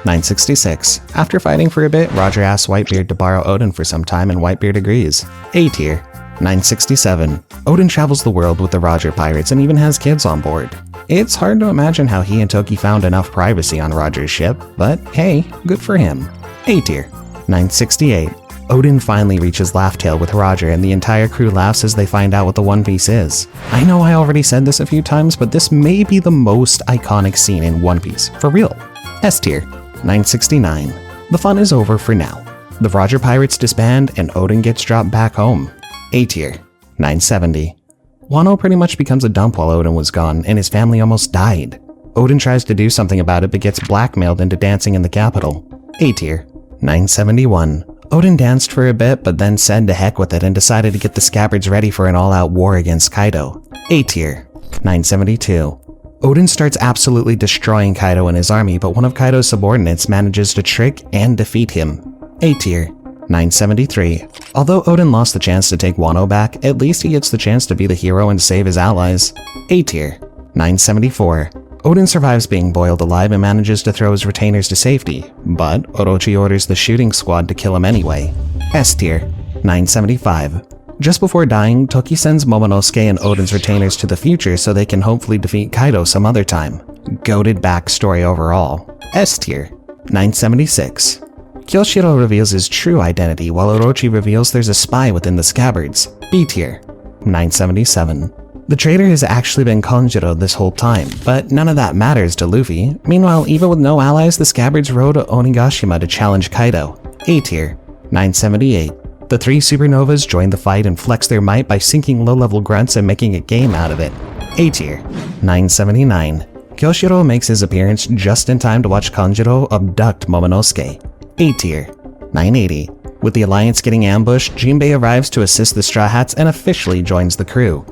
966. After fighting for a bit, Roger asks Whitebeard to borrow Odin for some time and Whitebeard agrees. A tier. 967. Odin travels the world with the Roger pirates and even has kids on board. It's hard to imagine how he and Toki found enough privacy on Roger's ship, but hey, good for him. A tier. 968. Odin finally reaches Laugh Tale with Roger and the entire crew laughs as they find out what the One Piece is. I know I already said this a few times, but this may be the most iconic scene in One Piece, for real. S tier. 969. The fun is over for now. The Roger pirates disband and Odin gets dropped back home. A tier. 970. Wano pretty much becomes a dump while Odin was gone and his family almost died. Odin tries to do something about it but gets blackmailed into dancing in the capital. A tier. 971. Odin danced for a bit but then said to heck with it and decided to get the scabbards ready for an all-out war against Kaido. A tier. 972. Odin starts absolutely destroying Kaido and his army, but one of Kaido's subordinates manages to trick and defeat him. A tier. 973. Although Odin lost the chance to take Wano back, at least he gets the chance to be the hero and save his allies. A tier. 974. Odin survives being boiled alive and manages to throw his retainers to safety, but Orochi orders the shooting squad to kill him anyway. S tier. 975. Just before dying, Toki sends Momonosuke and Odin's retainers to the future so they can hopefully defeat Kaido some other time. Goated backstory overall. S tier. 976. Kyoshiro reveals his true identity while Orochi reveals there's a spy within the scabbards. B tier. 977. The traitor has actually been Kanjuro this whole time, but none of that matters to Luffy. Meanwhile, even with no allies, the scabbards rode to Onigashima to challenge Kaido. A tier. 978. The three supernovas join the fight and flex their might by sinking low-level grunts and making a game out of it. A tier. 979. Kyoshiro makes his appearance just in time to watch Kanjuro abduct Momonosuke. A tier. 980. With the Alliance getting ambushed, Jinbei arrives to assist the Straw Hats and officially joins the crew.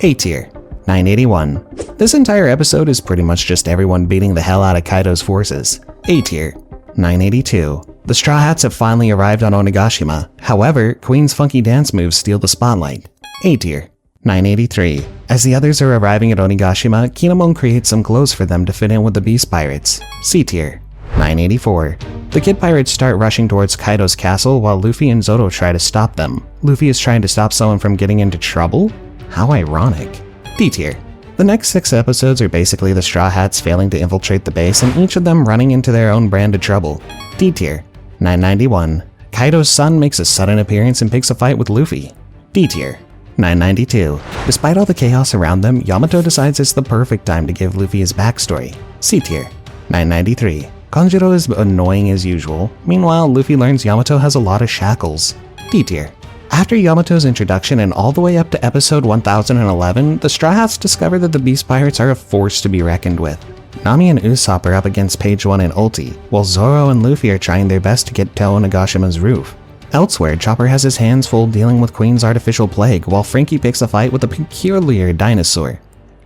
A tier. 981. This entire episode is pretty much just everyone beating the hell out of Kaido's forces. A tier. 982. The Straw Hats have finally arrived on Onigashima. However, Queen's funky dance moves steal the spotlight. A tier. 983. As the others are arriving at Onigashima, Kinemon creates some clothes for them to fit in with the Beast Pirates. C tier. 984. The Kid Pirates start rushing towards Kaido's castle while Luffy and Zoro try to stop them. Luffy is trying to stop someone from getting into trouble? How ironic. D tier. The next 6 episodes are basically the Straw Hats failing to infiltrate the base and each of them running into their own brand of trouble. D tier. 991. Kaido's son makes a sudden appearance and picks a fight with Luffy. D tier. 992. Despite all the chaos around them, Yamato decides it's the perfect time to give Luffy his backstory. C tier. 993. Kanjuro is annoying as usual. Meanwhile, Luffy learns Yamato has a lot of shackles. D tier. After Yamato's introduction and all the way up to episode 1011, the Straw Hats discover that the Beast Pirates are a force to be reckoned with. Nami and Usopp are up against Page 1 and Ulti, while Zoro and Luffy are trying their best to get to Onagashima's roof. Elsewhere, Chopper has his hands full dealing with Queen's artificial plague, while Frankie picks a fight with a peculiar dinosaur.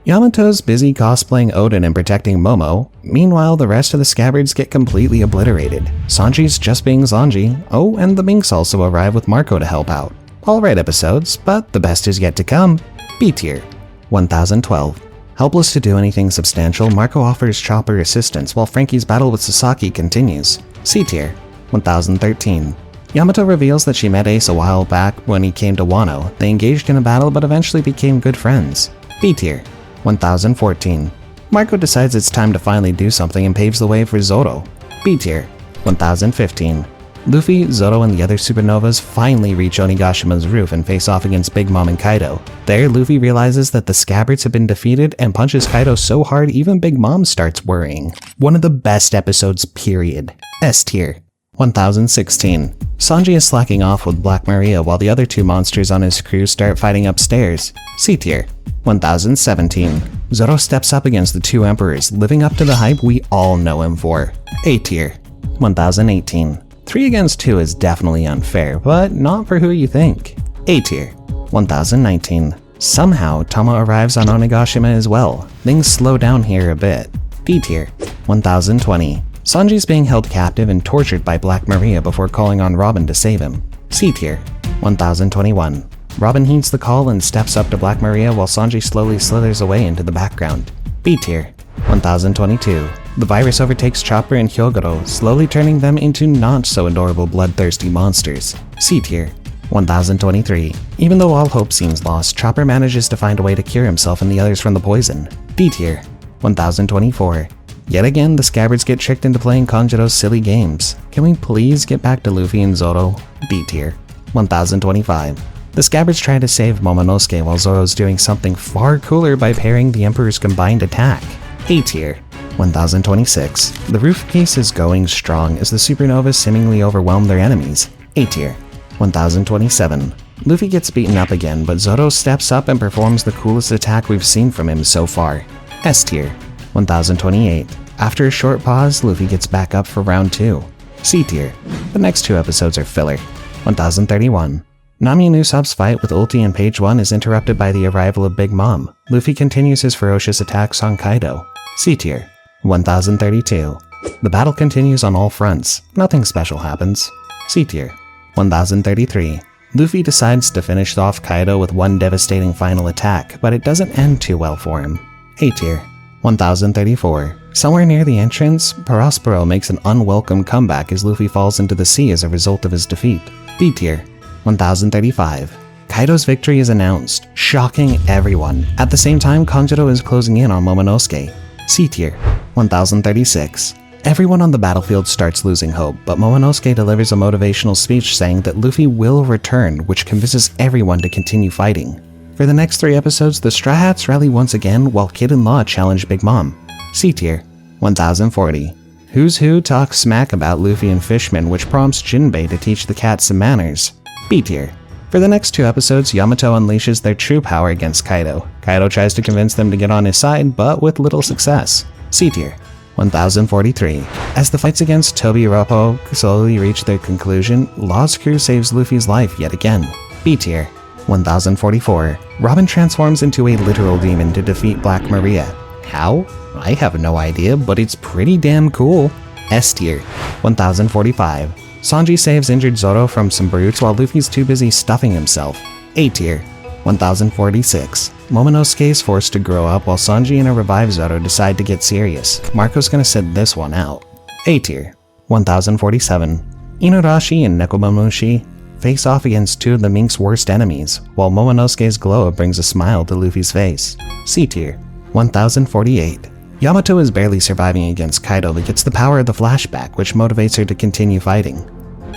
Yamato's busy cosplaying Odin and protecting Momo. Meanwhile, the rest of the scabbards get completely obliterated. Sanji's just being Sanji. Oh, and the Minks also arrive with Marco to help out. Alright episodes, but the best is yet to come. B tier. 1012. Helpless to do anything substantial, Marco offers Chopper assistance while Frankie's battle with Sasaki continues. C tier. 1013. Yamato reveals that she met Ace a while back when he came to Wano. They engaged in a battle but eventually became good friends. B tier. 1014. Marco decides it's time to finally do something and paves the way for Zoro. B tier. 1015. Luffy, Zoro, and the other supernovas finally reach Onagashima's roof and face off against Big Mom and Kaido. There, Luffy realizes that the scabbards have been defeated and punches Kaido so hard even Big Mom starts worrying. One of the best episodes, period. S tier. 1016. Sanji is slacking off with Black Maria while the other 2 monsters on his crew start fighting upstairs. C tier. 1017. Zoro steps up against the 2 emperors, living up to the hype we all know him for. A tier. 1018. 3 against 2 is definitely unfair, but not for who you think. A tier, 1019. Somehow, Tama arrives on Onigashima as well. Things slow down here a bit. B tier, 1020. Sanji's being held captive and tortured by Black Maria before calling on Robin to save him. C tier, 1021. Robin heeds the call and steps up to Black Maria while Sanji slowly slithers away into the background. B tier, 1022. The virus overtakes Chopper and Hyogoro, slowly turning them into not so adorable bloodthirsty monsters. C tier, 1023. Even though all hope seems lost, Chopper manages to find a way to cure himself and the others from the poison. D tier, 1024. Yet again, the Scabbards get tricked into playing Kanjiro's silly games. Can we please get back to Luffy and Zoro? B tier, 1025. The Scabbards try to save Momonosuke while Zoro's doing something far cooler by parrying the Emperor's combined attack. A tier, 1026. The roof piece is going strong as the supernovas seemingly overwhelm their enemies. A tier, 1027. Luffy gets beaten up again, but Zoro steps up and performs the coolest attack we've seen from him so far. S tier, 1028. After a short pause, Luffy gets back up for round 2. C tier. The next 2 episodes are filler. 1031. Nami and Usopp's fight with Ulti and Page 1 is interrupted by the arrival of Big Mom. Luffy continues his ferocious attacks on Kaido. C tier, 1032. The battle continues on all fronts. Nothing special happens. C tier, 1033. Luffy decides to finish off Kaido with one devastating final attack, but it doesn't end too well for him. A tier, 1034. Somewhere near the entrance, Prospero makes an unwelcome comeback as Luffy falls into the sea as a result of his defeat. B tier, 1035. Kaido's victory is announced, shocking everyone. At the same time, Kanjiro is closing in on Momonosuke. C tier, 1036. Everyone on the battlefield starts losing hope, but Momonosuke delivers a motivational speech saying that Luffy will return, which convinces everyone to continue fighting. For the next 3 episodes, the Straw Hats rally once again while Kid and Law challenge Big Mom. C tier, 1040. Who's Who talks smack about Luffy and Fishman, which prompts Jinbei to teach the cat some manners. B tier. For the next 2 episodes, Yamato unleashes their true power against Kaido. Kaido tries to convince them to get on his side, but with little success. C tier, 1043. As the fights against Tobi-Roppo slowly reach their conclusion, Law's crew saves Luffy's life yet again. B tier, 1044. Robin transforms into a literal demon to defeat Black Maria. How? I have no idea, but it's pretty damn cool. S tier, 1045. Sanji saves injured Zoro from some brutes while Luffy's too busy stuffing himself. A tier, 1046. Momonosuke is forced to grow up while Sanji and a revived Zoro decide to get serious. Marco's gonna sit this one out. A tier, 1047. Inuarashi and Nekomamushi face off against 2 of the Mink's worst enemies, while Momonosuke's glow brings a smile to Luffy's face. C tier, 1048. Yamato is barely surviving against Kaido but gets the power of the flashback, which motivates her to continue fighting.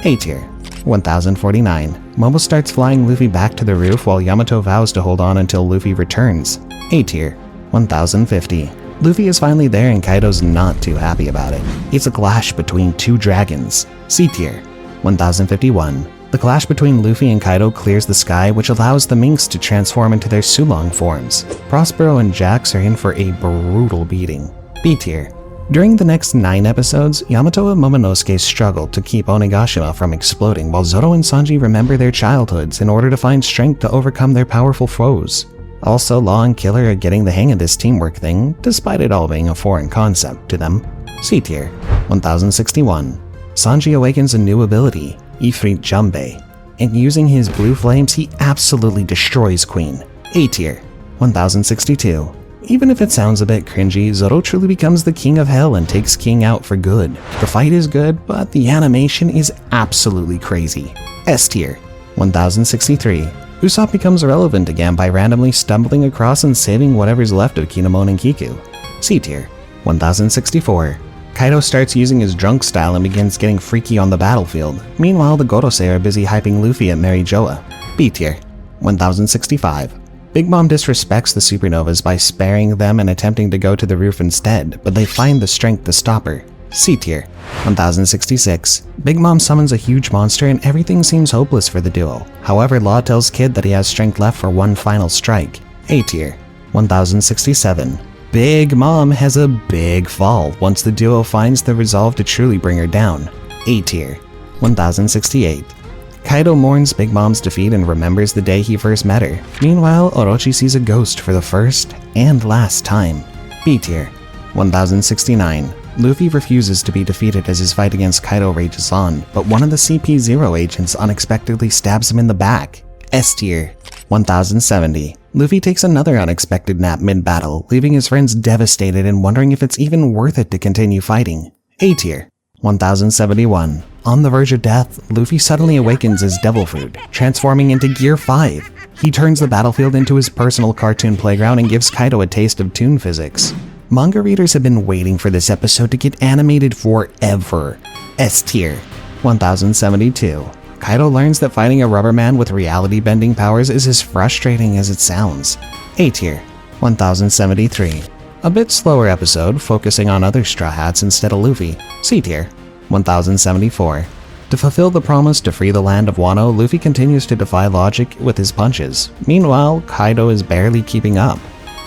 A tier, 1049. Momo starts flying Luffy back to the roof while Yamato vows to hold on until Luffy returns. A tier, 1050. Luffy is finally there and Kaido's not too happy about it. It's a clash between 2 dragons. C tier, 1051. The clash between Luffy and Kaido clears the sky, which allows the Minks to transform into their Sulong forms. Prospero and Jax are in for a brutal beating. B tier. During the next 9 episodes, Yamato and Momonosuke struggle to keep Onigashima from exploding, while Zoro and Sanji remember their childhoods in order to find strength to overcome their powerful foes. Also, Law and Killer are getting the hang of this teamwork thing, despite it all being a foreign concept to them. C tier, 1061. Sanji awakens a new ability, Ifrit Jumbe, and using his blue flames, he absolutely destroys Queen. A tier, 1062. Even if it sounds a bit cringy, Zoro truly becomes the king of hell and takes King out for good. The fight is good, but the animation is absolutely crazy. S tier, 1063. Usopp becomes irrelevant again by randomly stumbling across and saving whatever's left of Kinemon and Kiku. C tier, 1064. Kaido starts using his drunk style and begins getting freaky on the battlefield. Meanwhile, the Gorosei are busy hyping Luffy at Mary Joa. B tier, 1065. Big Mom disrespects the supernovas by sparing them and attempting to go to the roof instead, but they find the strength to stop her. C tier, 1066. Big Mom summons a huge monster and everything seems hopeless for the duo. However, Law tells Kid that he has strength left for one final strike. A tier, 1067. Big Mom has a big fall once the duo finds the resolve to truly bring her down. A tier, 1068. Kaido mourns Big Mom's defeat and remembers the day he first met her. Meanwhile, Orochi sees a ghost for the first and last time. B tier. 1069. Luffy refuses to be defeated as his fight against Kaido rages on, but one of the CP0 agents unexpectedly stabs him in the back. S tier. 1070. Luffy takes another unexpected nap mid-battle, leaving his friends devastated and wondering if it's even worth it to continue fighting. A tier. 1071. On the verge of death, Luffy suddenly awakens as Devil Fruit, transforming into Gear 5. He turns the battlefield into his personal cartoon playground and gives Kaido a taste of toon physics. Manga readers have been waiting for this episode to get animated forever. S tier. 1072. Kaido learns that fighting a rubber man with reality-bending powers is as frustrating as it sounds. A tier. 1073. A bit slower episode, focusing on other Straw Hats instead of Luffy. C tier. 1074. To fulfill the promise to free the land of Wano, Luffy continues to defy logic with his punches. Meanwhile, Kaido is barely keeping up.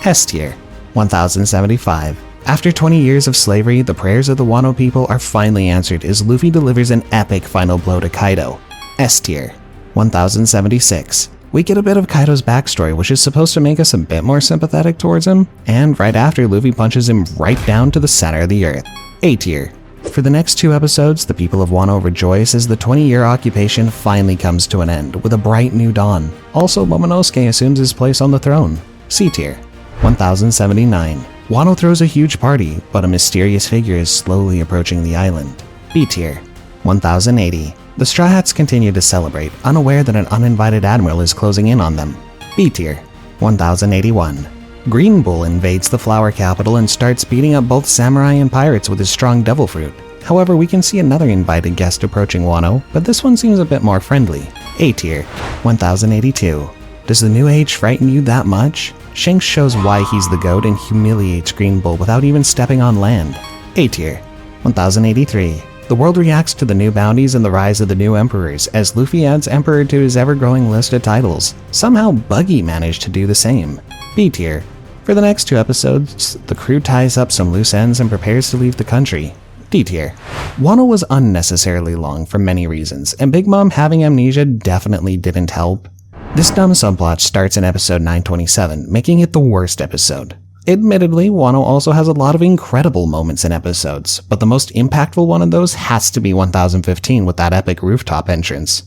S tier. 1075. After 20 years of slavery, the prayers of the Wano people are finally answered as Luffy delivers an epic final blow to Kaido. S tier. 1076. We get a bit of Kaido's backstory, which is supposed to make us a bit more sympathetic towards him, and right after, Luffy punches him right down to the center of the earth. A tier. For the next 2 episodes, the people of Wano rejoice as the 20-year occupation finally comes to an end, with a bright new dawn. Also, Momonosuke assumes his place on the throne. C tier. 1079. Wano throws a huge party, but a mysterious figure is slowly approaching the island. B tier. 1080. The Straw Hats continue to celebrate, unaware that an uninvited admiral is closing in on them. B tier. 1081. Green Bull invades the flower capital and starts beating up both samurai and pirates with his strong devil fruit. However, we can see another invited guest approaching Wano, but this one seems a bit more friendly. A tier. 1082. Does the new age frighten you that much? Shanks shows why he's the GOAT and humiliates Green Bull without even stepping on land. A tier. 1083. The world reacts to the new bounties and the rise of the new emperors, as Luffy adds Emperor to his ever-growing list of titles. Somehow Buggy managed to do the same. B tier. For the next 2 episodes, the crew ties up some loose ends and prepares to leave the country. D tier. Wano was unnecessarily long for many reasons, and Big Mom having amnesia definitely didn't help. This dumb subplot starts in episode 927, making it the worst episode. Admittedly, Wano also has a lot of incredible moments in episodes, but the most impactful one of those has to be 1015 with that epic rooftop entrance.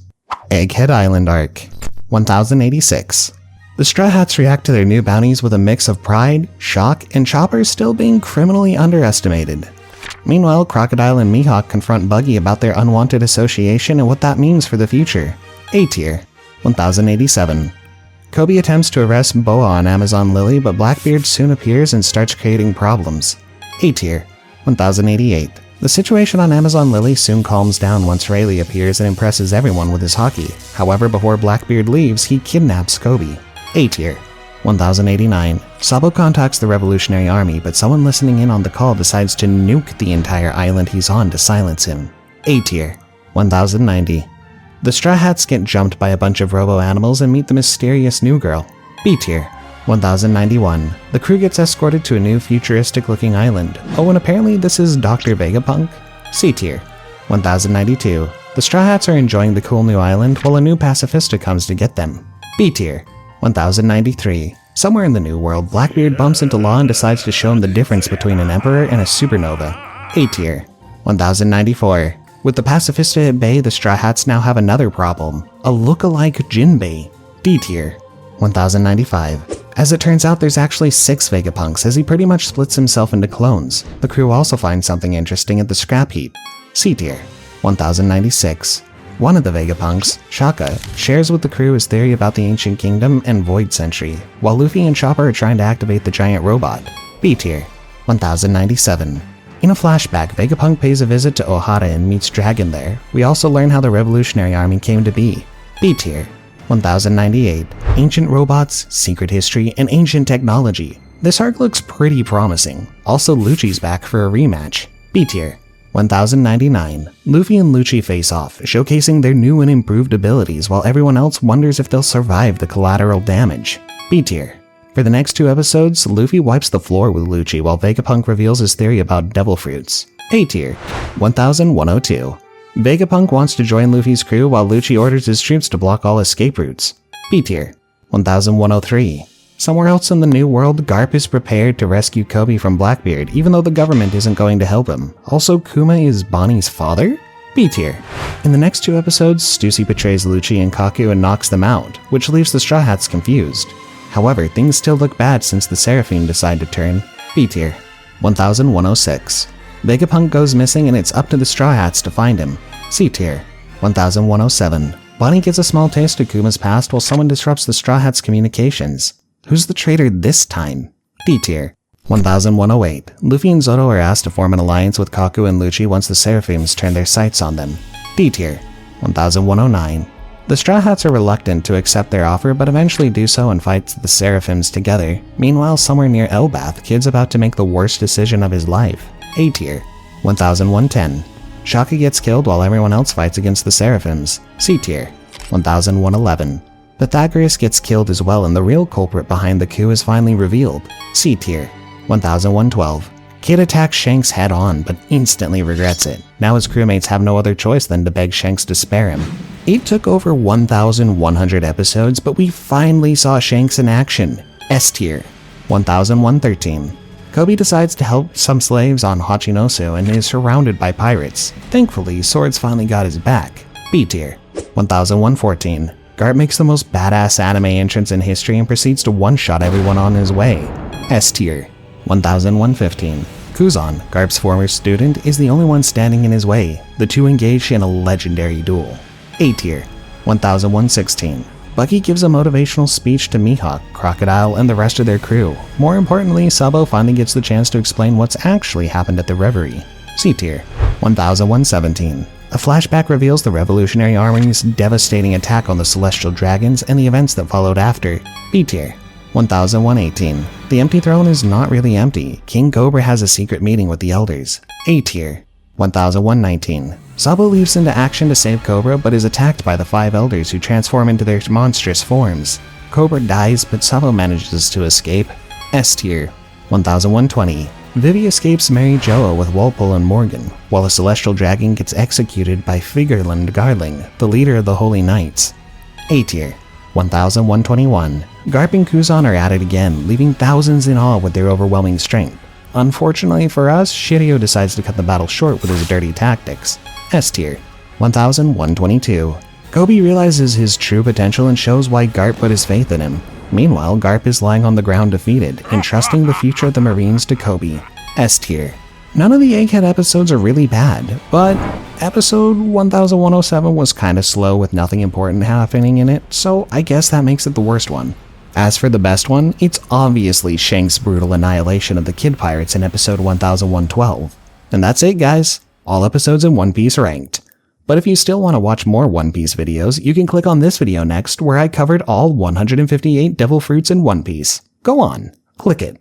Egghead Island Arc. 1086. The Straw Hats react to their new bounties with a mix of pride, shock, and Chopper still being criminally underestimated. Meanwhile, Crocodile and Mihawk confront Buggy about their unwanted association and what that means for the future. A tier. 1087. Kobe attempts to arrest Boa on Amazon Lily, but Blackbeard soon appears and starts creating problems. A tier. 1088. The situation on Amazon Lily soon calms down once Rayleigh appears and impresses everyone with his hockey. However, before Blackbeard leaves, he kidnaps Kobe. A tier. 1089. Sabo contacts the Revolutionary Army, but someone listening in on the call decides to nuke the entire island he's on to silence him. A tier. 1090. The Straw Hats get jumped by a bunch of robo-animals and meet the mysterious new girl. B tier. 1091. The crew gets escorted to a new futuristic-looking island. Oh, and apparently this is Dr. Vegapunk? C tier. 1092. The Straw Hats are enjoying the cool new island while a new pacifista comes to get them. B tier. 1093. Somewhere in the new world, Blackbeard bumps into Law and decides to show him the difference between an emperor and a supernova. A tier. 1094. With the pacifista at bay, the Straw Hats now have another problem. A look-alike Jinbei. D tier. 1095. As it turns out, there's actually 6 Vegapunks, as he pretty much splits himself into clones. The crew also finds something interesting at the scrap heap. C tier. 1096. One of the Vegapunks, Shaka, shares with the crew his theory about the Ancient Kingdom and Void Century, while Luffy and Chopper are trying to activate the giant robot. B tier. 1097. In a flashback, Vegapunk pays a visit to Ohara and meets Dragon there. We also learn how the Revolutionary Army came to be. B tier. 1098. Ancient robots, secret history, and ancient technology. This arc looks pretty promising. Also, Lucci's back for a rematch. B tier. 1099. Luffy and Lucci face off, showcasing their new and improved abilities while everyone else wonders if they'll survive the collateral damage. B tier. For the next 2 episodes, Luffy wipes the floor with Lucci while Vegapunk reveals his theory about devil fruits. A tier. 1102. Vegapunk wants to join Luffy's crew while Lucci orders his troops to block all escape routes. B tier. 1103. Somewhere else in the New World, Garp is prepared to rescue Koby from Blackbeard even though the government isn't going to help him. Also, Kuma is Bonnie's father? B tier. In the next 2 episodes, Stussy betrays Lucci and Kaku and knocks them out, which leaves the Straw Hats confused. However, things still look bad since the Seraphim decide to turn. B tier. 1106. Vegapunk goes missing and it's up to the Straw Hats to find him. C tier. 1107. Bonnie gets a small taste of Kuma's past while someone disrupts the Straw Hats' communications. Who's the traitor this time? D tier. 1108. Luffy and Zoro are asked to form an alliance with Kaku and Lucci once the Seraphims turn their sights on them. D tier. 1109. The Straw Hats are reluctant to accept their offer but eventually do so and fight the Seraphims together. Meanwhile, somewhere near Elbath, Kid's about to make the worst decision of his life. A tier. 1110. Shaka gets killed while everyone else fights against the Seraphims. C tier. 1111. Pythagoras gets killed as well and the real culprit behind the coup is finally revealed. C tier. 1112. Kid attacks Shanks head on but instantly regrets it. Now his crewmates have no other choice than to beg Shanks to spare him. It took over 1,100 episodes, but we finally saw Shanks in action. S tier. 1113. Koby decides to help some slaves on Hachinosu and is surrounded by pirates. Thankfully, Swords finally got his back. B tier. 1114. Garp makes the most badass anime entrance in history and proceeds to one-shot everyone on his way. S tier. 1115. Kuzan, Garp's former student, is the only one standing in his way. The two engage in a legendary duel. A tier. 1116. Bucky gives a motivational speech to Mihawk, Crocodile, and the rest of their crew. More importantly, Sabo finally gets the chance to explain what's actually happened at the Reverie. C tier. 1117. A flashback reveals the Revolutionary Army's devastating attack on the Celestial Dragons and the events that followed after. B tier. 1118. The empty throne is not really empty. King Cobra has a secret meeting with the elders. A tier. 1119. Sabo leaps into action to save Cobra but is attacked by the 5 elders who transform into their monstrous forms. Cobra dies but Sabo manages to escape. S tier. 1120. Vivi escapes Mary Joa with Walpole and Morgan, while a celestial dragon gets executed by Figarland Garling, the leader of the Holy Knights. A tier. 1121. Garp and Kuzan are at it again, leaving thousands in awe with their overwhelming strength. Unfortunately for us, Shiryu decides to cut the battle short with his dirty tactics. S tier. 1122. Koby realizes his true potential and shows why Garp put his faith in him. Meanwhile, Garp is lying on the ground defeated, entrusting the future of the Marines to Koby. S tier. None of the Egghead episodes are really bad, but episode 1107 was kinda slow with nothing important happening in it, so I guess that makes it the worst one. As for the best one, it's obviously Shanks' brutal annihilation of the Kid Pirates in episode 1112. And that's it, guys. All episodes in One Piece ranked. But if you still want to watch more One Piece videos, you can click on this video next where I covered all 158 devil fruits in One Piece. Go on, click it.